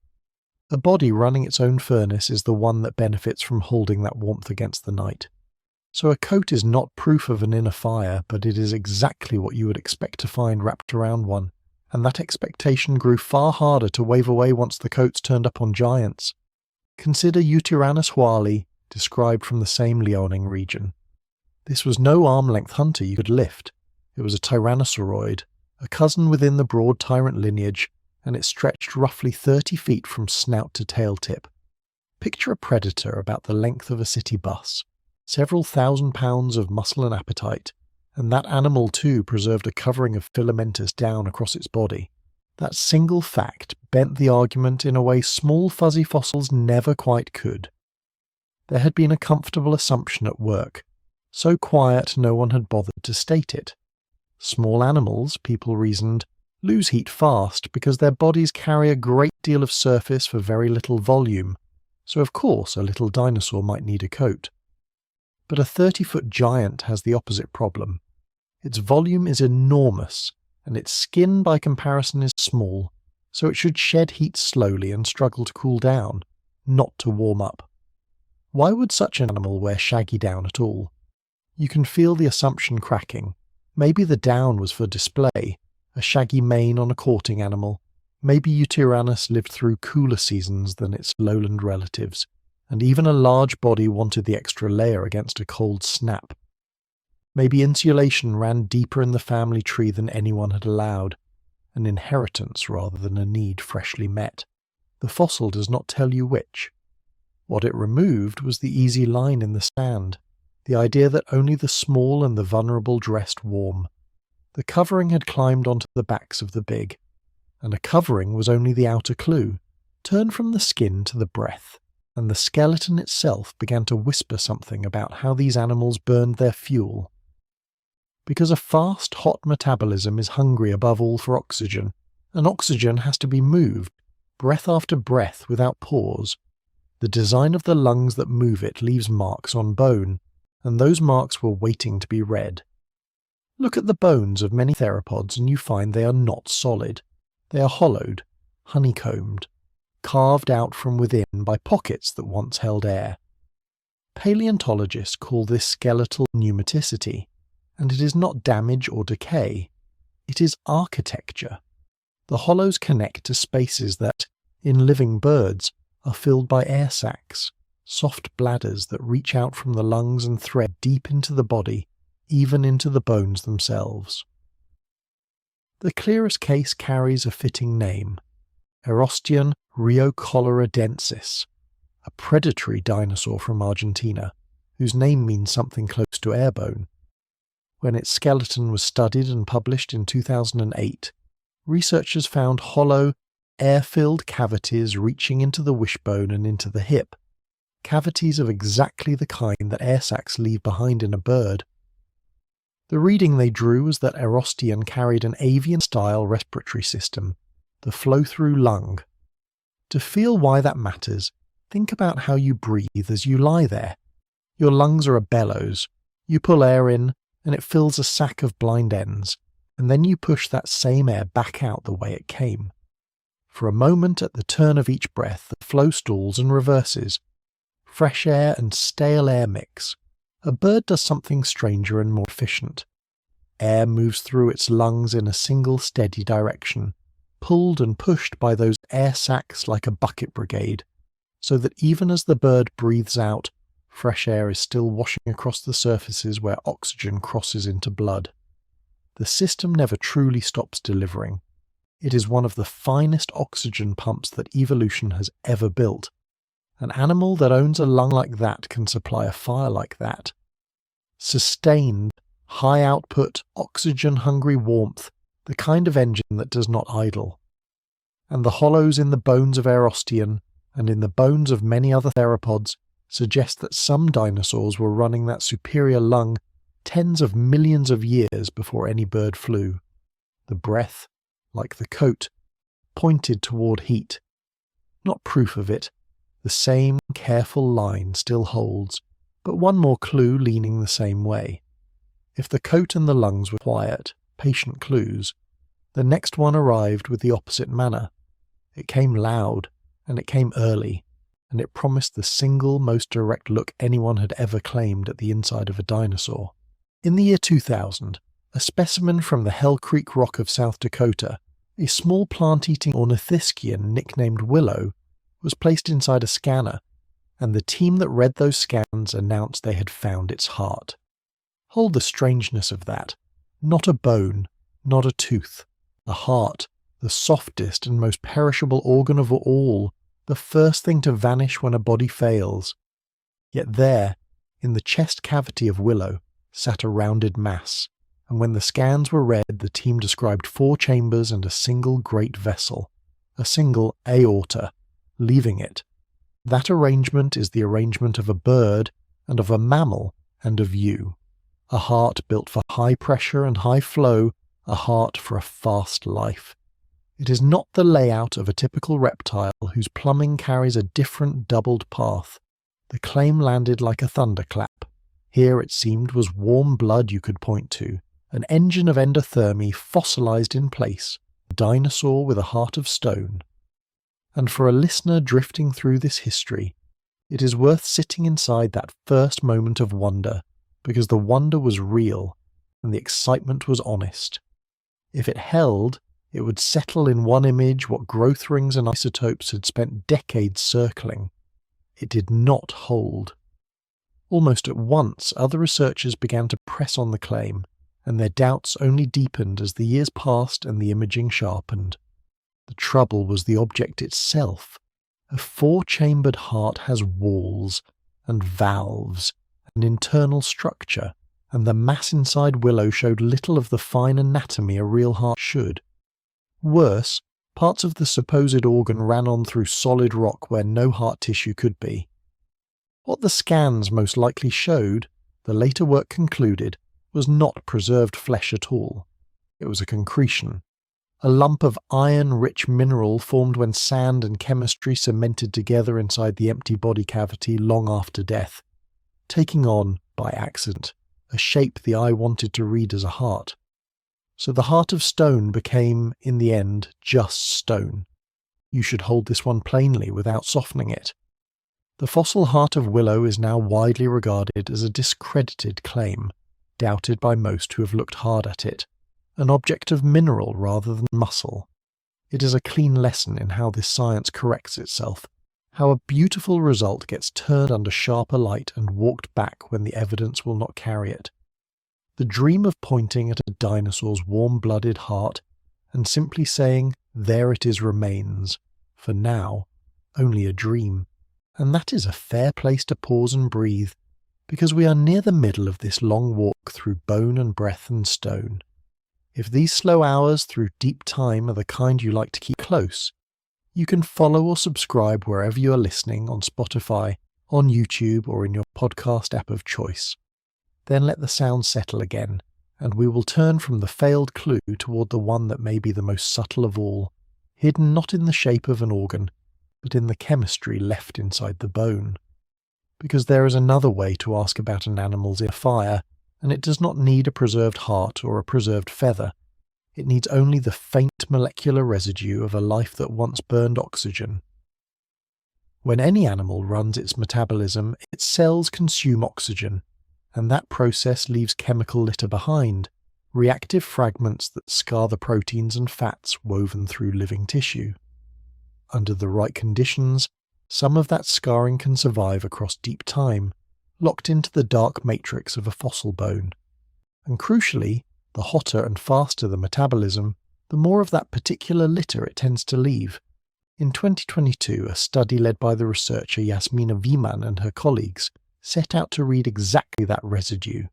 A body running its own furnace is the one that benefits from holding that warmth against the night. So a coat is not proof of an inner fire, but it is exactly what you would expect to find wrapped around one, and that expectation grew far harder to wave away once the coats turned up on giants. Consider Yutyrannus huali, described from the same Liaoning region. This was no arm-length hunter you could lift. It was a tyrannosauroid, a cousin within the broad tyrant lineage, and it stretched roughly 30 feet from snout to tail tip. Picture a predator about the length of a city bus, several thousand pounds of muscle and appetite, and that animal too preserved a covering of filamentous down across its body. That single fact bent the argument in a way small fuzzy fossils never quite could. There had been a comfortable assumption at work, so quiet no one had bothered to state it. Small animals, people reasoned, lose heat fast because their bodies carry a great deal of surface for very little volume, so of course a little dinosaur might need a coat. But a 30-foot giant has the opposite problem. Its volume is enormous, and its skin by comparison is small, so it should shed heat slowly and struggle to cool down, not to warm up. Why would such an animal wear shaggy down at all? You can feel the assumption cracking. Maybe the down was for display, a shaggy mane on a courting animal. Maybe Yutyrannus lived through cooler seasons than its lowland relatives, and even a large body wanted the extra layer against a cold snap. Maybe insulation ran deeper in the family tree than anyone had allowed, an inheritance rather than a need freshly met. The fossil does not tell you which. What it removed was the easy line in the sand, the idea that only the small and the vulnerable dressed warm. The covering had climbed onto the backs of the big, and a covering was only the outer clue. Turn from the skin to the breath, and the skeleton itself began to whisper something about how these animals burned their fuel. Because a fast, hot metabolism is hungry above all for oxygen, and oxygen has to be moved, breath after breath without pause. The design of the lungs that move it leaves marks on bone, and those marks were waiting to be read. Look at the bones of many theropods and you find they are not solid. They are hollowed, honeycombed, carved out from within by pockets that once held air. Paleontologists call this skeletal pneumaticity, and it is not damage or decay. It is architecture. The hollows connect to spaces that, in living birds, are filled by air sacs, soft bladders that reach out from the lungs and thread deep into the body, even into the bones themselves. The clearest case carries a fitting name, Erosteon rheocholeradensis, a predatory dinosaur from Argentina, whose name means something close to airbone. When its skeleton was studied and published in 2008, researchers found hollow, air-filled cavities reaching into the wishbone and into the hip, cavities of exactly the kind that air sacs leave behind in a bird. The reading they drew was that Erosteon carried an avian-style respiratory system, the flow-through lung. To feel why that matters, think about how you breathe as you lie there. Your lungs are a bellows. You pull air in, and it fills a sack of blind ends, and then you push that same air back out the way it came. For a moment at the turn of each breath, the flow stalls and reverses. Fresh air and stale air mix. A bird does something stranger and more efficient. Air moves through its lungs in a single steady direction, pulled and pushed by those air sacs like a bucket brigade, so that even as the bird breathes out, fresh air is still washing across the surfaces where oxygen crosses into blood. The system never truly stops delivering. It is one of the finest oxygen pumps that evolution has ever built. An animal that owns a lung like that can supply a fire like that. Sustained, high-output, oxygen-hungry warmth, the kind of engine that does not idle. And the hollows in the bones of Erosteon, and in the bones of many other theropods, suggest that some dinosaurs were running that superior lung tens of millions of years before any bird flew. The breath, like the coat, pointed toward heat. Not proof of it. The same careful line still holds, but one more clue leaning the same way. If the coat and the lungs were quiet, patient clues, the next one arrived with the opposite manner. It came loud, and it came early, and it promised the single most direct look anyone had ever claimed at the inside of a dinosaur. In the year 2000, a specimen from the Hell Creek Rock of South Dakota, a small plant-eating ornithischian nicknamed Willo, was placed inside a scanner, and the team that read those scans announced they had found its heart. Hold the strangeness of that. Not a bone, not a tooth. A heart, the softest and most perishable organ of all, the first thing to vanish when a body fails. Yet there, in the chest cavity of Willo, sat a rounded mass, and when the scans were read, the team described 4 chambers and a single great vessel, a single aorta, leaving it. That arrangement is the arrangement of a bird, and of a mammal, and of you. A heart built for high pressure and high flow, a heart for a fast life. It is not the layout of a typical reptile whose plumbing carries a different doubled path. The claim landed like a thunderclap. Here, it seemed, was warm blood you could point to, an engine of endothermy fossilized in place, a dinosaur with a heart of stone. And for a listener drifting through this history, it is worth sitting inside that first moment of wonder, because the wonder was real, and the excitement was honest. If it held, it would settle in one image what growth rings and isotopes had spent decades circling. It did not hold. Almost at once, other researchers began to press on the claim, and their doubts only deepened as the years passed and the imaging sharpened. The trouble was the object itself. A 4-chambered heart has walls, and valves, and internal structure, and the mass inside Willo showed little of the fine anatomy a real heart should. Worse, parts of the supposed organ ran on through solid rock where no heart tissue could be. What the scans most likely showed, the later work concluded, was not preserved flesh at all. It was a concretion, a lump of iron-rich mineral formed when sand and chemistry cemented together inside the empty body cavity long after death, taking on, by accident, a shape the eye wanted to read as a heart. So the heart of stone became, in the end, just stone. You should hold this one plainly without softening it. The fossil heart of Willo is now widely regarded as a discredited claim, doubted by most who have looked hard at it, an object of mineral rather than muscle. It is a clean lesson in how this science corrects itself, how a beautiful result gets turned under sharper light and walked back when the evidence will not carry it. The dream of pointing at a dinosaur's warm-blooded heart and simply saying, "There it is remains," for now, only a dream. And that is a fair place to pause and breathe, because we are near the middle of this long walk through bone and breath and stone. If these slow hours through deep time are the kind you like to keep close, you can follow or subscribe wherever you are listening, on Spotify, on YouTube, or in your podcast app of choice. Then let the sound settle again, and we will turn from the failed clue toward the one that may be the most subtle of all, hidden not in the shape of an organ, but in the chemistry left inside the bone. Because there is another way to ask about an animal's inner fire, and it does not need a preserved heart or a preserved feather. It needs only the faint molecular residue of a life that once burned oxygen. When any animal runs its metabolism, its cells consume oxygen, and that process leaves chemical litter behind, reactive fragments that scar the proteins and fats woven through living tissue. Under the right conditions, some of that scarring can survive across deep time, locked into the dark matrix of a fossil bone. And crucially, the hotter and faster the metabolism, the more of that particular litter it tends to leave. In 2022, a study led by the researcher Yasmina Viman and her colleagues set out to read exactly that residue.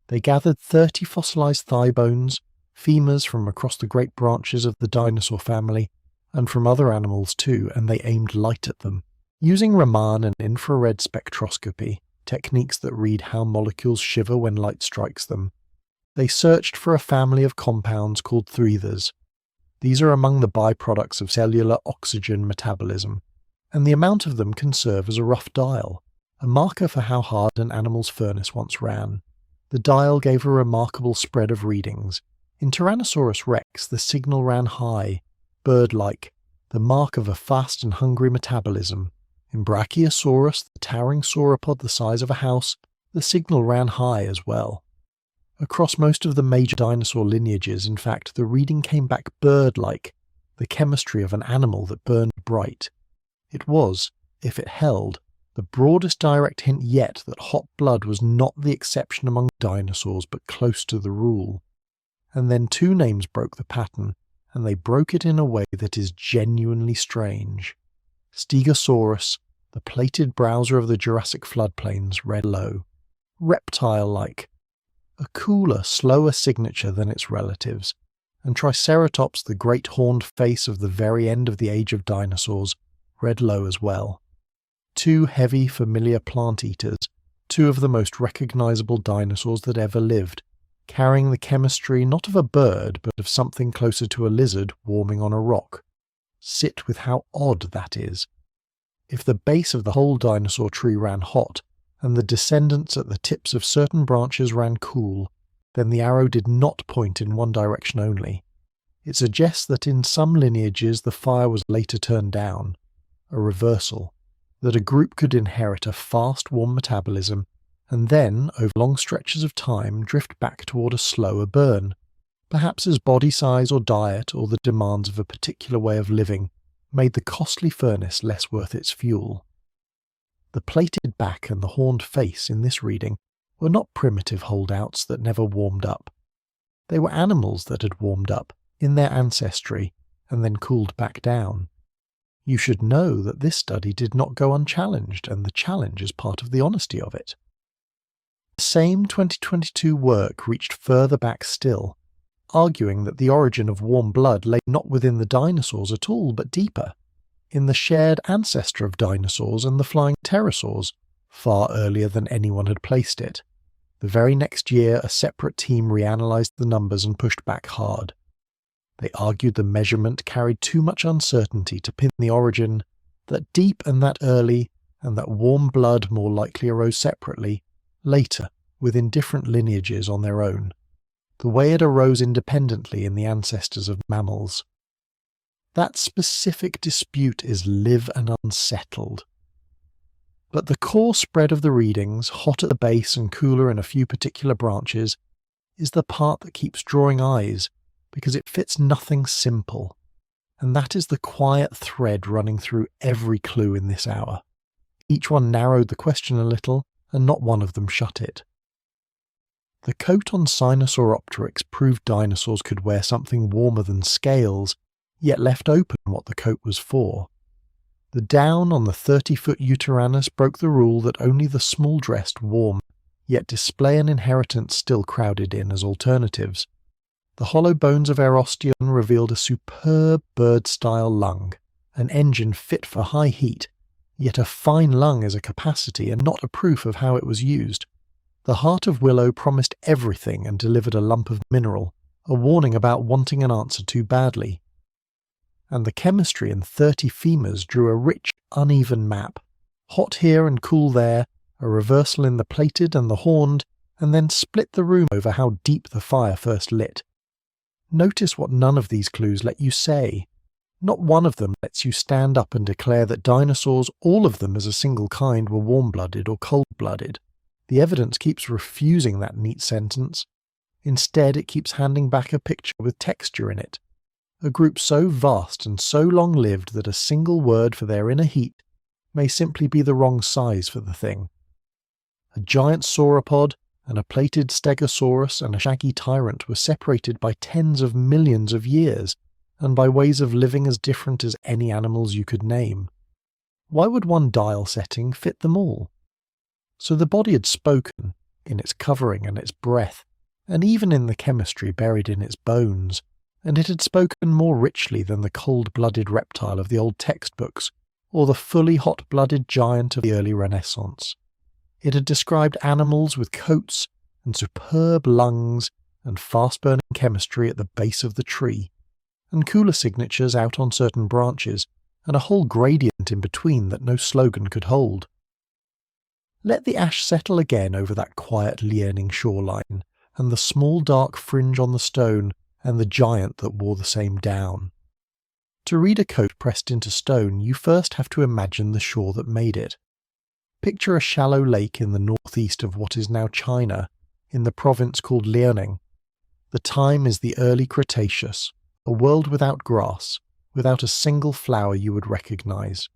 They gathered 30 fossilized thigh bones, femurs from across the great branches of the dinosaur family, and from other animals too, and they aimed light at them. Using Raman and infrared spectroscopy, techniques that read how molecules shiver when light strikes them, they searched for a family of compounds called threathers. These are among the byproducts of cellular oxygen metabolism, and the amount of them can serve as a rough dial, a marker for how hard an animal's furnace once ran. The dial gave a remarkable spread of readings, In Tyrannosaurus rex, the signal ran high, bird-like, the mark of a fast and hungry metabolism. In Brachiosaurus, the towering sauropod the size of a house, the signal ran high as well. Across most of the major dinosaur lineages, in fact, the reading came back bird-like, the chemistry of an animal that burned bright. It was, if it held, the broadest direct hint yet that hot blood was not the exception among dinosaurs but close to the rule. And then two names broke the pattern, and they broke it in a way that is genuinely strange. Stegosaurus, the plated browser of the Jurassic floodplains, read low, reptile-like, a cooler, slower signature than its relatives, and Triceratops, the great horned face of the very end of the age of dinosaurs, read low as well. Two heavy, familiar plant-eaters, two of the most recognizable dinosaurs that ever lived, carrying the chemistry not of a bird but of something closer to a lizard warming on a rock. Sit with how odd that is. If the base of the whole dinosaur tree ran hot, and the descendants at the tips of certain branches ran cool, then the arrow did not point in one direction only. It suggests that in some lineages the fire was later turned down, a reversal, that a group could inherit a fast, warm metabolism, and then, over long stretches of time, drift back toward a slower burn, perhaps as body size or diet or the demands of a particular way of living made the costly furnace less worth its fuel. The plated back and the horned face in this reading were not primitive holdouts that never warmed up. They were animals that had warmed up, in their ancestry, and then cooled back down. You should know that this study did not go unchallenged, and the challenge is part of the honesty of it. The same 2022 work reached further back still, arguing that the origin of warm blood lay not within the dinosaurs at all, but deeper, in the shared ancestor of dinosaurs and the flying pterosaurs, far earlier than anyone had placed it. The very next year, a separate team reanalyzed the numbers and pushed back hard. They argued the measurement carried too much uncertainty to pin the origin, that deep and that early, and that warm blood more likely arose separately, later, within different lineages on their own, the way it arose independently in the ancestors of mammals. That specific dispute is live and unsettled. But the core spread of the readings, hot at the base and cooler in a few particular branches, is the part that keeps drawing eyes, because it fits nothing simple, and that is the quiet thread running through every clue in this hour. Each one narrowed the question a little, and not one of them shut it. The coat on Sinosauropteryx proved dinosaurs could wear something warmer than scales, yet left open what the coat was for. The down on the 30-foot Uterannus broke the rule that only the small-dressed warm, yet display an inheritance still crowded in as alternatives. The hollow bones of Erosteon revealed a superb bird-style lung, an engine fit for high heat, yet a fine lung is a capacity and not a proof of how it was used. The heart of Willo promised everything and delivered a lump of mineral, a warning about wanting an answer too badly. And the chemistry in 30 femurs drew a rich, uneven map, hot here and cool there, a reversal in the plated and the horned, and then split the room over how deep the fire first lit. Notice what none of these clues let you say. Not one of them lets you stand up and declare that dinosaurs, all of them as a single kind, were warm-blooded or cold-blooded. The evidence keeps refusing that neat sentence. Instead, it keeps handing back a picture with texture in it. A group so vast and so long-lived that a single word for their inner heat may simply be the wrong size for the thing. A giant sauropod and a plated Stegosaurus and a shaggy tyrant were separated by tens of millions of years, and by ways of living as different as any animals you could name. Why would one dial setting fit them all? So the body had spoken, in its covering and its breath, and even in the chemistry buried in its bones, and it had spoken more richly than the cold-blooded reptile of the old textbooks, or the fully hot-blooded giant of the early Renaissance. It had described animals with coats and superb lungs and fast-burning chemistry at the base of the tree, and cooler signatures out on certain branches, and a whole gradient in between that no slogan could hold. Let the ash settle again over that quiet Liaoning shoreline, and the small dark fringe on the stone, and the giant that wore the same down. To read a coat pressed into stone, you first have to imagine the shore that made it. Picture a shallow lake in the northeast of what is now China, in the province called Liaoning. The time is the early Cretaceous, a world without grass, without a single flower you would recognize.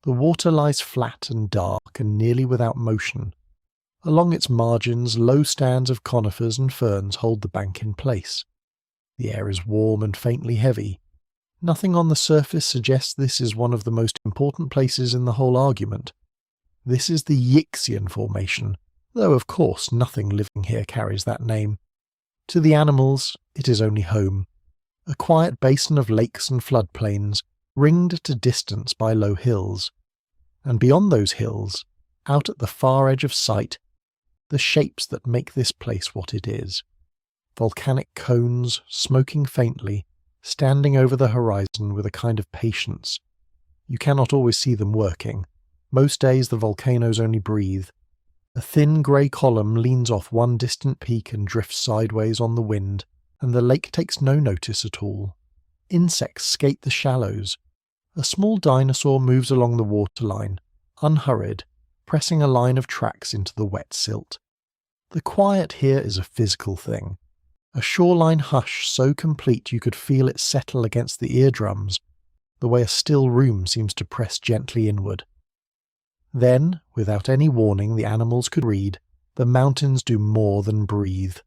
The water lies flat and dark and nearly without motion. Along its margins, low stands of conifers and ferns hold the bank in place. The air is warm and faintly heavy. Nothing on the surface suggests this is one of the most important places in the whole argument. This is the Yixian Formation, though of course nothing living here carries that name. To the animals, it is only home. A quiet basin of lakes and floodplains, ringed at a distance by low hills. And beyond those hills, out at the far edge of sight, the shapes that make this place what it is. Volcanic cones, smoking faintly, standing over the horizon with a kind of patience. You cannot always see them working. Most days the volcanoes only breathe. A thin grey column leans off one distant peak and drifts sideways on the wind, and the lake takes no notice at all. Insects skate the shallows. A small dinosaur moves along the waterline, unhurried, pressing a line of tracks into the wet silt. The quiet here is a physical thing. A shoreline hush so complete you could feel it settle against the eardrums, the way a still room seems to press gently inward. Then, without any warning the animals could read, the mountains do more than breathe.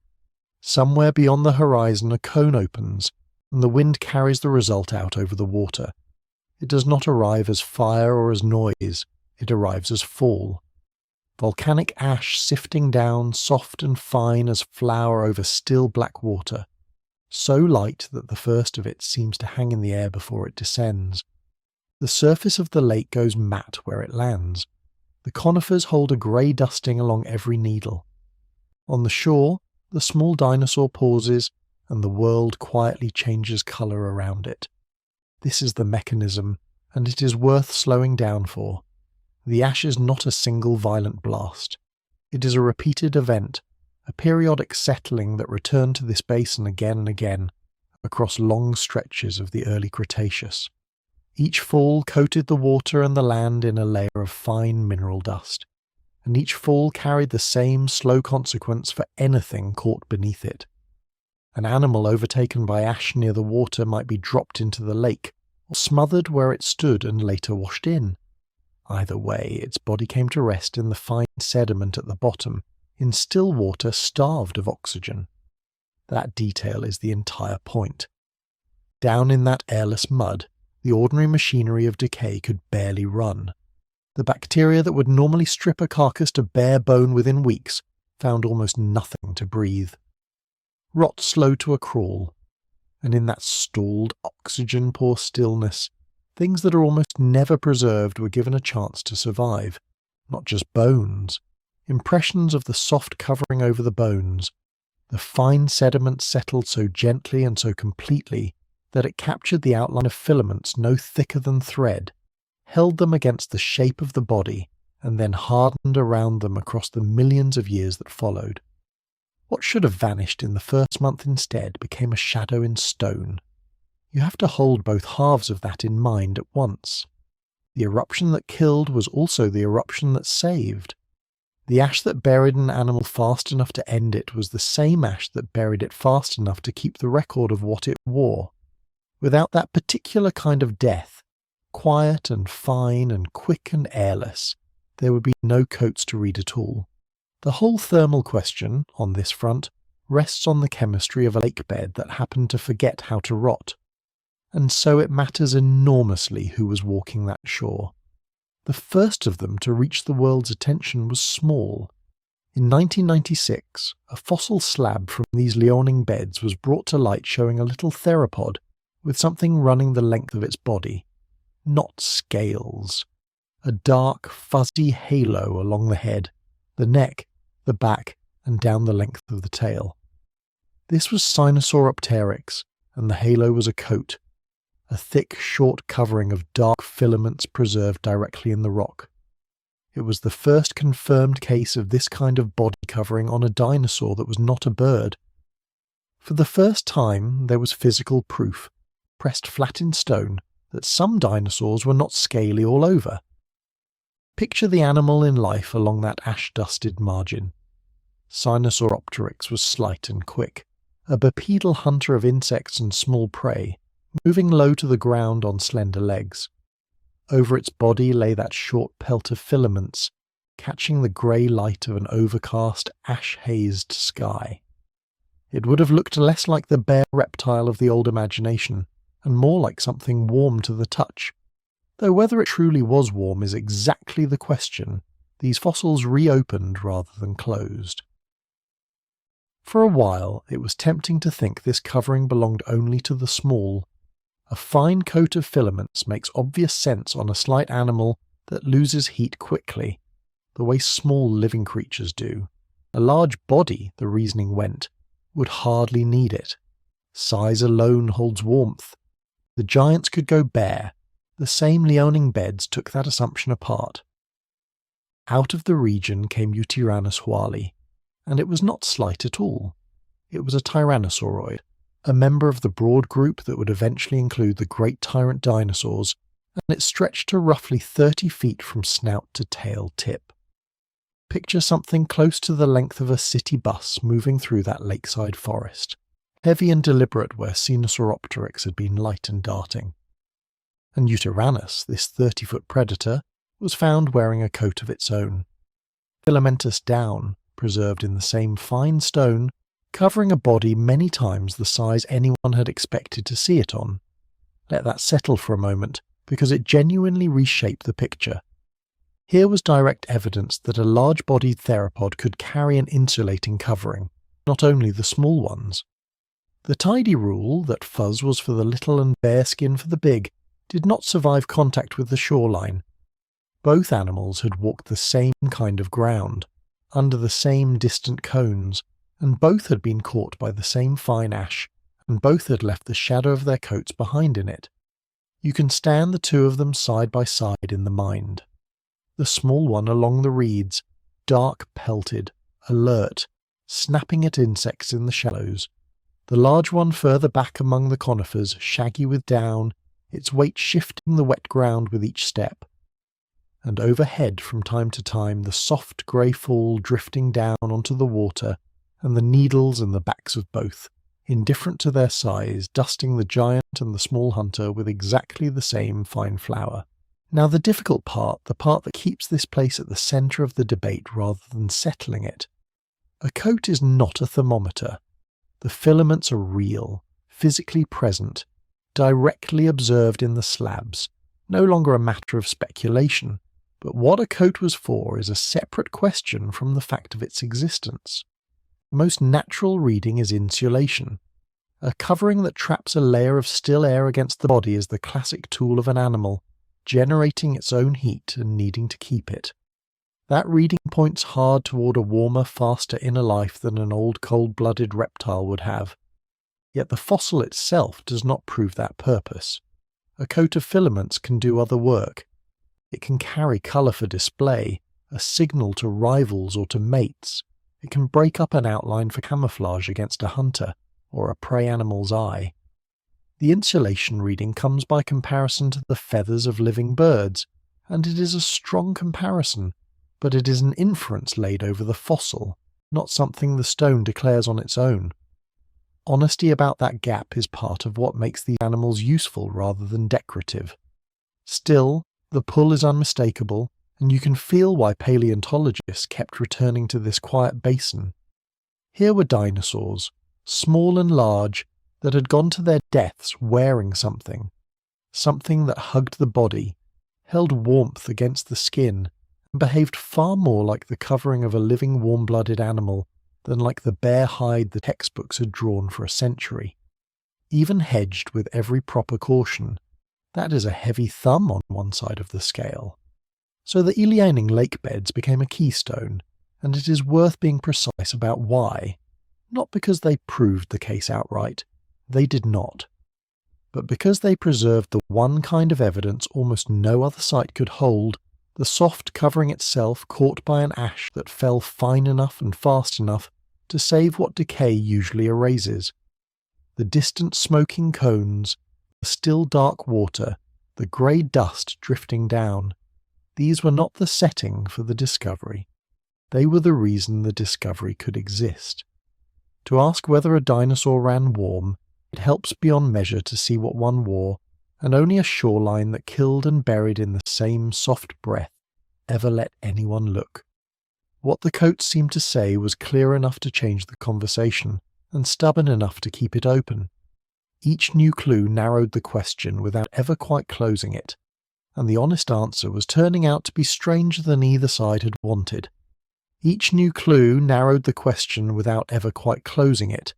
Somewhere beyond the horizon a cone opens, and the wind carries the result out over the water. It does not arrive as fire or as noise, it arrives as fall. Volcanic ash sifting down, soft and fine as flour over still black water, so light that the first of it seems to hang in the air before it descends. The surface of the lake goes matte where it lands. The conifers hold a grey dusting along every needle. On the shore, the small dinosaur pauses, and the world quietly changes colour around it. This is the mechanism, and it is worth slowing down for. The ash is not a single violent blast. It is a repeated event, a periodic settling that returned to this basin again and again, across long stretches of the early Cretaceous. Each fall coated the water and the land in a layer of fine mineral dust, and each fall carried the same slow consequence for anything caught beneath it. An animal overtaken by ash near the water might be dropped into the lake, or smothered where it stood and later washed in. Either way, its body came to rest in the fine sediment at the bottom, in still water starved of oxygen. That detail is the entire point. Down in that airless mud, the ordinary machinery of decay could barely run. The bacteria that would normally strip a carcass to bare bone within weeks found almost nothing to breathe. Rot slowed to a crawl, and in that stalled, oxygen-poor stillness, things that are almost never preserved were given a chance to survive. Not just bones. Impressions of the soft covering over the bones. The fine sediment settled so gently and so completely that it captured the outline of filaments no thicker than thread, held them against the shape of the body, and then hardened around them across the millions of years that followed. What should have vanished in the first month instead became a shadow in stone. You have to hold both halves of that in mind at once. The eruption that killed was also the eruption that saved. The ash that buried an animal fast enough to end it was the same ash that buried it fast enough to keep the record of what it wore. Without that particular kind of death, quiet and fine and quick and airless, there would be no coats to read at all. The whole thermal question, on this front, rests on the chemistry of a lake bed that happened to forget how to rot. And so it matters enormously who was walking that shore. The first of them to reach the world's attention was small. In 1996, a fossil slab from these Liaoning beds was brought to light showing a little theropod with something running the length of its body. Not scales. A dark, fuzzy halo along the head, the neck, the back, and down the length of the tail. This was Sinosauropteryx, and the halo was a coat. A thick, short covering of dark filaments preserved directly in the rock. It was the first confirmed case of this kind of body covering on a dinosaur that was not a bird. For the first time, there was physical proof, pressed flat in stone, that some dinosaurs were not scaly all over. Picture the animal in life along that ash-dusted margin. Sinosauropteryx was slight and quick, a bipedal hunter of insects and small prey, moving low to the ground on slender legs. Over its body lay that short pelt of filaments, catching the grey light of an overcast, ash-hazed sky. It would have looked less like the bare reptile of the old imagination, and more like something warm to the touch. Though whether it truly was warm is exactly the question. These fossils reopened rather than closed. For a while, it was tempting to think this covering belonged only to the small. A fine coat of filaments makes obvious sense on a slight animal that loses heat quickly, the way small living creatures do. A large body, the reasoning went, would hardly need it. Size alone holds warmth. The giants could go bare. The same Liaoning beds took that assumption apart. Out of the region came Tyrannosaurus, and it was not slight at all. It was a tyrannosauroid, a member of the broad group that would eventually include the great tyrant dinosaurs, and it stretched to roughly 30 feet from snout to tail tip. Picture something close to the length of a city bus moving through that lakeside forest, heavy and deliberate where Sinosauropteryx had been light and darting. And Tyrannosaurus, this 30-foot predator, was found wearing a coat of its own. Filamentous down, preserved in the same fine stone, covering a body many times the size anyone had expected to see it on. Let that settle for a moment, because it genuinely reshaped the picture. Here was direct evidence that a large-bodied theropod could carry an insulating covering, not only the small ones. The tidy rule that fuzz was for the little and bare skin for the big did not survive contact with the shoreline. Both animals had walked the same kind of ground, under the same distant cones, and both had been caught by the same fine ash, and both had left the shadow of their coats behind in it. You can stand the two of them side by side in the mind. The small one along the reeds, dark pelted, alert, snapping at insects in the shallows. The large one further back among the conifers, shaggy with down, its weight shifting the wet ground with each step. And overhead from time to time the soft grey fall drifting down onto the water, and the needles in the backs of both, indifferent to their size, dusting the giant and the small hunter with exactly the same fine flour. Now the difficult part, the part that keeps this place at the centre of the debate rather than settling it. A coat is not a thermometer. The filaments are real, physically present, directly observed in the slabs, no longer a matter of speculation. But what a coat was for is a separate question from the fact of its existence. The most natural reading is insulation. A covering that traps a layer of still air against the body is the classic tool of an animal, generating its own heat and needing to keep it. That reading points hard toward a warmer, faster inner life than an old cold-blooded reptile would have. Yet the fossil itself does not prove that purpose. A coat of filaments can do other work. It can carry colour for display, a signal to rivals or to mates. It can break up an outline for camouflage against a hunter or a prey animal's eye. The insulation reading comes by comparison to the feathers of living birds, and it is a strong comparison, but it is an inference laid over the fossil, not something the stone declares on its own. Honesty about that gap is part of what makes the animals useful rather than decorative. Still, the pull is unmistakable, and you can feel why paleontologists kept returning to this quiet basin. Here were dinosaurs, small and large, that had gone to their deaths wearing something that hugged the body, held warmth against the skin, and behaved far more like the covering of a living warm-blooded animal than like the bare hide the textbooks had drawn for a century. Even hedged with every proper caution, that is a heavy thumb on one side of the scale. So the Liaoning lake beds became a keystone, and it is worth being precise about why. Not because they proved the case outright, they did not, but because they preserved the one kind of evidence almost no other site could hold, the soft covering itself caught by an ash that fell fine enough and fast enough to save what decay usually erases, The distant smoking cones, the still dark water, the grey dust drifting down. These were not the setting for the discovery. They were the reason the discovery could exist. To ask whether a dinosaur ran warm, it helps beyond measure to see what one wore, and only a shoreline that killed and buried in the same soft breath ever let anyone look. What the coat seemed to say was clear enough to change the conversation, and stubborn enough to keep it open. Each new clue narrowed the question without ever quite closing it, and the honest answer was turning out to be stranger than either side had wanted. Each new clue narrowed the question without ever quite closing it,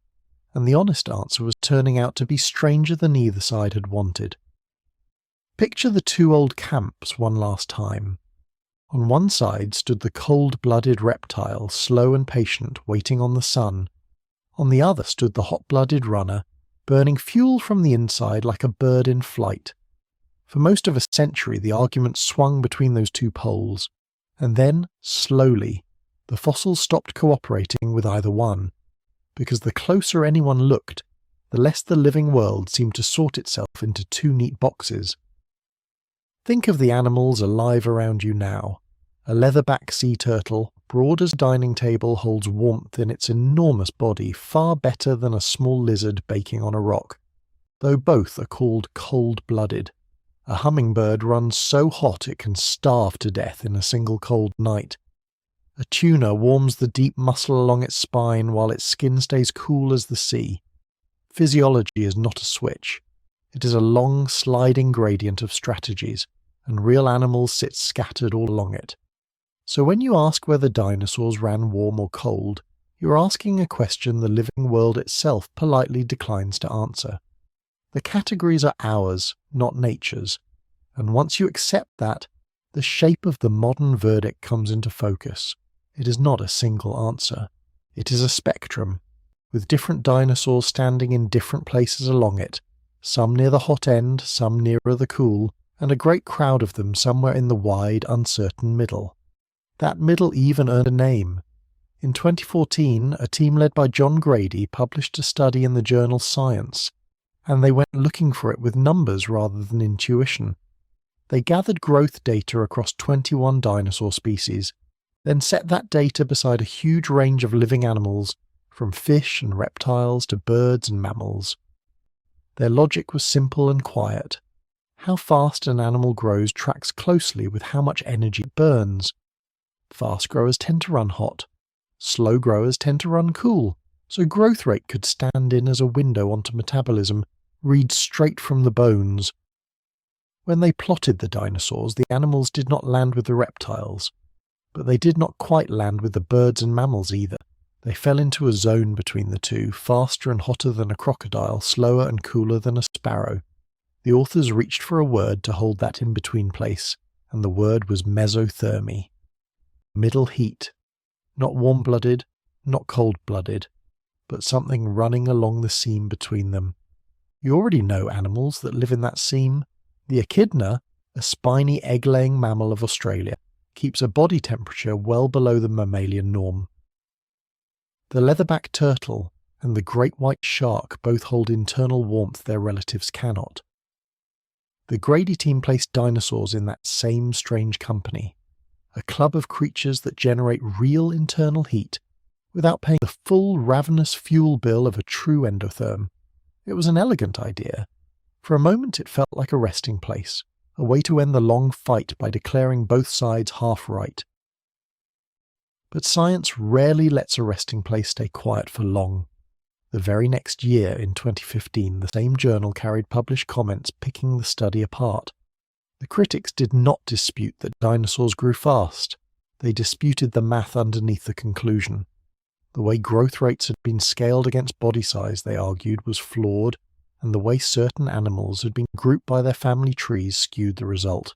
and the honest answer was turning out to be stranger than either side had wanted. Picture the two old camps one last time. On one side stood the cold-blooded reptile, slow and patient, waiting on the sun. On the other stood the hot-blooded runner, burning fuel from the inside like a bird in flight. For most of a century the argument swung between those two poles, and then, slowly, the fossils stopped cooperating with either one, because the closer anyone looked, the less the living world seemed to sort itself into two neat boxes. Think of the animals alive around you now. A leatherback sea turtle, broad as a dining table, holds warmth in its enormous body far better than a small lizard baking on a rock, though both are called cold-blooded. A hummingbird runs so hot it can starve to death in a single cold night. A tuna warms the deep muscle along its spine while its skin stays cool as the sea. Physiology is not a switch. It is a long, sliding gradient of strategies, and real animals sit scattered all along it. So when you ask whether dinosaurs ran warm or cold, you're asking a question the living world itself politely declines to answer. The categories are ours, not nature's, and once you accept that, the shape of the modern verdict comes into focus. It is not a single answer. It is a spectrum, with different dinosaurs standing in different places along it, some near the hot end, some nearer the cool, and a great crowd of them somewhere in the wide, uncertain middle. That middle even earned a name. In 2014, a team led by John Grady published a study in the journal Science, and they went looking for it with numbers rather than intuition. They gathered growth data across 21 dinosaur species, then set that data beside a huge range of living animals, from fish and reptiles to birds and mammals. Their logic was simple and quiet. How fast an animal grows tracks closely with how much energy it burns. Fast growers tend to run hot. Slow growers tend to run cool, so growth rate could stand in as a window onto metabolism, read straight from the bones. When they plotted the dinosaurs, the animals did not land with the reptiles, but they did not quite land with the birds and mammals either. They fell into a zone between the two, faster and hotter than a crocodile, slower and cooler than a sparrow. The authors reached for a word to hold that in-between place, and the word was mesothermy. Middle heat. Not warm-blooded, not cold-blooded, but something running along the seam between them. You already know animals that live in that seam. The echidna, a spiny egg-laying mammal of Australia, keeps a body temperature well below the mammalian norm. The leatherback turtle and the great white shark both hold internal warmth their relatives cannot. The Grady team placed dinosaurs in that same strange company, a club of creatures that generate real internal heat without paying the full ravenous fuel bill of a true endotherm. It was an elegant idea. For a moment it felt like a resting place, a way to end the long fight by declaring both sides half right. But science rarely lets a resting place stay quiet for long. The very next year, in 2015, the same journal carried published comments picking the study apart. The critics did not dispute that dinosaurs grew fast. They disputed the math underneath the conclusion. The way growth rates had been scaled against body size, they argued, was flawed, and the way certain animals had been grouped by their family trees skewed the result.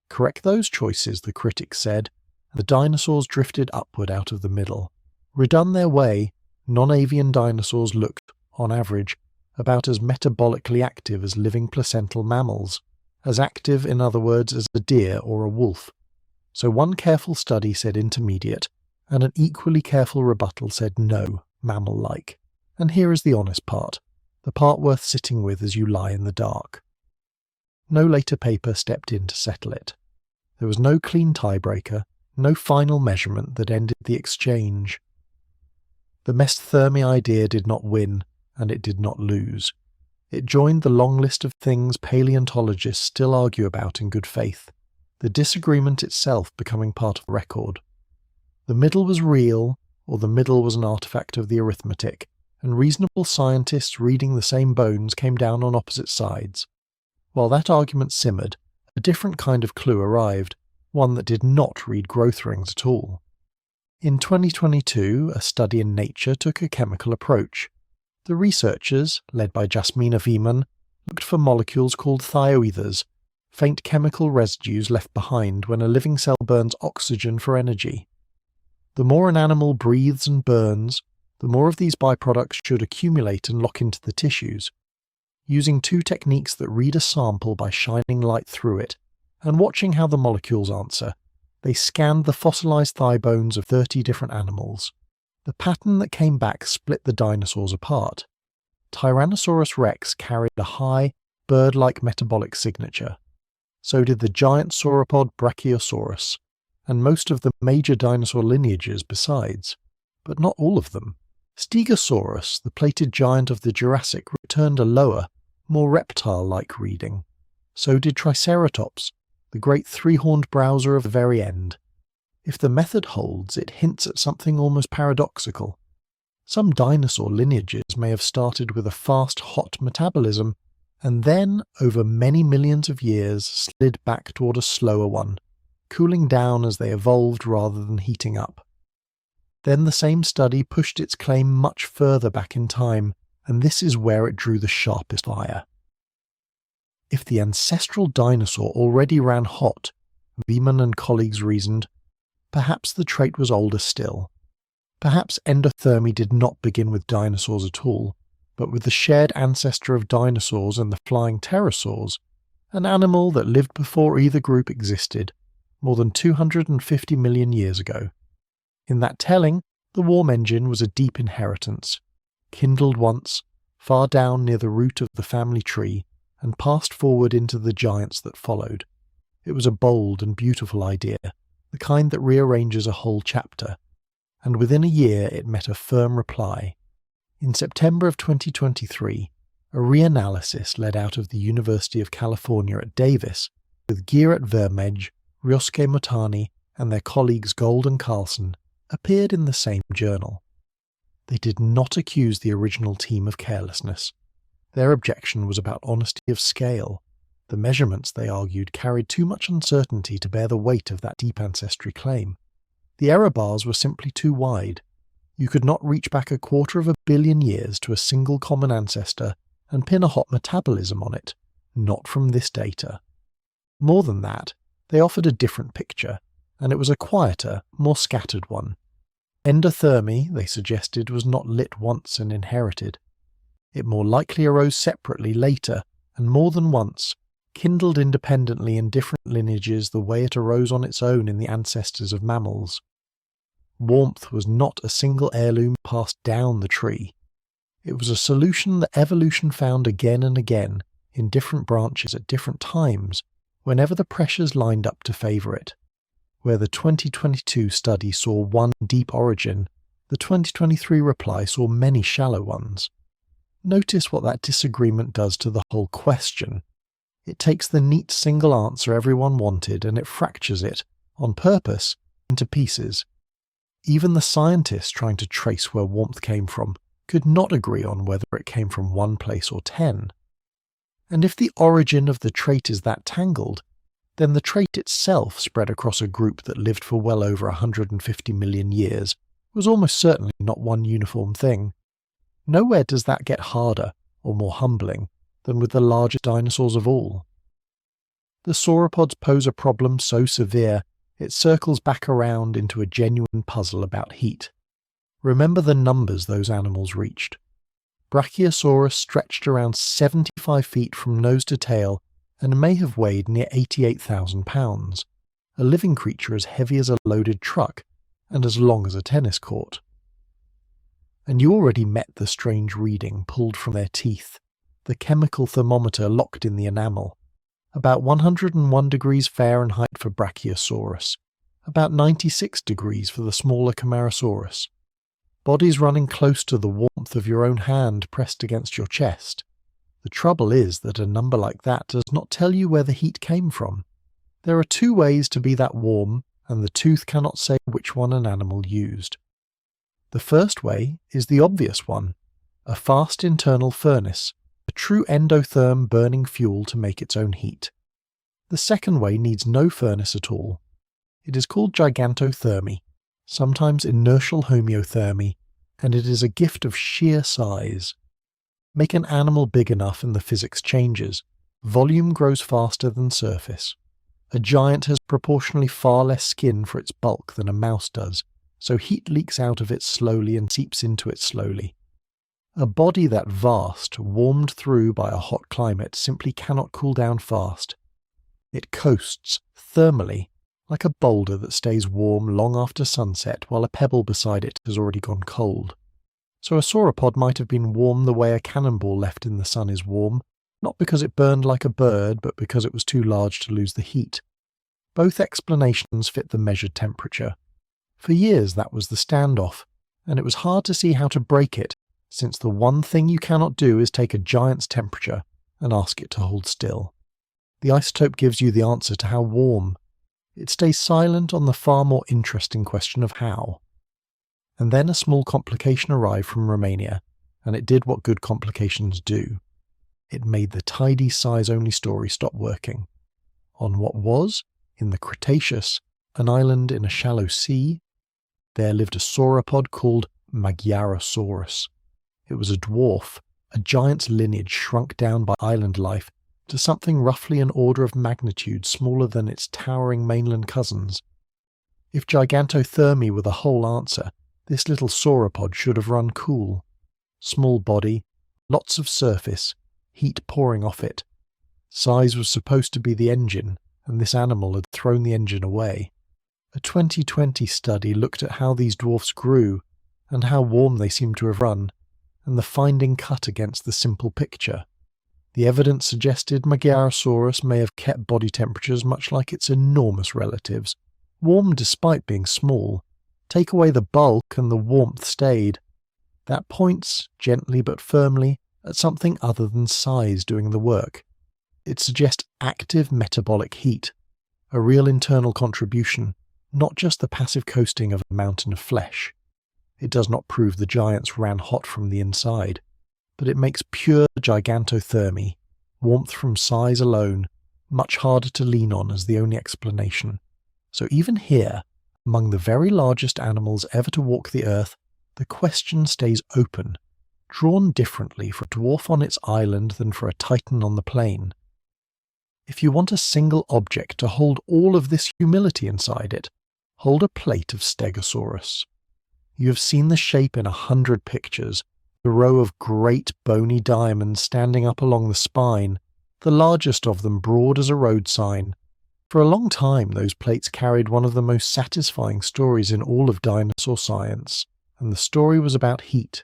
Correct those choices, the critics said, and the dinosaurs drifted upward out of the middle. Redone their way, non-avian dinosaurs looked, on average, about as metabolically active as living placental mammals, as active, in other words, as a deer or a wolf. So one careful study said intermediate, and an equally careful rebuttal said no, mammal-like. And here is the honest part. the part worth sitting with as you lie in the dark. No later paper stepped in to settle it. There was no clean tiebreaker, no final measurement that ended the exchange. The mesothermy idea did not win, and it did not lose. It joined the long list of things paleontologists still argue about in good faith, the disagreement itself becoming part of the record. The middle was real, or the middle was an artifact of the arithmetic, and reasonable scientists reading the same bones came down on opposite sides. While that argument simmered, a different kind of clue arrived, one that did not read growth rings at all. In 2022, a study in Nature took a chemical approach. The researchers, led by Jasmina Wieman, looked for molecules called thioethers, faint chemical residues left behind when a living cell burns oxygen for energy. The more an animal breathes and burns, the more of these byproducts should accumulate and lock into the tissues. Using two techniques that read a sample by shining light through it, and watching how the molecules answer, they scanned the fossilized thigh bones of 30 different animals. The pattern that came back split the dinosaurs apart. Tyrannosaurus rex carried a high, bird-like metabolic signature. So did the giant sauropod Brachiosaurus, and most of the major dinosaur lineages besides, but not all of them. Stegosaurus, the plated giant of the Jurassic, returned a lower, more reptile-like reading. So did Triceratops, the great three-horned browser of the very end. If the method holds, it hints at something almost paradoxical. Some dinosaur lineages may have started with a fast, hot metabolism, and then, over many millions of years, slid back toward a slower one, cooling down as they evolved rather than heating up. Then the same study pushed its claim much further back in time, and this is where it drew the sharpest fire. If the ancestral dinosaur already ran hot, Wieman and colleagues reasoned, perhaps the trait was older still. Perhaps endothermy did not begin with dinosaurs at all, but with the shared ancestor of dinosaurs and the flying pterosaurs, an animal that lived before either group existed, more than 250 million years ago. In that telling, the warm engine was a deep inheritance, kindled once, far down near the root of the family tree, and passed forward into the giants that followed. It was a bold and beautiful idea, the kind that rearranges a whole chapter, and within a year it met a firm reply. In September of 2023, a reanalysis led out of the University of California at Davis, with Geert Vermeij, Ryosuke Motani, and their colleagues Gold and Carlson, appeared in the same journal. They did not accuse the original team of carelessness. Their objection was about honesty of scale. The measurements, they argued, carried too much uncertainty to bear the weight of that deep ancestry claim. The error bars were simply too wide. You could not reach back 250 million years to a single common ancestor and pin a hot metabolism on it, not from this data. More than that, they offered a different picture, and it was a quieter, more scattered one. Endothermy, they suggested, was not lit once and inherited. It more likely arose separately later, and more than once, kindled independently in different lineages the way it arose on its own in the ancestors of mammals. Warmth was not a single heirloom passed down the tree. It was a solution that evolution found again and again, in different branches at different times, whenever the pressures lined up to favour it. Where the 2022 study saw one deep origin, the 2023 reply saw many shallow ones. Notice what that disagreement does to the whole question. It takes the neat single answer everyone wanted and it fractures it, on purpose, into pieces. Even the scientists trying to trace where warmth came from could not agree on whether it came from one place or 10. And if the origin of the trait is that tangled, then the trait itself, spread across a group that lived for well over 150 million years, was almost certainly not one uniform thing. Nowhere does that get harder, or more humbling, than with the largest dinosaurs of all. The sauropods pose a problem so severe, it circles back around into a genuine puzzle about heat. Remember the numbers those animals reached. Brachiosaurus stretched around 75 feet from nose to tail and may have weighed near 88,000 pounds, a living creature as heavy as a loaded truck and as long as a tennis court. and you already met the strange reading pulled from their teeth, the chemical thermometer locked in the enamel. About 101 degrees Fahrenheit for Brachiosaurus, about 96 degrees for the smaller Camarasaurus. Bodies running close to the warmth of your own hand pressed against your chest. The trouble is that a number like that does not tell you where the heat came from. There are two ways to be that warm, and the tooth cannot say which one an animal used. The first way is the obvious one, a fast internal furnace, a true endotherm burning fuel to make its own heat. The second way needs no furnace at all. It is called gigantothermy, sometimes inertial homeothermy, and it is a gift of sheer size. Make an animal big enough and the physics changes. Volume grows faster than surface. A giant has proportionally far less skin for its bulk than a mouse does, so heat leaks out of it slowly and seeps into it slowly. A body that vast, warmed through by a hot climate, simply cannot cool down fast. It coasts, thermally, like a boulder that stays warm long after sunset while a pebble beside it has already gone cold. So a sauropod might have been warm the way a cannonball left in the sun is warm, not because it burned like a bird, but because it was too large to lose the heat. Both explanations fit the measured temperature. For years that was the standoff, and it was hard to see how to break it, since the one thing you cannot do is take a giant's temperature and ask it to hold still. The isotope gives you the answer to how warm. It stays silent on the far more interesting question of how. And then a small complication arrived from Romania, and it did what good complications do. It made the tidy size-only story stop working. On what was, in the Cretaceous, an island in a shallow sea, there lived a sauropod called Magyarosaurus. It was a dwarf, a giant's lineage shrunk down by island life to something roughly an order of magnitude smaller than its towering mainland cousins. If gigantothermy were the whole answer, this little sauropod should have run cool. Small body, lots of surface, heat pouring off it. Size was supposed to be the engine, and this animal had thrown the engine away. A 2020 study looked at how these dwarfs grew, and how warm they seemed to have run, and the finding cut against the simple picture. The evidence suggested Magyarosaurus may have kept body temperatures much like its enormous relatives, warm despite being small. Take away the bulk and the warmth stayed. That points, gently but firmly, at something other than size doing the work. It suggests active metabolic heat, a real internal contribution, not just the passive coasting of a mountain of flesh. It does not prove the giants ran hot from the inside, but it makes pure gigantothermy, warmth from size alone, much harder to lean on as the only explanation. So even here, among the very largest animals ever to walk the earth, the question stays open, drawn differently for a dwarf on its island than for a titan on the plain. If you want a single object to hold all of this humility inside it, hold a plate of Stegosaurus. You have seen the shape in 100 pictures, the row of great bony diamonds standing up along the spine, the largest of them broad as a road sign. For a long time those plates carried one of the most satisfying stories in all of dinosaur science, and the story was about heat.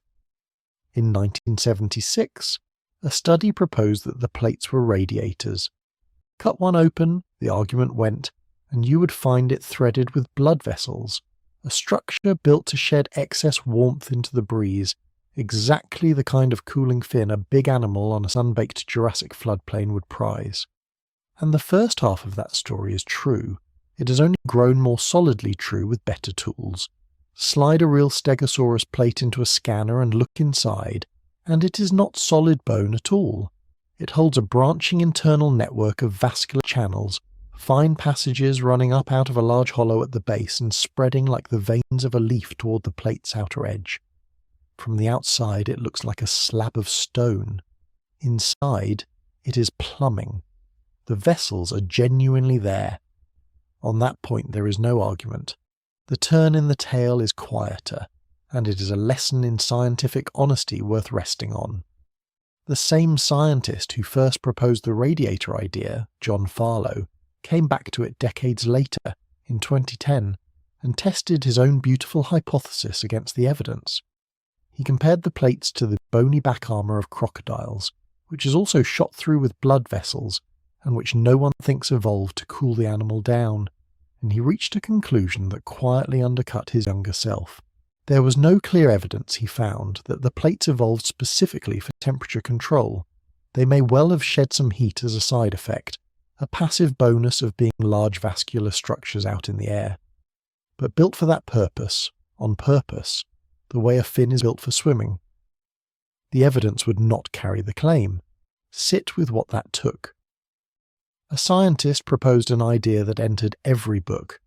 In 1976, a study proposed that the plates were radiators. Cut one open, the argument went, and you would find it threaded with blood vessels, a structure built to shed excess warmth into the breeze, exactly the kind of cooling fin a big animal on a sun-baked Jurassic floodplain would prize. And the first half of that story is true. It has only grown more solidly true with better tools. Slide a real Stegosaurus plate into a scanner and look inside, and it is not solid bone at all. It holds a branching internal network of vascular channels, fine passages running up out of a large hollow at the base and spreading like the veins of a leaf toward the plate's outer edge. From the outside it looks like a slab of stone. Inside, it is plumbing. The vessels are genuinely there. On that point there is no argument. The turn in the tale is quieter, and it is a lesson in scientific honesty worth resting on. The same scientist who first proposed the radiator idea, John Farlow, came back to it decades later, in 2010, and tested his own beautiful hypothesis against the evidence. He compared the plates to the bony back armour of crocodiles, which is also shot through with blood vessels, and which no one thinks evolved to cool the animal down, and he reached a conclusion that quietly undercut his younger self. There was no clear evidence, he found, that the plates evolved specifically for temperature control. They may well have shed some heat as a side effect, a passive bonus of being large vascular structures out in the air. But built for that purpose, on purpose, the way a fin is built for swimming. The evidence would not carry the claim. Sit with what that took. A scientist proposed an idea that entered every book,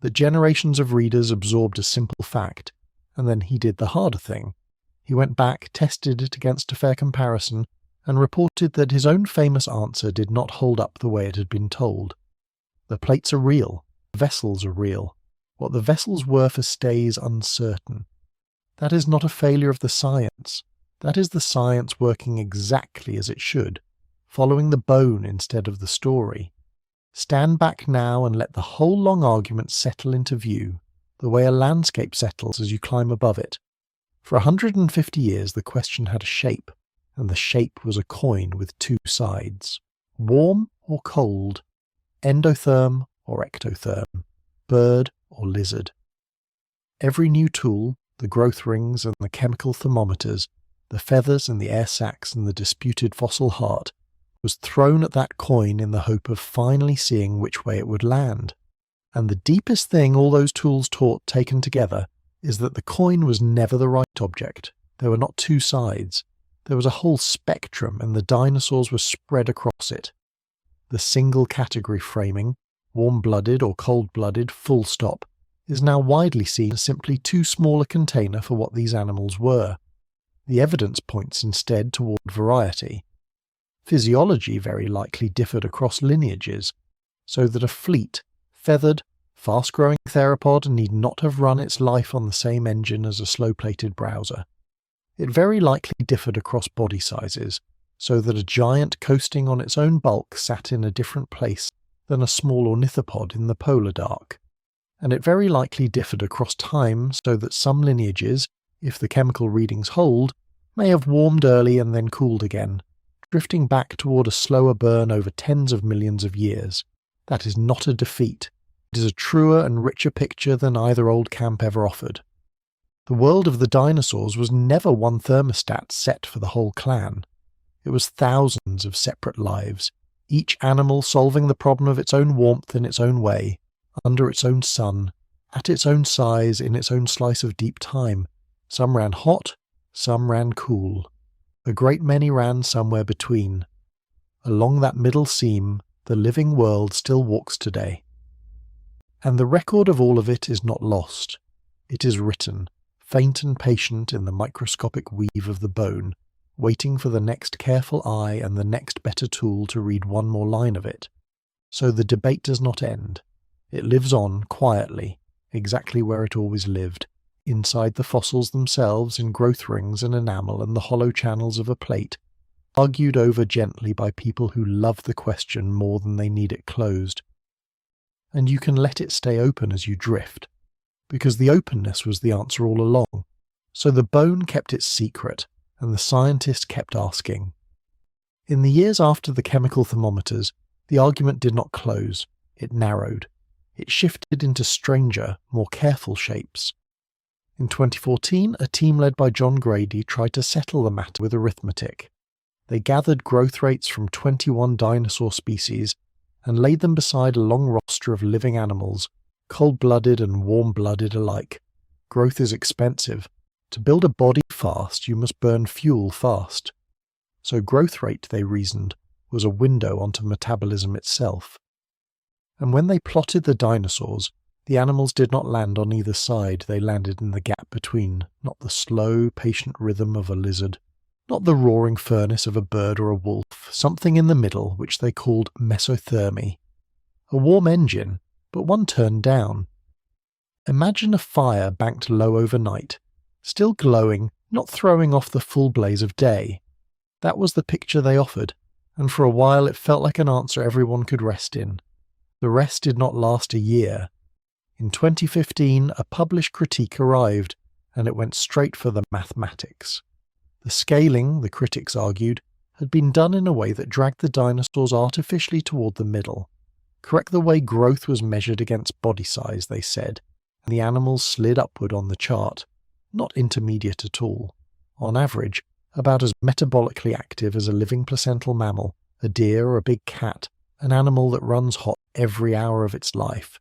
that generations of readers absorbed as simple fact, and then he did the harder thing. He went back, tested it against a fair comparison, and reported that his own famous answer did not hold up the way it had been told. The plates are real, the vessels are real. What the vessels were for stays uncertain. That is not a failure of the science. That is the science working exactly as it should, following the bone instead of the story. Stand back now and let the whole long argument settle into view, the way a landscape settles as you climb above it. For 150 years the question had a shape, and the shape was a coin with two sides. Warm or cold, endotherm or ectotherm, bird or lizard. Every new tool, the growth rings and the chemical thermometers, the feathers and the air sacs and the disputed fossil heart, was thrown at that coin in the hope of finally seeing which way it would land. And the deepest thing all those tools taught taken together is that the coin was never the right object. There were not two sides. There was a whole spectrum, and the dinosaurs were spread across it. The single category framing, warm-blooded or cold-blooded, full stop, is now widely seen as simply too small a container for what these animals were. The evidence points instead toward variety. Physiology very likely differed across lineages, so that a fleet, feathered, fast-growing theropod need not have run its life on the same engine as a slow-plated browser. It very likely differed across body sizes, so that a giant coasting on its own bulk sat in a different place than a small ornithopod in the polar dark. And it very likely differed across time, so that some lineages, if the chemical readings hold, may have warmed early and then cooled again, drifting back toward a slower burn over tens of millions of years. That is not a defeat. It is a truer and richer picture than either old camp ever offered. The world of the dinosaurs was never one thermostat set for the whole clan. It was thousands of separate lives, each animal solving the problem of its own warmth in its own way, under its own sun, at its own size, in its own slice of deep time. Some ran hot, some ran cool. A great many ran somewhere between. Along that middle seam, the living world still walks today. And the record of all of it is not lost. It is written, faint and patient in the microscopic weave of the bone, waiting for the next careful eye and the next better tool to read one more line of it. So the debate does not end. It lives on quietly, exactly where it always lived, inside the fossils themselves in growth rings and enamel and the hollow channels of a plate, argued over gently by people who love the question more than they need it closed. And you can let it stay open as you drift, because the openness was the answer all along. So the bone kept its secret, and the scientist kept asking. In the years after the chemical thermometers, the argument did not close, it narrowed. It shifted into stranger, more careful shapes. In 2014, a team led by John Grady tried to settle the matter with arithmetic. They gathered growth rates from 21 dinosaur species and laid them beside a long roster of living animals, cold-blooded and warm-blooded alike. Growth is expensive. To build a body fast, you must burn fuel fast. So growth rate, they reasoned, was a window onto metabolism itself. And when they plotted the dinosaurs, the animals did not land on either side, they landed in the gap between, not the slow, patient rhythm of a lizard, not the roaring furnace of a bird or a wolf, something in the middle which they called mesothermy. A warm engine, but one turned down. Imagine a fire banked low overnight, still glowing, not throwing off the full blaze of day. That was the picture they offered, and for a while it felt like an answer everyone could rest in. The rest did not last a year. In 2015, a published critique arrived, and it went straight for the mathematics. The scaling, the critics argued, had been done in a way that dragged the dinosaurs artificially toward the middle. Correct the way growth was measured against body size, they said, and the animals slid upward on the chart, not intermediate at all. On average, about as metabolically active as a living placental mammal, a deer or a big cat, an animal that runs hot every hour of its life.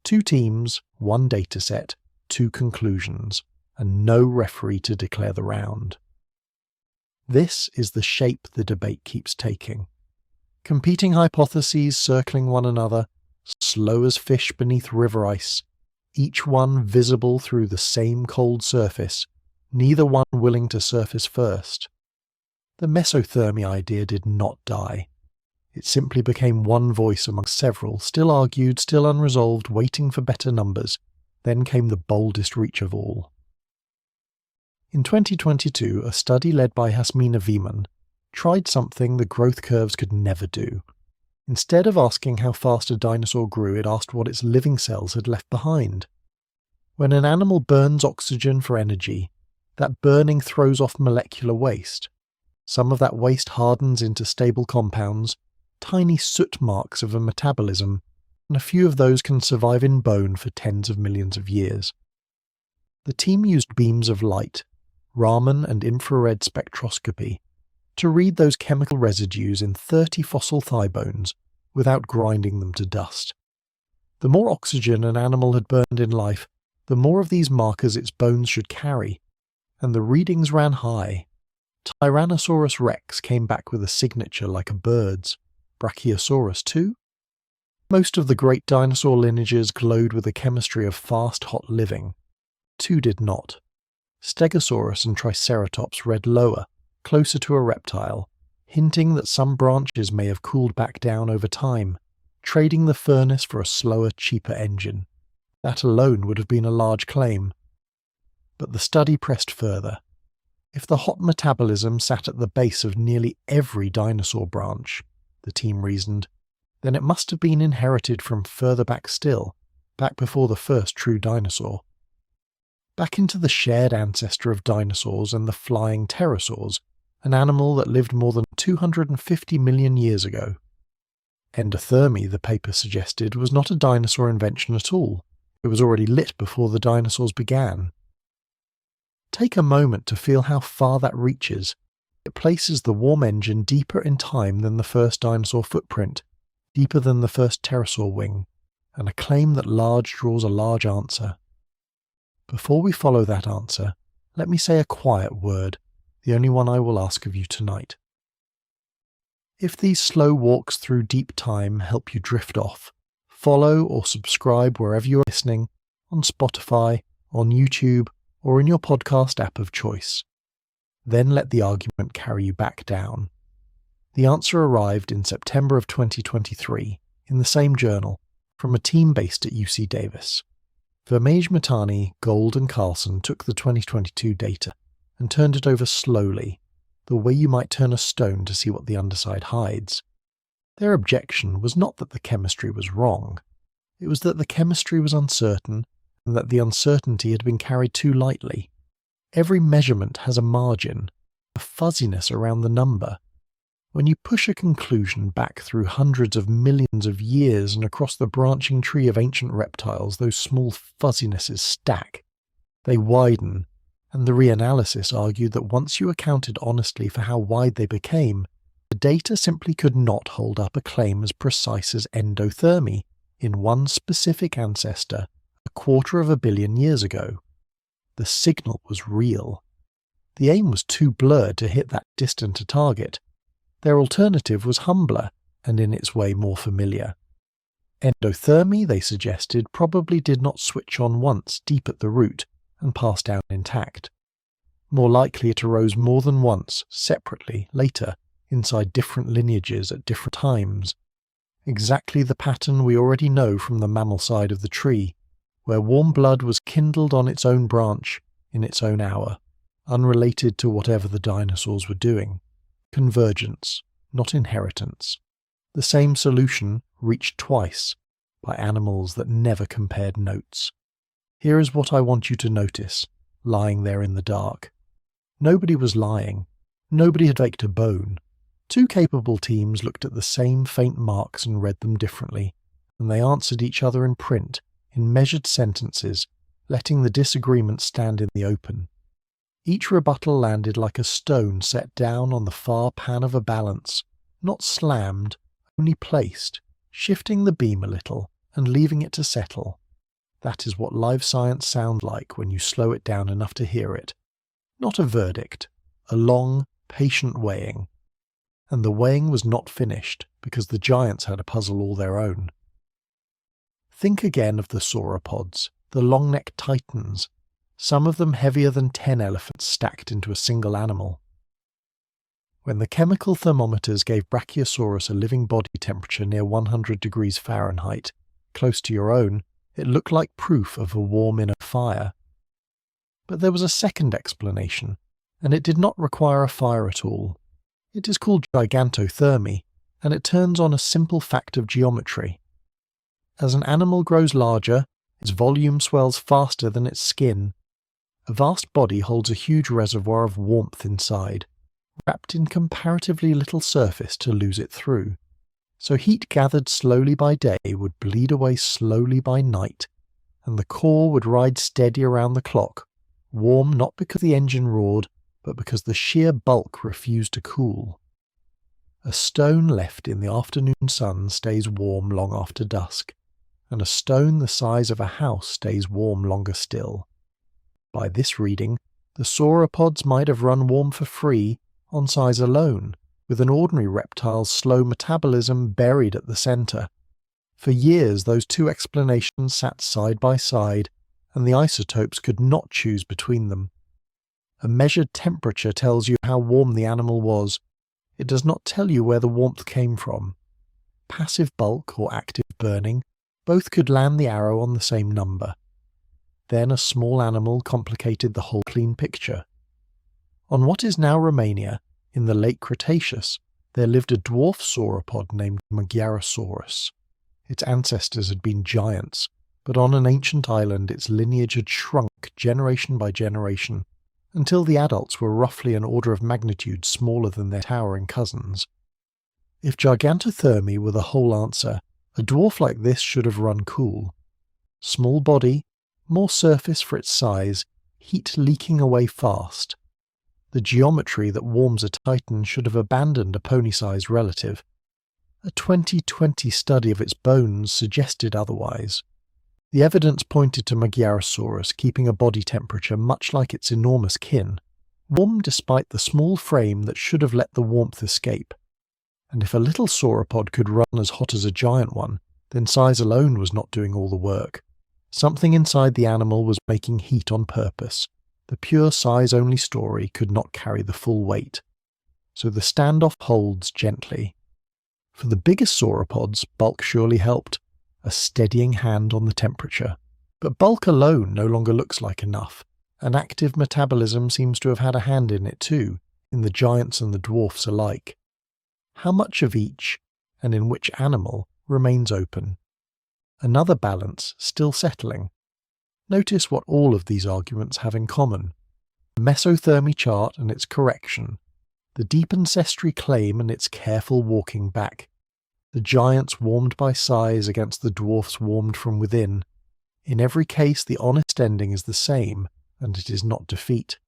2 teams, 1 dataset, 2 conclusions, and no referee to declare the round. This is the shape the debate keeps taking. Competing hypotheses circling one another, slow as fish beneath river ice, each one visible through the same cold surface, neither one willing to surface first. The mesothermy idea did not die. It simply became one voice amongst several, still argued, still unresolved, waiting for better numbers. Then came the boldest reach of all. In 2022, a study led by Hasmina Wieman tried something the growth curves could never do. Instead of asking how fast a dinosaur grew, it asked what its living cells had left behind. When an animal burns oxygen for energy, that burning throws off molecular waste. Some of that waste hardens into stable compounds, tiny soot marks of a metabolism, and a few of those can survive in bone for tens of millions of years. The team used beams of light, Raman and infrared spectroscopy, to read those chemical residues in 30 fossil thigh bones without grinding them to dust. The more oxygen an animal had burned in life, the more of these markers its bones should carry, and the readings ran high. Tyrannosaurus rex came back with a signature like a bird's. Brachiosaurus too? Most of the great dinosaur lineages glowed with the chemistry of fast, hot living. 2 did not. Stegosaurus and Triceratops read lower, closer to a reptile, hinting that some branches may have cooled back down over time, trading the furnace for a slower, cheaper engine. That alone would have been a large claim. But the study pressed further. If the hot metabolism sat at the base of nearly every dinosaur branch, the team reasoned, then it must have been inherited from further back still, back before the first true dinosaur. Back into the shared ancestor of dinosaurs and the flying pterosaurs, an animal that lived more than 250 million years ago. Endothermy, the paper suggested, was not a dinosaur invention at all. It was already lit before the dinosaurs began. Take a moment to feel how far that reaches. It places the warm engine deeper in time than the first dinosaur footprint, deeper than the first pterosaur wing, and a claim that large draws a large answer. Before we follow that answer, let me say a quiet word, the only one I will ask of you tonight. If these slow walks through deep time help you drift off, follow or subscribe wherever you are listening, on Spotify, on YouTube, or in your podcast app of choice. Then let the argument carry you back down. The answer arrived in September of 2023, in the same journal, from a team based at UC Davis. Vermeij-Matani, Gold and Carlson took the 2022 data and turned it over slowly, the way you might turn a stone to see what the underside hides. Their objection was not that the chemistry was wrong. It was that the chemistry was uncertain and that the uncertainty had been carried too lightly. Every measurement has a margin, a fuzziness around the number. When you push a conclusion back through hundreds of millions of years and across the branching tree of ancient reptiles, those small fuzzinesses stack. They widen, and the reanalysis argued that once you accounted honestly for how wide they became, the data simply could not hold up a claim as precise as endothermy in one specific ancestor 250 million years ago. The signal was real. The aim was too blurred to hit that distant a target. Their alternative was humbler, and in its way more familiar. Endothermy, they suggested, probably did not switch on once deep at the root and pass down intact. More likely it arose more than once, separately, later, inside different lineages at different times. Exactly the pattern we already know from the mammal side of the tree, where warm blood was kindled on its own branch, in its own hour, unrelated to whatever the dinosaurs were doing. Convergence, not inheritance. The same solution reached twice, by animals that never compared notes. Here is what I want you to notice, lying there in the dark. Nobody was lying. Nobody had faked a bone. Two capable teams looked at the same faint marks and read them differently, and they answered each other in print, in measured sentences, letting the disagreement stand in the open. Each rebuttal landed like a stone set down on the far pan of a balance, not slammed, only placed, shifting the beam a little and leaving it to settle. That is what live science sounds like when you slow it down enough to hear it. Not a verdict, a long, patient weighing. And the weighing was not finished, because the giants had a puzzle all their own. Think again of the sauropods, the long-necked titans, some of them heavier than 10 elephants stacked into a single animal. When the chemical thermometers gave Brachiosaurus a living body temperature near 100 degrees Fahrenheit, close to your own, it looked like proof of a warm inner fire. But there was a second explanation, and it did not require a fire at all. It is called gigantothermy, and it turns on a simple fact of geometry. As an animal grows larger, its volume swells faster than its skin. A vast body holds a huge reservoir of warmth inside, wrapped in comparatively little surface to lose it through. So heat gathered slowly by day would bleed away slowly by night, and the core would ride steady around the clock, warm not because the engine roared, but because the sheer bulk refused to cool. A stone left in the afternoon sun stays warm long after dusk, and a stone the size of a house stays warm longer still. By this reading, the sauropods might have run warm for free, on size alone, with an ordinary reptile's slow metabolism buried at the centre. For years those two explanations sat side by side, and the isotopes could not choose between them. A measured temperature tells you how warm the animal was. It does not tell you where the warmth came from. Passive bulk or active burning, both could land the arrow on the same number. Then a small animal complicated the whole clean picture. On what is now Romania, in the late Cretaceous, there lived a dwarf sauropod named Magyarosaurus. Its ancestors had been giants, but on an ancient island its lineage had shrunk generation by generation, until the adults were roughly an order of magnitude smaller than their towering cousins. If gigantothermy were the whole answer, a dwarf like this should have run cool. Small body, more surface for its size, heat leaking away fast. The geometry that warms a titan should have abandoned a pony-sized relative. A 2020 study of its bones suggested otherwise. The evidence pointed to Magyarosaurus keeping a body temperature much like its enormous kin, warm despite the small frame that should have let the warmth escape. And if a little sauropod could run as hot as a giant one, then size alone was not doing all the work. Something inside the animal was making heat on purpose. The pure size-only story could not carry the full weight. So the standoff holds gently. For the biggest sauropods, bulk surely helped, a steadying hand on the temperature. But bulk alone no longer looks like enough. An active metabolism seems to have had a hand in it too, in the giants and the dwarfs alike. How much of each, and in which animal, remains open? Another balance still settling. Notice what all of these arguments have in common. The mesothermy chart and its correction, the deep ancestry claim and its careful walking back, the giants warmed by size against the dwarfs warmed from within. In every case the honest ending is the same, and it is not defeat.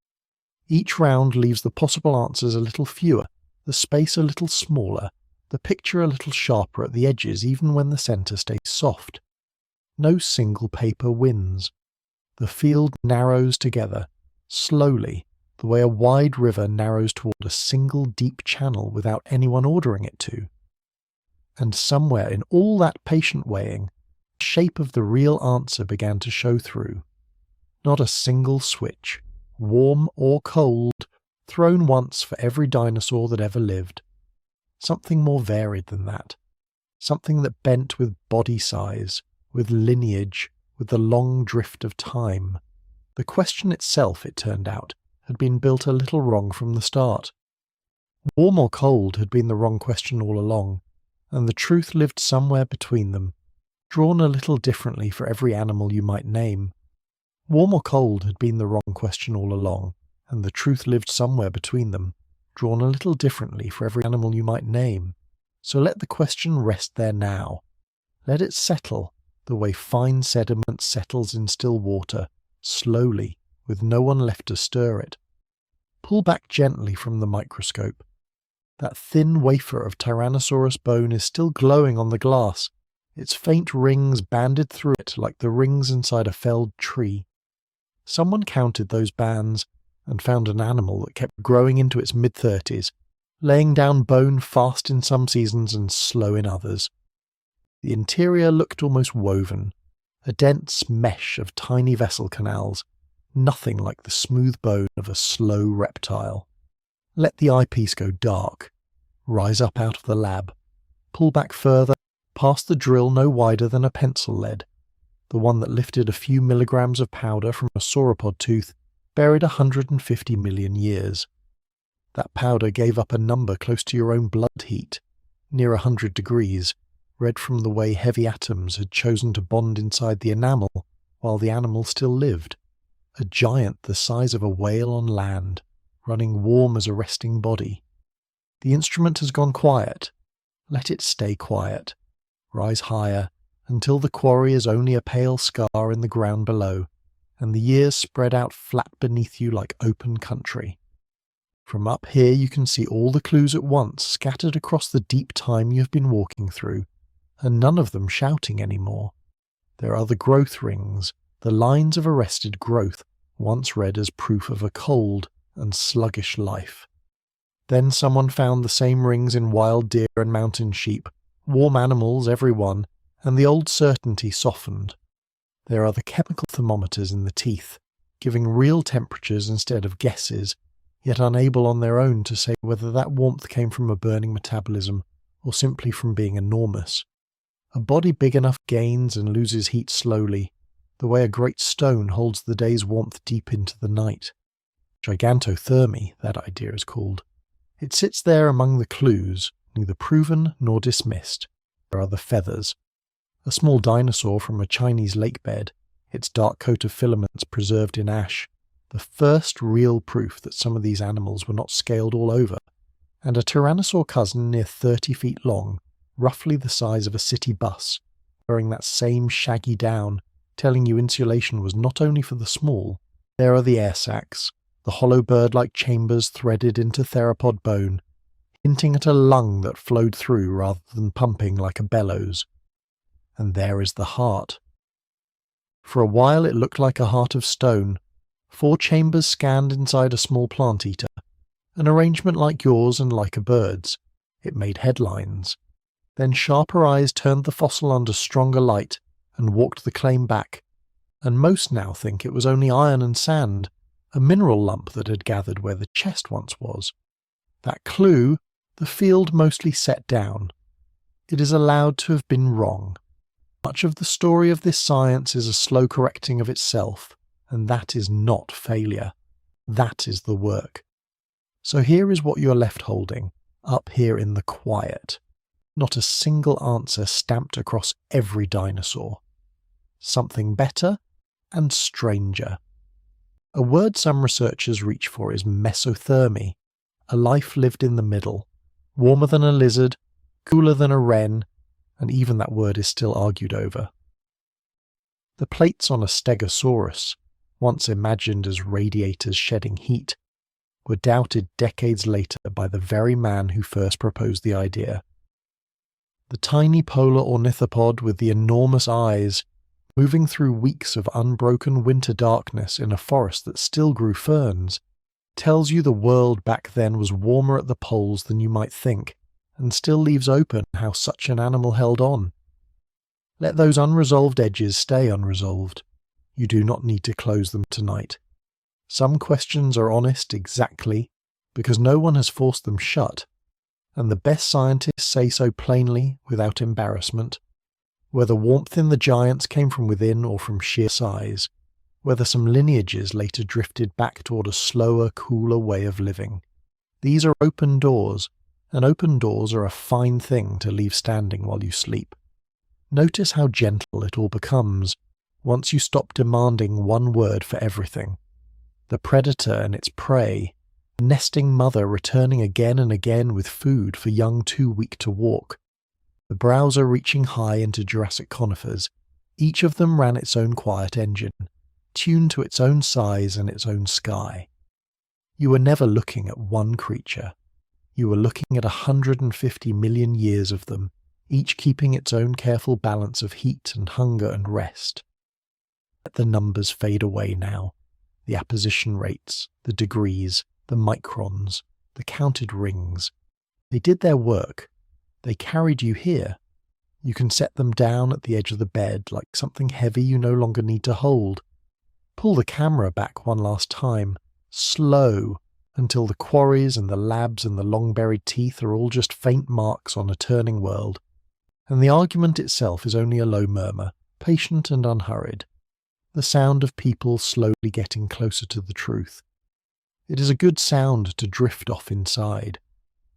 Each round leaves the possible answers a little fewer, the space a little smaller, the picture a little sharper at the edges even when the centre stays soft. No single paper wins. The field narrows together, slowly, the way a wide river narrows toward a single deep channel without anyone ordering it to. And somewhere in all that patient weighing, the shape of the real answer began to show through. Not a single switch, warm or cold, thrown once for every dinosaur that ever lived. Something more varied than that. Something that bent with body size, with lineage, with the long drift of time. The question itself, it turned out, had been built a little wrong from the start. Warm or cold had been the wrong question all along, and the truth lived somewhere between them, drawn a little differently for every animal you might name. Warm or cold had been the wrong question all along, and the truth lived somewhere between them, drawn a little differently for every animal you might name. So let the question rest there now. Let it settle, the way fine sediment settles in still water, slowly, with no one left to stir it. Pull back gently from the microscope. That thin wafer of Tyrannosaurus bone is still glowing on the glass, its faint rings banded through it like the rings inside a felled tree. Someone counted those bands and found an animal that kept growing into its mid-30s, laying down bone fast in some seasons and slow in others. The interior looked almost woven, a dense mesh of tiny vessel canals, nothing like the smooth bone of a slow reptile. Let the eyepiece go dark, rise up out of the lab, pull back further, past the drill no wider than a pencil lead, the one that lifted a few milligrams of powder from a sauropod tooth buried 150 million years. That powder gave up a number close to your own blood heat, near 100 degrees, read from the way heavy atoms had chosen to bond inside the enamel while the animal still lived. A giant the size of a whale on land, running warm as a resting body. The instrument has gone quiet. Let it stay quiet. Rise higher, until the quarry is only a pale scar in the ground below, and the years spread out flat beneath you like open country. From up here you can see all the clues at once scattered across the deep time you have been walking through, and none of them shouting anymore. There are the growth rings, the lines of arrested growth, once read as proof of a cold and sluggish life. Then someone found the same rings in wild deer and mountain sheep, warm animals every one, and the old certainty softened. There are the chemical thermometers in the teeth, giving real temperatures instead of guesses, yet unable on their own to say whether that warmth came from a burning metabolism or simply from being enormous. A body big enough gains and loses heat slowly, the way a great stone holds the day's warmth deep into the night. Gigantothermy, that idea is called. It sits there among the clues, neither proven nor dismissed. There are the feathers. A small dinosaur from a Chinese lake bed, its dark coat of filaments preserved in ash, the first real proof that some of these animals were not scaled all over, and a tyrannosaur cousin near 30 feet long, roughly the size of a city bus, wearing that same shaggy down, telling you insulation was not only for the small. There are the air sacs, the hollow bird-like chambers threaded into theropod bone, hinting at a lung that flowed through rather than pumping like a bellows. And there is the heart. For a while it looked like a heart of stone, 4 chambers scanned inside a small plant-eater, an arrangement like yours and like a bird's. It made headlines. Then sharper eyes turned the fossil under stronger light and walked the claim back, and most now think it was only iron and sand, a mineral lump that had gathered where the chest once was. That clue, the field mostly set down. It is allowed to have been wrong. Much of the story of this science is a slow correcting of itself, and that is not failure. That is the work. So here is what you're left holding, up here in the quiet. Not a single answer stamped across every dinosaur. Something better and stranger. A word some researchers reach for is mesothermy, a life lived in the middle, warmer than a lizard, cooler than a wren, and even that word is still argued over. The plates on a Stegosaurus, once imagined as radiators shedding heat, were doubted decades later by the very man who first proposed the idea. The tiny polar ornithopod with the enormous eyes, moving through weeks of unbroken winter darkness in a forest that still grew ferns, tells you the world back then was warmer at the poles than you might think, and still leaves open how such an animal held on. Let those unresolved edges stay unresolved. You do not need to close them tonight. Some questions are honest exactly because no one has forced them shut, and the best scientists say so plainly without embarrassment. Whether warmth in the giants came from within or from sheer size, whether some lineages later drifted back toward a slower, cooler way of living. These are open doors, and open doors are a fine thing to leave standing while you sleep. Notice how gentle it all becomes, once you stop demanding one word for everything. The predator and its prey, the nesting mother returning again and again with food for young too weak to walk, the browser reaching high into Jurassic conifers, each of them ran its own quiet engine, tuned to its own size and its own sky. You were never looking at one creature. You were looking at 150 million years of them, each keeping its own careful balance of heat and hunger and rest. Let the numbers fade away now. The apposition rates, the degrees, the microns, the counted rings. They did their work. They carried you here. You can set them down at the edge of the bed like something heavy you no longer need to hold. Pull the camera back one last time, slow, until the quarries and the labs and the long-buried teeth are all just faint marks on a turning world. And the argument itself is only a low murmur, patient and unhurried. The sound of people slowly getting closer to the truth. It is a good sound to drift off inside.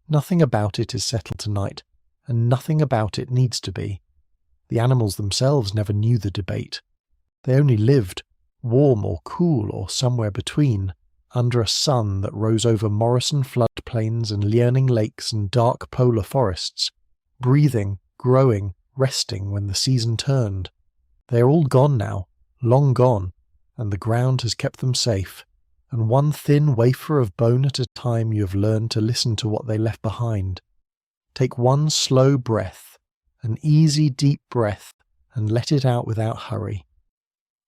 Nothing about it is settled tonight, and nothing about it needs to be. The animals themselves never knew the debate. They only lived, warm or cool or somewhere between, under a sun that rose over Morrison floodplains and Liaoning lakes and dark polar forests, breathing, growing, resting when the season turned. They are all gone now, long gone, and the ground has kept them safe, and one thin wafer of bone at a time you have learned to listen to what they left behind. Take one slow breath, an easy deep breath, and let it out without hurry.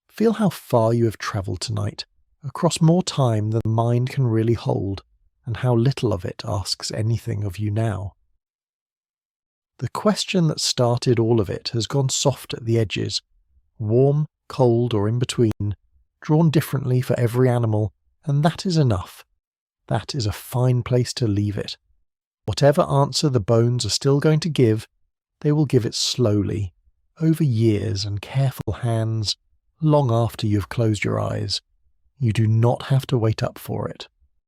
Feel how far you have travelled tonight, across more time than the mind can really hold, and how little of it asks anything of you now. The question that started all of it has gone soft at the edges, warm, cold, or in between, drawn differently for every animal, and that is enough. That is a fine place to leave it. Whatever answer the bones are still going to give, they will give it slowly, over years and careful hands, long after you have closed your eyes. You do not have to wait up for it.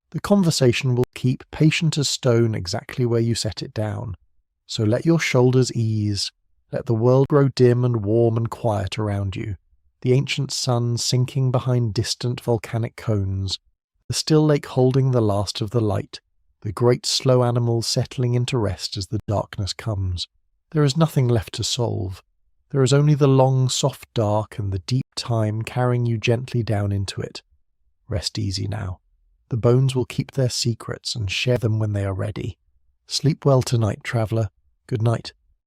The conversation will keep patient as stone exactly where you set it down. So let your shoulders ease, let the world grow dim and warm and quiet around you, the ancient sun sinking behind distant volcanic cones, the still lake holding the last of the light, the great slow animals settling into rest as the darkness comes. There is nothing left to solve. There is only the long, soft dark and the deep time carrying you gently down into it. Rest easy now. The bones will keep their secrets and share them when they are ready. Sleep well tonight, traveller. Good night.